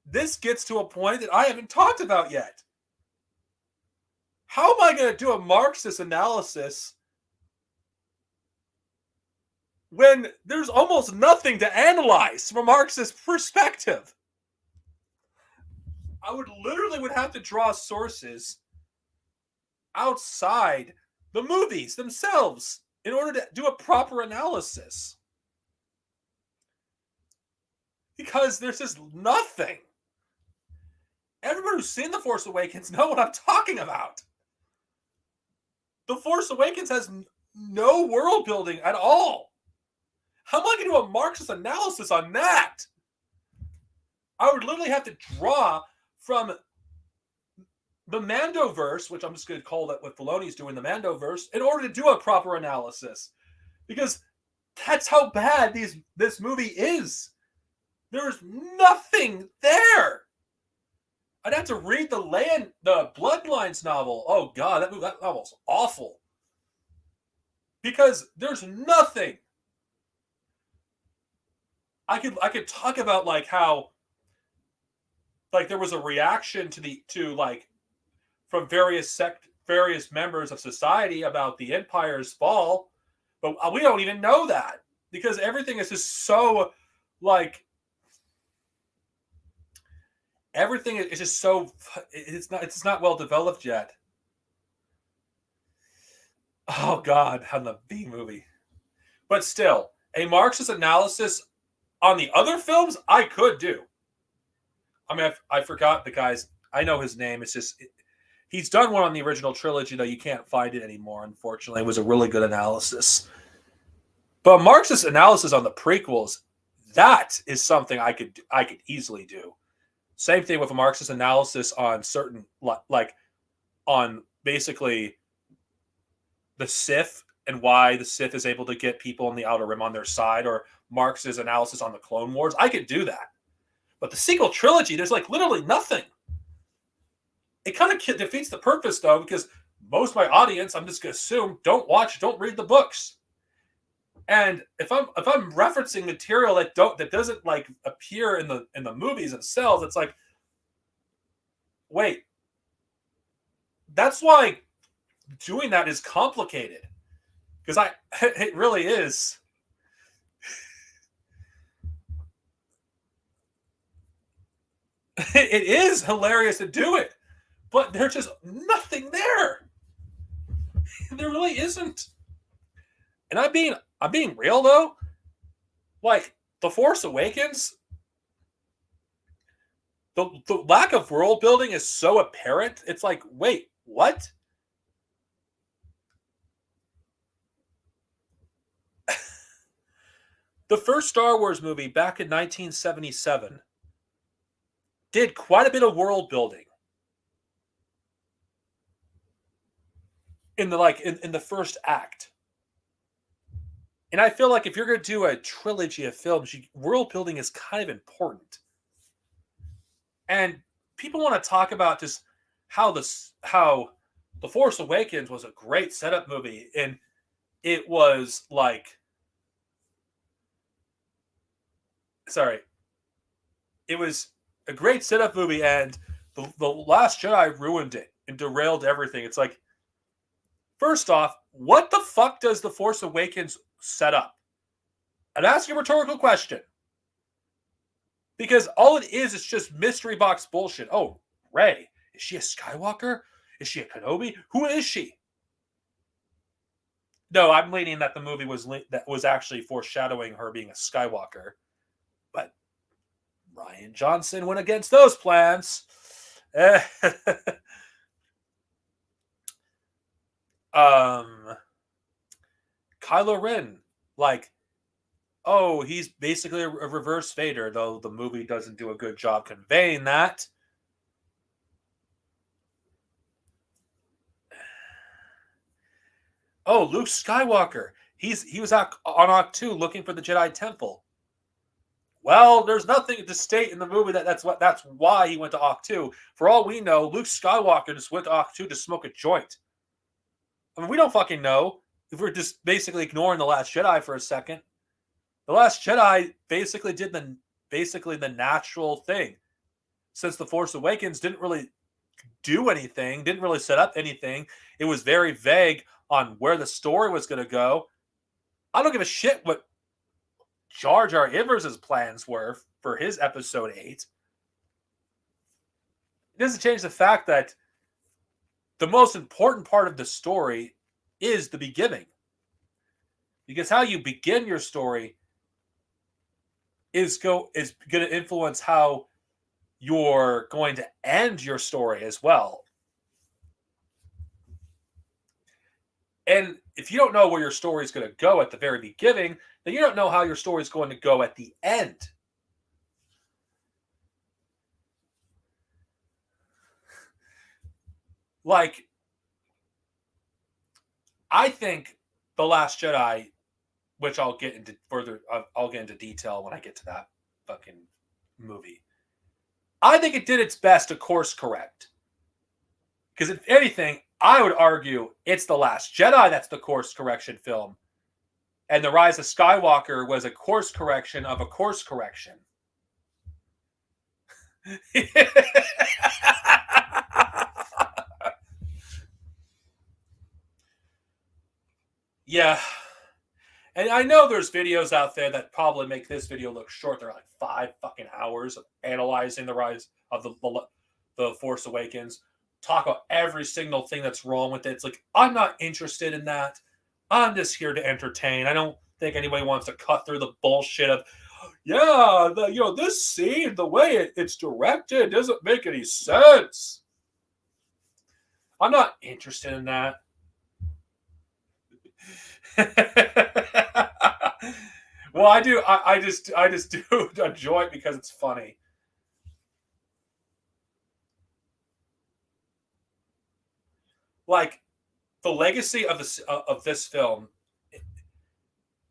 this gets to a point that I haven't talked about yet. How am I going to do a Marxist analysis when there's almost nothing to analyze from a Marxist perspective? I would have to draw sources outside the movies themselves in order to do a proper analysis. Because there's just nothing. Everyone who's seen The Force Awakens know what I'm talking about. The Force Awakens has no world building at all. How am I going to do a Marxist analysis on that? I would literally have to draw from the Mandoverse, which I'm just going to call that what Filoni's doing, the Mandoverse, in order to do a proper analysis. Because that's how bad this movie is. There's nothing there. I'd have to read the Bloodlines novel. Oh God, that novel's awful. Because there's nothing. I could talk about like how like there was a reaction from various members of society about the Empire's fall, but we don't even know that because everything is just so like everything is just so it's not well developed yet. Oh God, on the B movie. But still, a Marxist analysis on the other films I could do. I mean, I forgot the guy's. I know his name. It's just he's done one on the original trilogy, though you can't find it anymore. Unfortunately, it was a really good analysis. But Marxist analysis on the prequels, that is something I could easily do. Same thing with a Marxist analysis on certain like on basically the Sith and why the Sith is able to get people in the Outer Rim on their side, or Marx's analysis on the Clone Wars. I could do that. But the sequel trilogy, there's like literally nothing. It kind of defeats the purpose, though, because most of my audience, I'm just going to assume, don't read the books. And if I'm referencing material that doesn't like appear in the movies themselves, it's like, wait, that's why doing that is complicated. Because it really is. It is hilarious to do it, but there's just nothing there. There really isn't. And I'm being real though. Like The Force Awakens, the lack of world building is so apparent. It's like, wait, what? The first Star Wars movie back in 1977 did quite a bit of world building in the first act. And I feel like if you're going to do a trilogy of films, world building is kind of important. And people want to talk about just how The Force Awakens was a great setup movie, and it was like, it was a great setup movie, and the Last Jedi ruined it and derailed everything. It's like, first off, what the fuck does The Force Awakens set up? I'm asking a rhetorical question. Because all it is just mystery box bullshit. Oh, Rey. Is she a Skywalker? Is she a Kenobi? Who is she? No, I'm leaning that the movie was actually foreshadowing her being a Skywalker. But Rian Johnson went against those plans. Kylo Ren, like, oh, he's basically a reverse Vader, though the movie doesn't do a good job conveying that. Oh, Luke Skywalker. He was on Ahch-To looking for the Jedi Temple. Well, there's nothing to state in the movie that's why he went to Octu. For all we know, Luke Skywalker just went to Octu to smoke a joint. I mean, we don't fucking know if we're just basically ignoring The Last Jedi for a second. The Last Jedi basically did the natural thing. Since The Force Awakens didn't really do anything, didn't really set up anything, it was very vague on where the story was going to go. I don't give a shit what Jar Jar Ibers' plans were for his episode 8. It doesn't change the fact that the most important part of the story is the beginning. Because how you begin your story is going to influence how you're going to end your story as well. And if you don't know where your story is going to go at the very beginning, then you don't know how your story is going to go at the end. Like, I think The Last Jedi, which I'll get into detail when I get to that fucking movie. I think it did its best to course correct. Because if anything, I would argue it's The Last Jedi that's the course correction film. And The Rise of Skywalker was a course correction of a course correction. Yeah. And I know there's videos out there that probably make this video look short. They're like 5 fucking hours of analyzing the rise of the Force Awakens. Talk about every single thing that's wrong with it. It's like, I'm not interested in that. I'm just here to entertain. I don't think anybody wants to cut through the bullshit of, yeah, this scene, the way it's directed doesn't make any sense. I'm not interested in that. Well, I do. I just do enjoy it because it's funny. Like, the legacy of this film,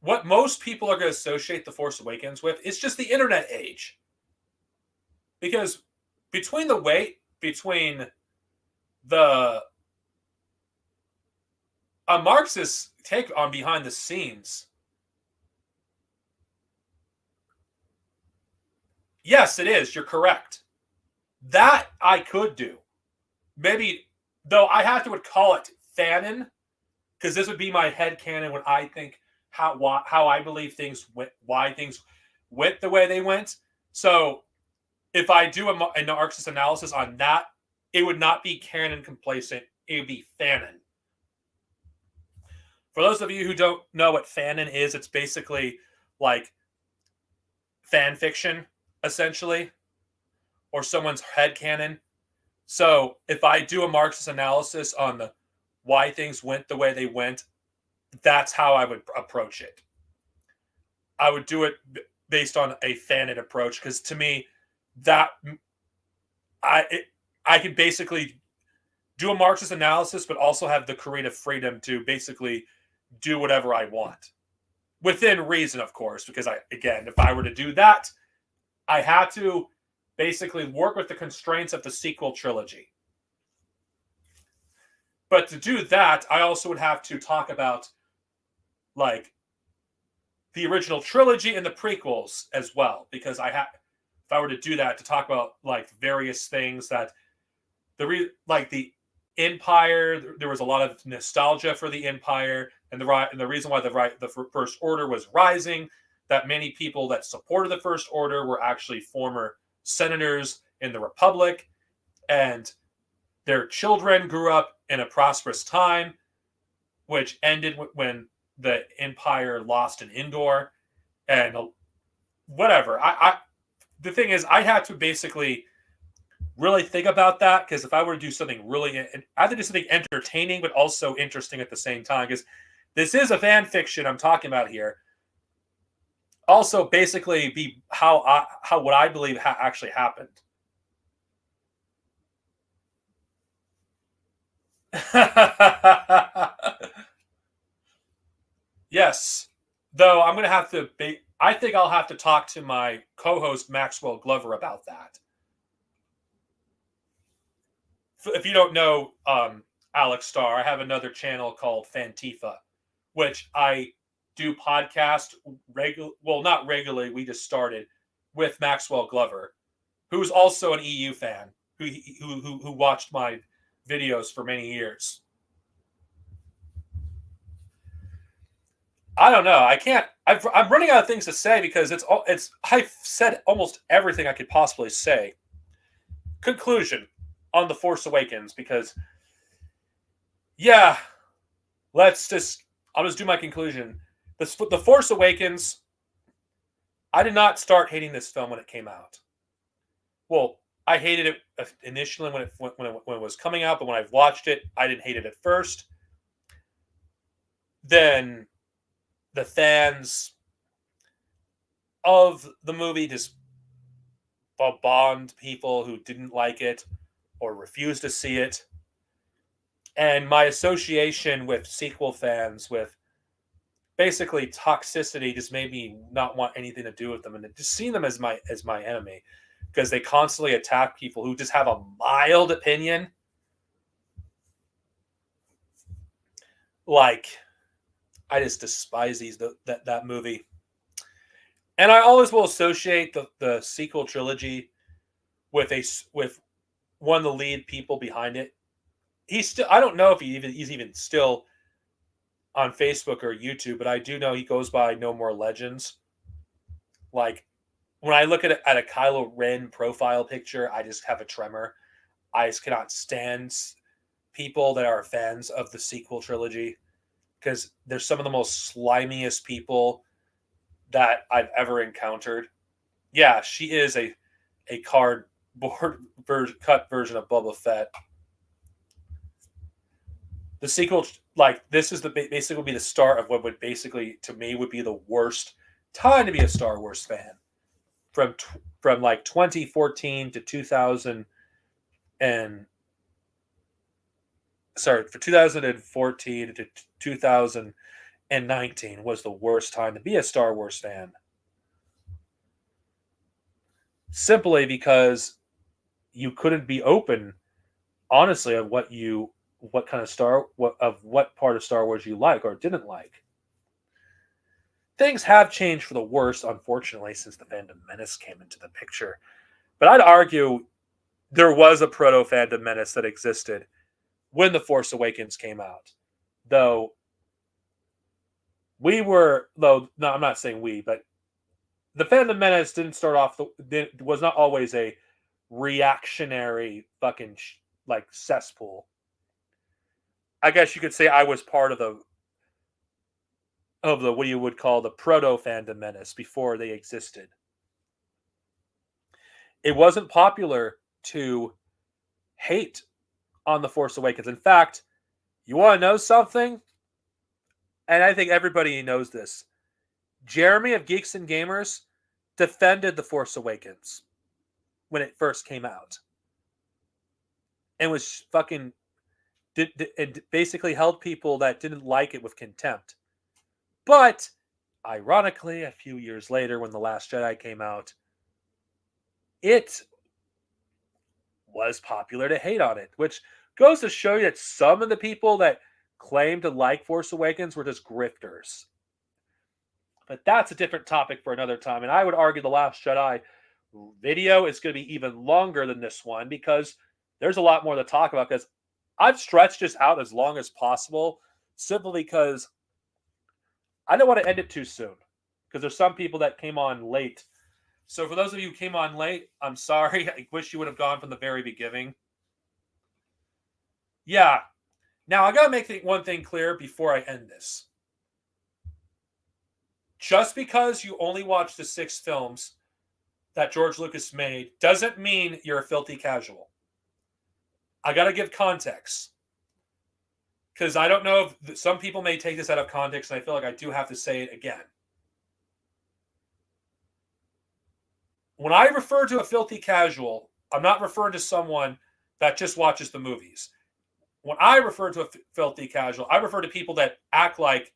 what most people are going to associate The Force Awakens with is just the internet age. Because between the a Marxist take on behind the scenes. Yes, it is. You're correct. That I could do. Maybe, though I have to call it fanon, because this would be my headcanon when I think how I believe things went, why things went the way they went. So if I do a Marxist analysis on that, it would not be canon complacent. It would be fanon. For those of you who don't know what fanon is, it's basically like fan fiction, essentially, or someone's headcanon. So if I do a Marxist analysis on why things went the way they went, that's how I would approach it. I would do it based on a fanon approach, because to me, that I can basically do a Marxist analysis, but also have the creative freedom to basically do whatever I want. Within reason, of course, because if I were to do that, I had to basically work with the constraints of the sequel trilogy. But to do that, I also would have to talk about, like, the original trilogy and the prequels as well, because if I were to do that, to talk about like various things that the Empire, there was a lot of nostalgia for the Empire, and the reason why the First Order was rising, that many people that supported the First Order were actually former senators in the Republic, and their children grew up in a prosperous time, which ended when the Empire lost in Endor, and whatever. The thing is, I had to basically really think about that, because if I were to do something I have to do something entertaining but also interesting at the same time, because this is a fan fiction I'm talking about here. Also, basically, be how what I believe actually happened. Yes, though I'm going to have to. I think I'll have to talk to my co-host Maxwell Glover about that. If you don't know Alex Starr, I have another channel called Fantifa, which I do podcast not regularly. We just started with Maxwell Glover, who's also an EU fan, who watched my videos for many years. I don't know. I can't. I'm running out of things to say because it's. I've said almost everything I could possibly say. Conclusion on The Force Awakens, because yeah, I'll just do my conclusion. The Force Awakens. I did not start hating this film when it came out. Well, I hated it initially when it was coming out, but when I've watched it, I didn't hate it at first. Then the fans of the movie just bombed people who didn't like it or refused to see it. And my association with sequel fans with basically toxicity just made me not want anything to do with them, and just seeing them as my enemy, because they constantly attack people who just have a mild opinion. Like, I just despise that movie. And I always will associate the sequel trilogy with one of the lead people behind it. I don't know if he's even still on Facebook or YouTube, but I do know he goes by No More Legends. Like, when I look at a Kylo Ren profile picture, I just have a tremor. I just cannot stand people that are fans of the sequel trilogy, because they're some of the most slimiest people that I've ever encountered. Yeah, she is a cardboard cut version of Boba Fett. The sequel, like, this is basically will be the start of what would basically, to me, would be the worst time to be a Star Wars fan. From like 2014 to 2000 and for 2014 to 2019 was the worst time to be a Star Wars fan. Simply because you couldn't be open, honestly, of what part of Star Wars you like or didn't like. Things have changed for the worse, unfortunately, since the Phantom Menace came into the picture. But I'd argue there was a proto-Phantom Menace that existed when The Force Awakens came out. I'm not saying we, but the Phantom Menace didn't start off, was not always a reactionary fucking cesspool. I guess you could say I was part of the what you would call the proto-Phantom Menace before they existed. It wasn't popular to hate on The Force Awakens. In fact, you want to know something? And I think everybody knows this. Jeremy of Geeks and Gamers defended The Force Awakens when it first came out. And was fucking... It basically held people that didn't like it with contempt. But, ironically, a few years later, when The Last Jedi came out, it was popular to hate on it, which goes to show you that some of the people that claim to like Force Awakens were just grifters. But that's a different topic for another time, and I would argue The Last Jedi video is going to be even longer than this one, because there's a lot more to talk about, because I've stretched this out as long as possible, simply because I don't want to end it too soon, because there's some people that came on late. So for those of you who came on late, I'm sorry. I wish you would have gone from the very beginning. Yeah. Now, I got to make one thing clear before I end this. Just because you only watch the 6 films that George Lucas made doesn't mean you're a filthy casual. I got to give context. Because I don't know if some people may take this out of context, and I feel like I do have to say it again. When I refer to a filthy casual, I'm not referring to someone that just watches the movies. When I refer to a filthy casual, I refer to people that act like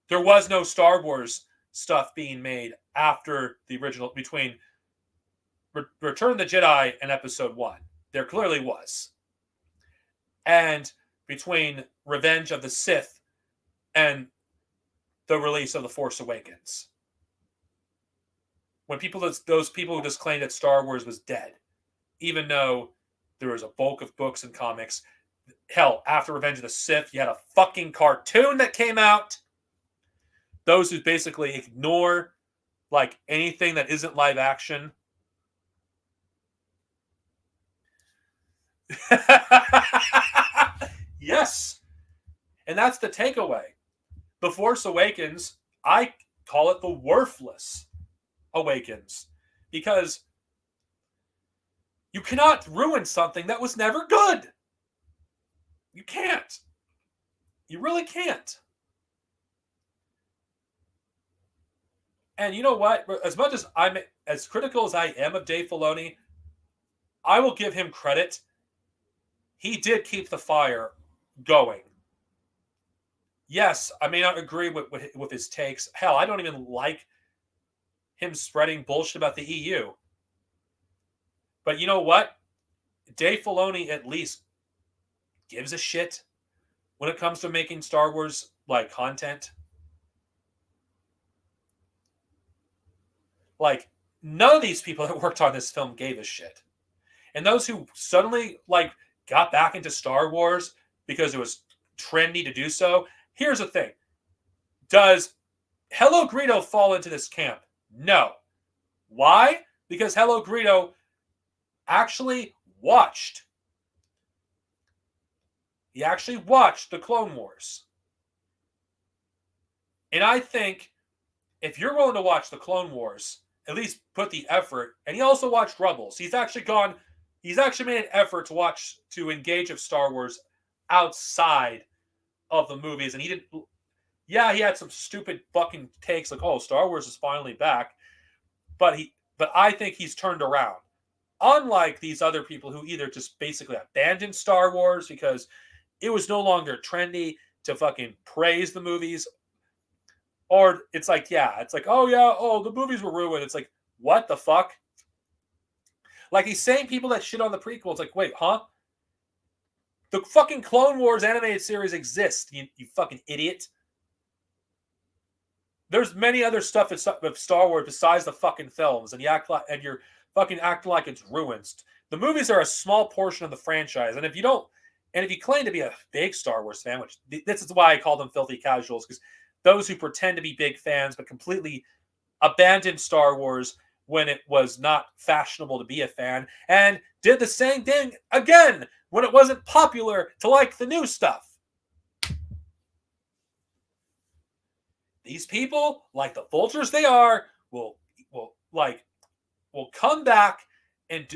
there was no Star Wars stuff being made after the original, between Return of the Jedi and Episode 1. There clearly was. And between Revenge of the Sith and the release of The Force Awakens. When those people who just claimed that Star Wars was dead, even though there was a bulk of books and comics. Hell, after Revenge of the Sith, you had a fucking cartoon that came out. Those who basically ignore like anything that isn't live action. Yes. And that's the takeaway. The Force Awakens, I call it the worthless Awakens. Because you cannot ruin something that was never good. You can't. You really can't. And you know what? As much as I'm as critical as I am of Dave Filoni, I will give him credit. He did keep the fire going. Yes, I may not agree with his takes. Hell, I don't even like him spreading bullshit about the EU. But you know what? Dave Filoni at least gives a shit when it comes to making Star Wars like content. Like, none of these people that worked on this film gave a shit. And those who suddenly like got back into Star Wars because it was trendy to do so. Here's the thing. Does Hello Greedo fall into this camp? No. Why? Because Hello Greedo actually watched. He actually watched the Clone Wars. And I think if you're willing to watch the Clone Wars, at least put the effort. And he also watched Rebels. He's actually made an effort to engage of Star Wars outside of the movies. And he had some stupid fucking takes like, oh, Star Wars is finally back. But I think he's turned around. Unlike these other people who either just basically abandoned Star Wars because it was no longer trendy to fucking praise the movies. Or it's like, the movies were ruined. It's like, what the fuck? Like, he's saying people that shit on the prequel. It's like, wait, huh? The fucking Clone Wars animated series exists, you fucking idiot. There's many other stuff with Star Wars besides the fucking films, and you're fucking acting like it's ruined. The movies are a small portion of the franchise, and if you claim to be a big Star Wars fan, which this is why I call them filthy casuals, because those who pretend to be big fans but completely abandoned Star Wars when it was not fashionable to be a fan, and did the same thing again when it wasn't popular to like the new stuff. These people, like the vultures they are, will come back and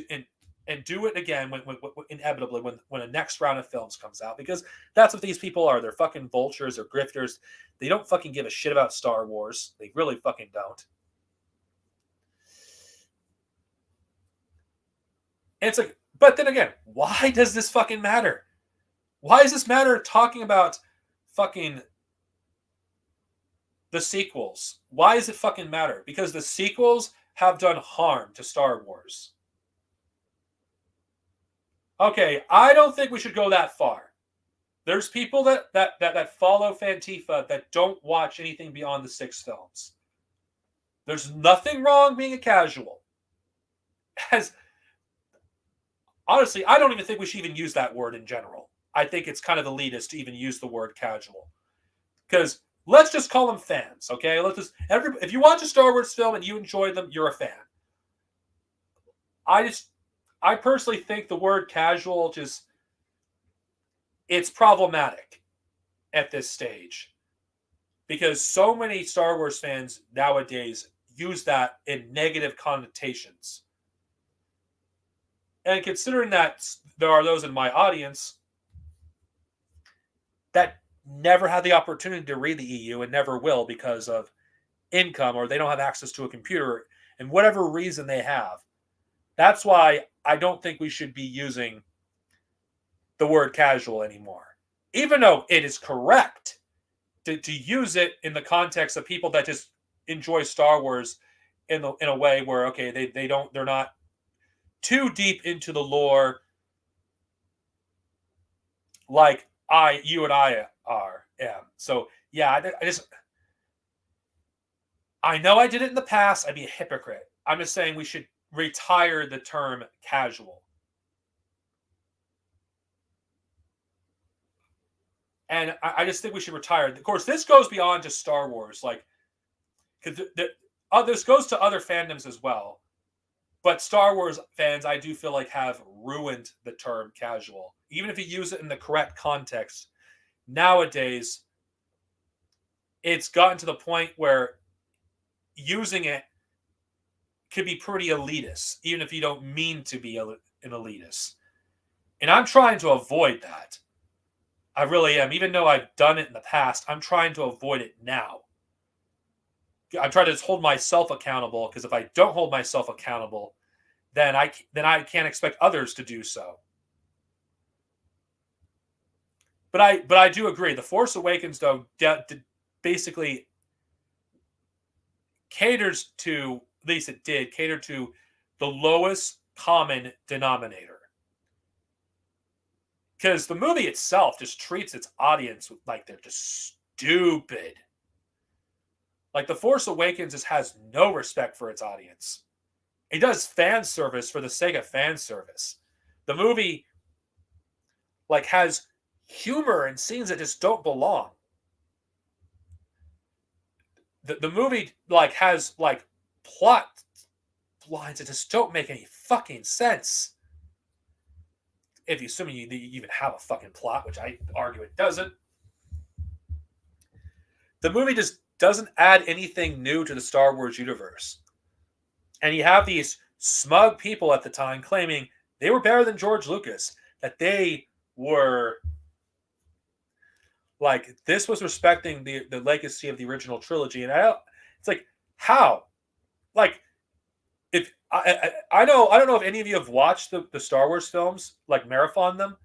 do it again when inevitably when a next round of films comes out, because that's what these people are. They're fucking vultures or grifters. They don't fucking give a shit about Star Wars. They really fucking don't. And it's like, but then again, why does this fucking matter? Why does this matter talking about fucking the sequels? Why does it fucking matter? Because the sequels have done harm to Star Wars. Okay, I don't think we should go that far. There's people that follow Fantifa that don't watch anything beyond the 6 films. There's nothing wrong being a casual. Honestly, I don't even think we should even use that word in general. I think it's kind of elitist to even use the word casual. Because let's just call them fans, okay? If you watch a Star Wars film and you enjoy them, you're a fan. I personally think the word casual it's problematic at this stage. Because so many Star Wars fans nowadays use that in negative connotations. And considering that there are those in my audience that never had the opportunity to read the EU and never will because of income, or they don't have access to a computer, and whatever reason they have. That's why I don't think we should be using the word casual anymore. Even though it is correct to use it in the context of people that just enjoy Star Wars in a way where, okay, they're not too deep into the lore like you and I am. So yeah, I know I did it in the past. I'd be a hypocrite. I'm just saying we should retire the term casual. And I just think we should retire. Of course, this goes beyond just Star Wars. Like, because this goes to other fandoms as well. But Star Wars fans, I do feel like, have ruined the term casual. Even if you use it in the correct context, nowadays, it's gotten to the point where using it could be pretty elitist, even if you don't mean to be an elitist. And I'm trying to avoid that. I really am. Even though I've done it in the past, I'm trying to avoid it now. I'm trying to just hold myself accountable, because if I don't hold myself accountable, then I can't expect others to do so. But I do agree. The Force Awakens, though, basically caters to, at least it did cater to, the lowest common denominator. Because the movie itself just treats its audience like they're just stupid. Like, The Force Awakens just has no respect for its audience. It does fan service for the sake of fan service. The movie, like, has humor and scenes that just don't belong. The movie, like, has, like, plot lines that just don't make any fucking sense. If you assuming you even have a fucking plot, which I argue it doesn't. The movie just doesn't add anything new to the Star Wars universe. And you have these smug people at the time claiming they were better than George Lucas, that they were, like, this was respecting the legacy of the original trilogy. And it's like, how? Like, if I don't know if any of you have watched the Star Wars films, like, marathon them.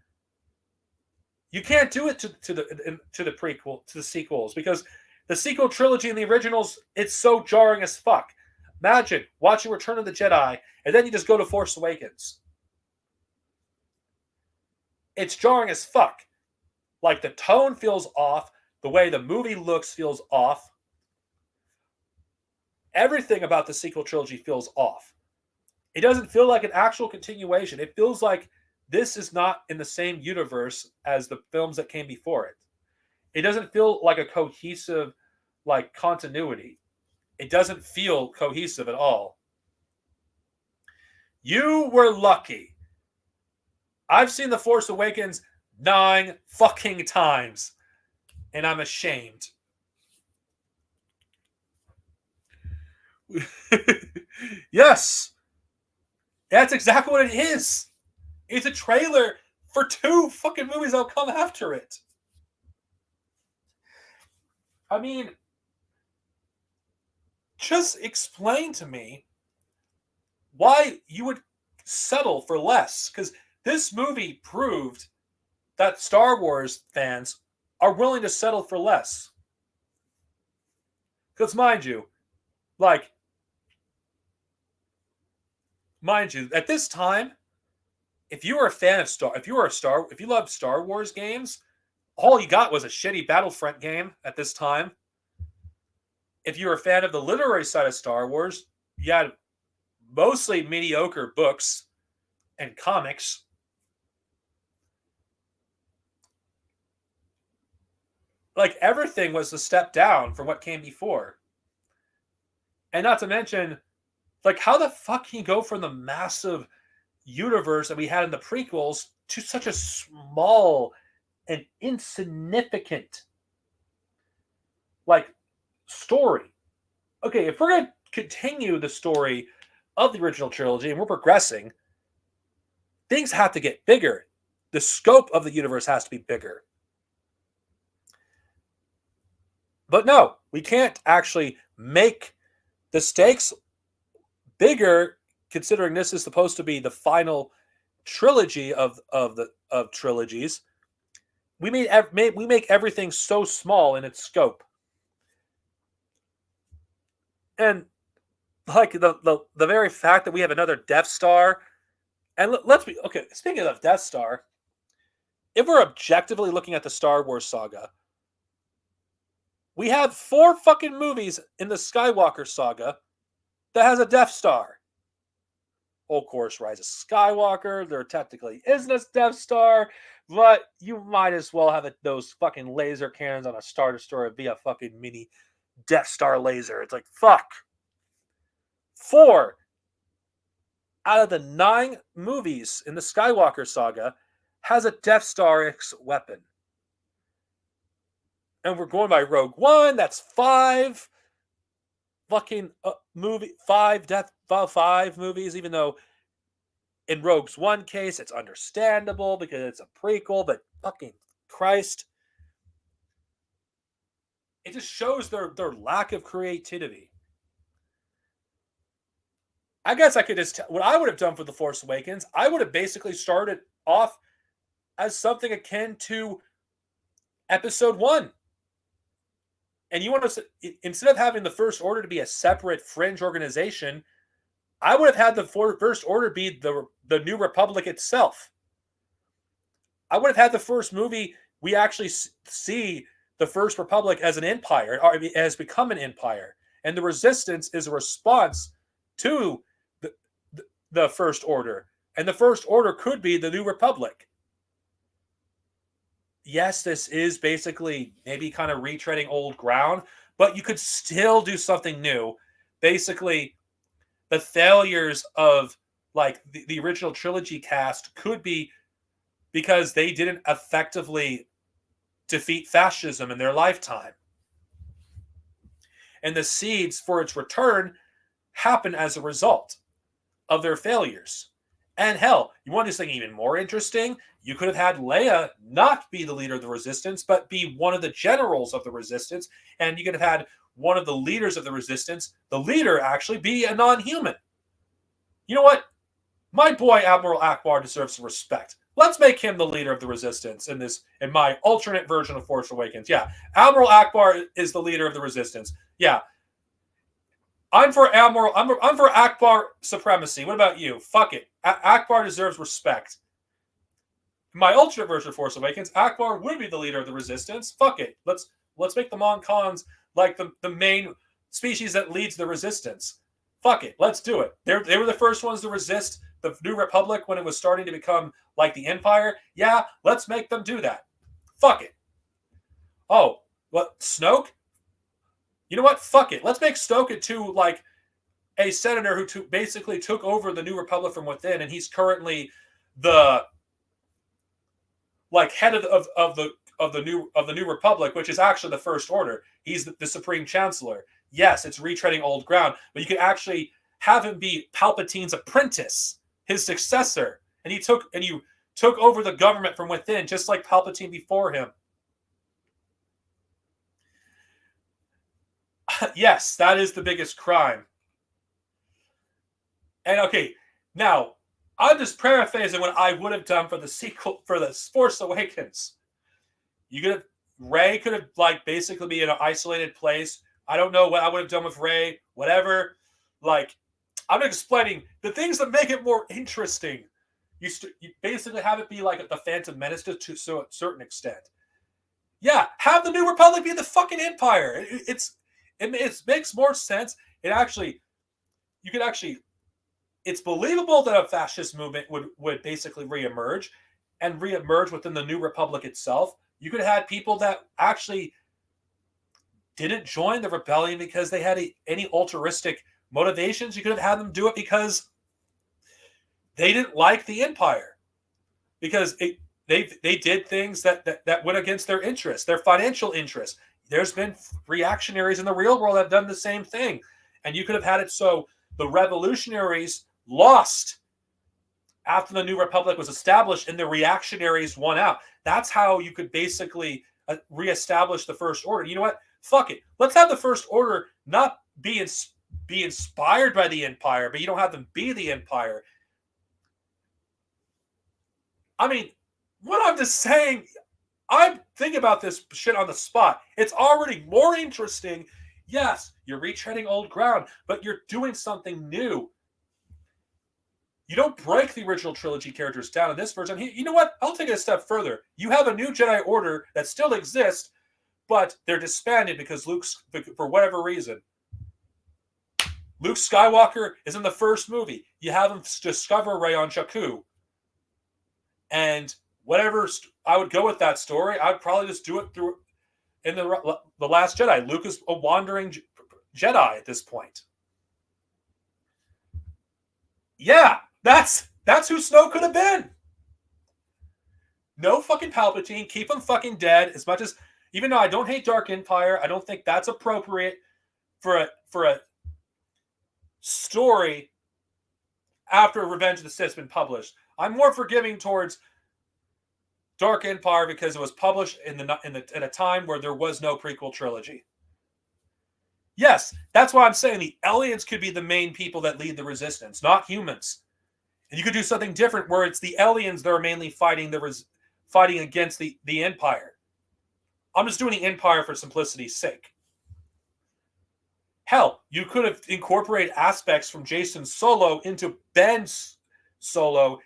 You can't do it to the prequel, to the sequels, because the sequel trilogy and the originals, it's so jarring as fuck. Imagine watching Return of the Jedi and then you just go to Force Awakens. It's jarring as fuck. Like, the tone feels off, the way the movie looks feels off. Everything about the sequel trilogy feels off. It doesn't feel like an actual continuation. It feels like this is not in the same universe as the films that came before it. It doesn't feel like a cohesive, like, continuity. It doesn't feel cohesive at all. You were lucky. I've seen The Force Awakens 9 fucking times, and I'm ashamed. Yes, that's exactly what it is. It's a trailer for 2 fucking movies that'll come after it. I mean, just explain to me why you would settle for less. Because this movie proved that Star Wars fans are willing to settle for less. Because mind you, at this time, if you were a fan of if you loved Star Wars games, all you got was a shitty Battlefront game at this time. If you were a fan of the literary side of Star Wars, you had mostly mediocre books and comics. Like, everything was a step down from what came before. And not to mention, like, how the fuck can you go from the massive universe that we had in the prequels to such a small and insignificant, like, story? Okay, if we're going to continue the story of the original trilogy and we're progressing, things have to get bigger. The scope of the universe has to be bigger. But no, we can't actually make the stakes bigger, considering this is supposed to be the final trilogy of trilogies. We make everything so small in its scope. And like the very fact that we have another Death Star, and let's be okay. Speaking of Death Star, if we're objectively looking at the Star Wars saga, we have 4 fucking movies in the Skywalker saga that has a Death Star. Of course, Rise of Skywalker, there technically isn't a Death Star, but you might as well have those fucking laser cannons on a Star Destroyer via fucking mini Death Star laser. It's like, fuck. 4 out of the 9 movies in the Skywalker saga has a Death Star weapon. And we're going by Rogue One, that's 5 fucking movie, 5 movies, even though in Rogue's One case it's understandable because it's a prequel, but fucking Christ. It just shows their lack of creativity. I guess I could just what I would have done for The Force Awakens, I would have basically started off as something akin to Episode 1. And you want to, instead of having the First Order to be a separate fringe organization, I would have had the First Order be the New Republic itself. I would have had the first movie we actually see the First Republic as an empire, or has become an empire, and the Resistance is a response to the First Order, and the First Order could be the New Republic. Yes, this is basically maybe kind of retreading old ground, but you could still do something new. Basically, the failures of like the original trilogy cast could be because they didn't effectively defeat fascism in their lifetime. And the seeds for its return happen as a result of their failures. And hell, you want this thing even more interesting? You could have had Leia not be the leader of the Resistance, but be one of the generals of the Resistance. And you could have had one of the leaders of the Resistance, the leader actually be a non-human. You know what? My boy Admiral Akbar deserves some respect. Let's make him the leader of the Resistance in my alternate version of Force Awakens. Yeah, Admiral Akbar is the leader of the Resistance. Yeah, I'm for Admiral. I'm for Akbar supremacy. What about you? Fuck it. Akbar deserves respect. In my alternate version of Force Awakens, Akbar would be the leader of the Resistance. Fuck it. Let's make the Mon Cons like the main species that leads the Resistance. Fuck it. Let's do it. They were the first ones to resist the New Republic when it was starting to become like the Empire. Yeah, let's make them do that. Fuck it. Oh, what? Snoke? You know what? Fuck it. Let's make Snoke into like a senator who basically took over the New Republic from within, and he's currently the like head of the New Republic, which is actually the First Order. He's the Supreme Chancellor. Yes, it's retreading old ground, but you could actually have him be Palpatine's apprentice, his successor, and you took over the government from within, just like Palpatine before him. Yes, that is the biggest crime. And okay, now I'm just paraphrasing what I would have done for the sequel for the Force Awakens. Rey could have like basically be in an isolated place. I don't know what I would have done with Rey, whatever. Like, I'm explaining the things that make it more interesting. You basically have it be like the Phantom Menace to a certain extent. Yeah, have the New Republic be the fucking Empire. It makes more sense. It's believable that a fascist movement would basically reemerge within the New Republic itself. You could have had people that actually didn't join the rebellion because they had any altruistic motivations. You could have had them do it because they didn't like the Empire, because they did things that went against their interests, their financial interests. There's been reactionaries in the real world that have done the same thing. And you could have had it so the revolutionaries lost after the New Republic was established and the reactionaries won out. That's how you could basically reestablish the First Order. You know what? Fuck it. Let's have the First Order not be inspired by the Empire, but you don't have them be the Empire. I mean, what I'm just saying, I'm thinking about this shit on the spot. It's already more interesting Yes, you're retreading old ground, but you're doing something new. You don't break the original trilogy characters down in this version. You know what? I'll take it a step further. You have a new Jedi Order that still exists, but they're disbanded because Luke's, for whatever reason. Luke Skywalker is in the first movie. You have him discover Rey on Jakku. And whatever I would go with that story, I'd probably just do it through in the Last Jedi. Luke is a wandering Jedi at this point. Yeah, that's who Snoke could have been. No fucking Palpatine. Keep him fucking dead. As much as, even though I don't hate Dark Empire, I don't think that's appropriate for a story after Revenge of the Sith's been published. I'm more forgiving towards Dark Empire because it was published in a time where there was no prequel trilogy. Yes, that's why I'm saying the aliens could be the main people that lead the resistance, not humans. And you could do something different where it's the aliens that are mainly fighting against the Empire. I'm just doing the Empire for simplicity's sake. Hell, you could have incorporated aspects from Jason's Solo into Ben's Solo.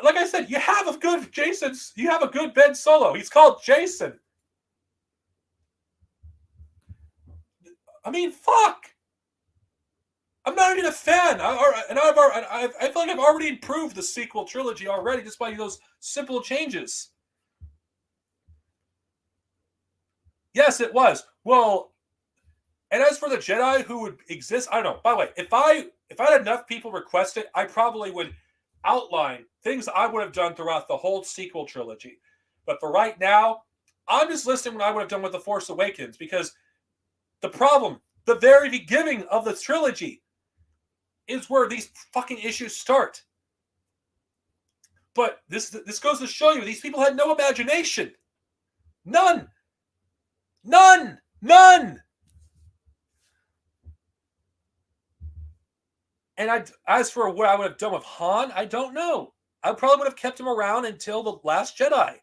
Like I said, you have a good Ben Solo. He's called Jason. I mean, fuck. I'm not even a fan. I feel like I've already improved the sequel trilogy already just by those simple changes. Yes, it was. Well, and as for the Jedi who would exist, I don't know. By the way, if I had enough people request it, I probably would outline things I would have done throughout the whole sequel trilogy. But for right now, I'm just listing what I would have done with The Force Awakens, because the problem, the very beginning of the trilogy, is where these fucking issues start. But this goes to show you, these people had no imagination. None. And as for what I would have done with Han, I don't know. I probably would have kept him around until The Last Jedi.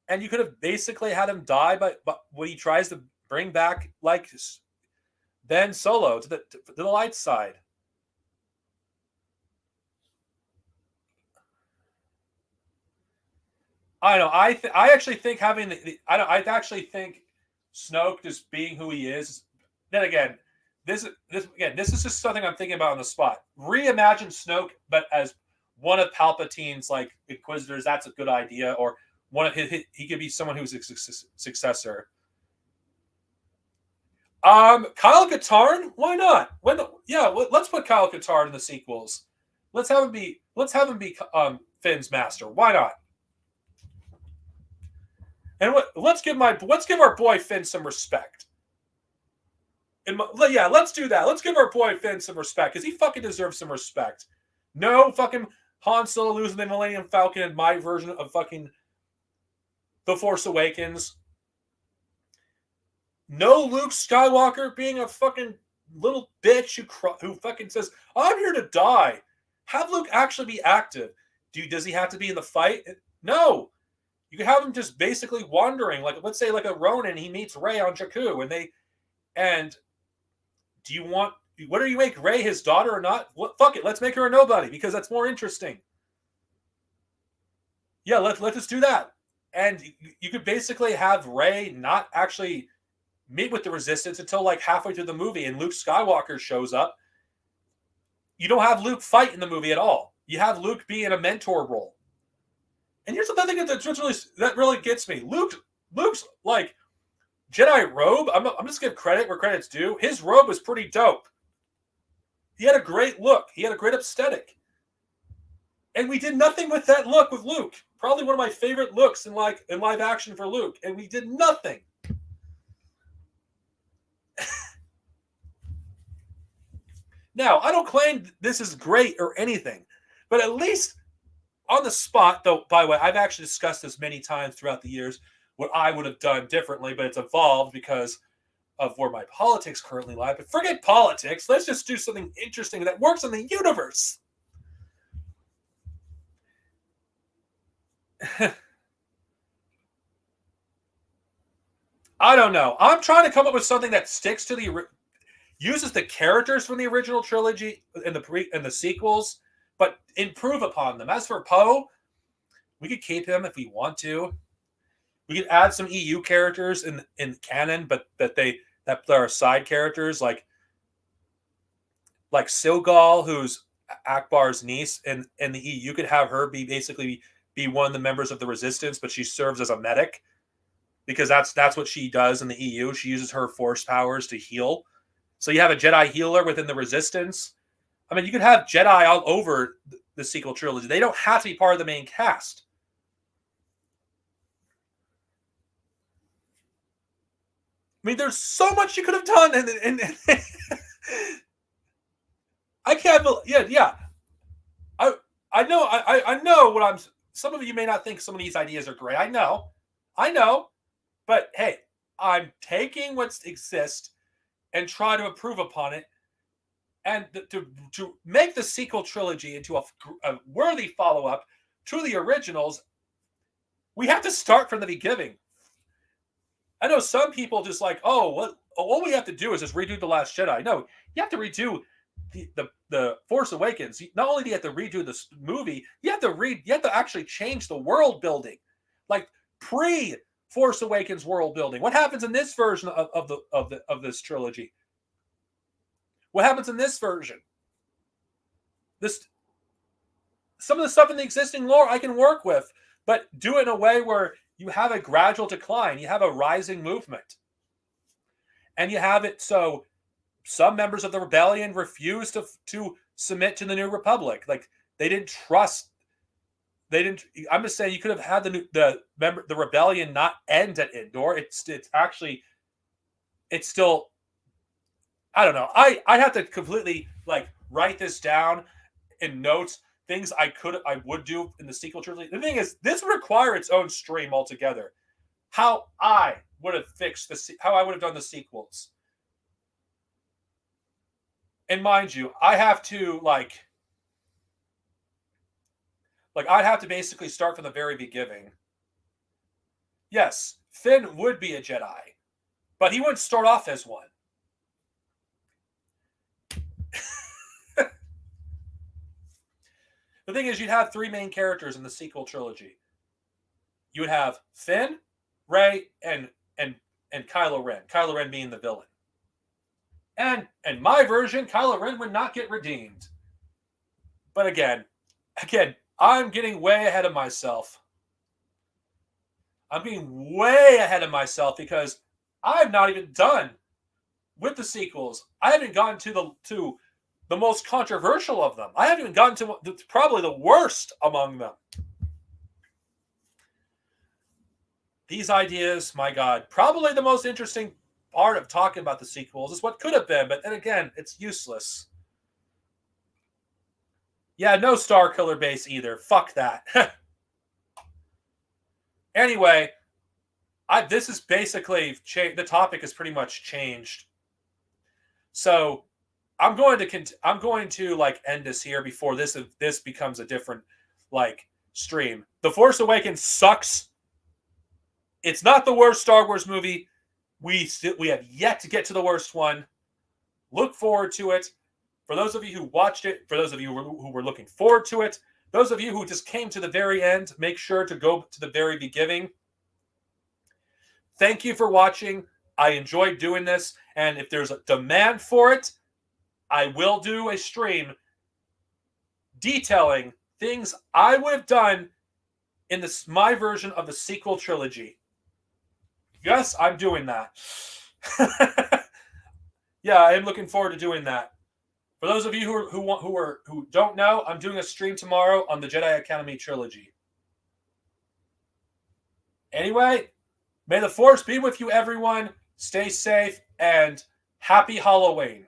And you could have basically had him die but when he tries to bring back, like, Ben Solo to the light side. I don't know. I actually think having I actually think Snoke just being who he is. Then again, this is just something I'm thinking about on the spot. Reimagine Snoke, but as one of Palpatine's like Inquisitors. That's a good idea. Or one of he could be someone who's a successor. Kyle Katarn, why not? Let's put Kyle Katarn in the sequels. Let's have him be Finn's master. Why not? And let's give our boy Finn some respect. Let's do that. Let's give our boy Finn some respect because he fucking deserves some respect. No fucking Han Solo losing the Millennium Falcon in my version of fucking The Force Awakens. No Luke Skywalker being a fucking little bitch who fucking says, I'm here to die. Have Luke actually be active. Does he have to be in the fight? No. You can have him just basically wandering, like, let's say, like a Ronin. He meets Rey on Jakku, and do you want? What do you make Rey his daughter or not? Fuck it, let's make her a nobody because that's more interesting. Yeah, let's just do that, and you could basically have Rey not actually meet with the Resistance until like halfway through the movie, and Luke Skywalker shows up. You don't have Luke fight in the movie at all. You have Luke be in a mentor role. And here's another thing that really gets me. Luke's like Jedi robe. I'm just giving credit where credit's due. His robe was pretty dope. He had a great look. He had a great aesthetic. And we did nothing with that look with Luke. Probably one of my favorite looks in live action for Luke. And we did nothing. Now, I don't claim this is great or anything, but at least on the spot, though, by the way, I've actually discussed this many times throughout the years, what I would have done differently, but it's evolved because of where my politics currently lie. But forget politics. Let's just do something interesting that works in the universe. I don't know. I'm trying to come up with something that sticks to uses the characters from the original trilogy and the sequels, but improve upon them. As for Poe, we could keep him if we want to. We could add some EU characters in canon, but that are side characters like Silgal, who's Akbar's niece, and in the EU, you could have her be one of the members of the Resistance, but she serves as a medic because that's what she does in the EU. She uses her force powers to heal. So you have a Jedi healer within the Resistance. I mean, you could have Jedi all over the sequel trilogy. They don't have to be part of the main cast. I mean, there's so much you could have done, and I can't believe. Yeah. I know what I'm. Some of you may not think some of these ideas are great. I know, but hey, I'm taking what exists and try to improve upon it, and to make the sequel trilogy into a worthy follow up to the originals. We have to start from the beginning. I know some people just like, oh, all we have to do is just redo The Last Jedi. No, you have to redo the Force Awakens. Not only do you have to redo this movie, you have to actually change the world building, like pre Force Awakens world building. What happens in this version of this trilogy? What happens in this version? Some of the stuff in the existing lore I can work with, but do it in a way where you have a gradual decline, you have a rising movement, and you have it so some members of the rebellion refused to submit to the New Republic. Like they didn't trust. They didn't. I'm just saying you could have had the rebellion not end at Endor. It's still. I don't know. I have to completely write this down in notes. Things I would do in the sequel trilogy. The thing is, this would require its own stream altogether. How I would have how I would have done the sequels. And mind you, I have to I'd have to basically start from the very beginning. Yes, Finn would be a Jedi, but he wouldn't start off as one. The thing is, you'd have three main characters in the sequel trilogy. You would have Finn, Rey, and Kylo Ren. Kylo Ren being the villain. And in my version, Kylo Ren would not get redeemed. But again, I'm getting way ahead of myself. I'm getting way ahead of myself because I'm not even done with the sequels. I haven't gotten to the most controversial of them. I haven't even gotten to probably the worst among them. These ideas, my God, probably the most interesting part of talking about the sequels is what could have been, but then again, it's useless. Yeah, no Star Killer base either. Fuck that. Anyway, this is basically the topic has pretty much changed. So I'm going to end this here before this becomes a different stream. The Force Awakens sucks. It's not the worst Star Wars movie. We have yet to get to the worst one. Look forward to it. For those of you who watched it, for those of you who were looking forward to it, those of you who just came to the very end, make sure to go to the very beginning. Thank you for watching. I enjoyed doing this, and if there's a demand for it, I will do a stream detailing things I would have done in my version of the sequel trilogy. Yes, I'm doing that. Yeah, I am looking forward to doing that. For those of you who don't know, I'm doing a stream tomorrow on the Jedi Academy trilogy. Anyway, may the Force be with you, everyone. Stay safe and happy Halloween.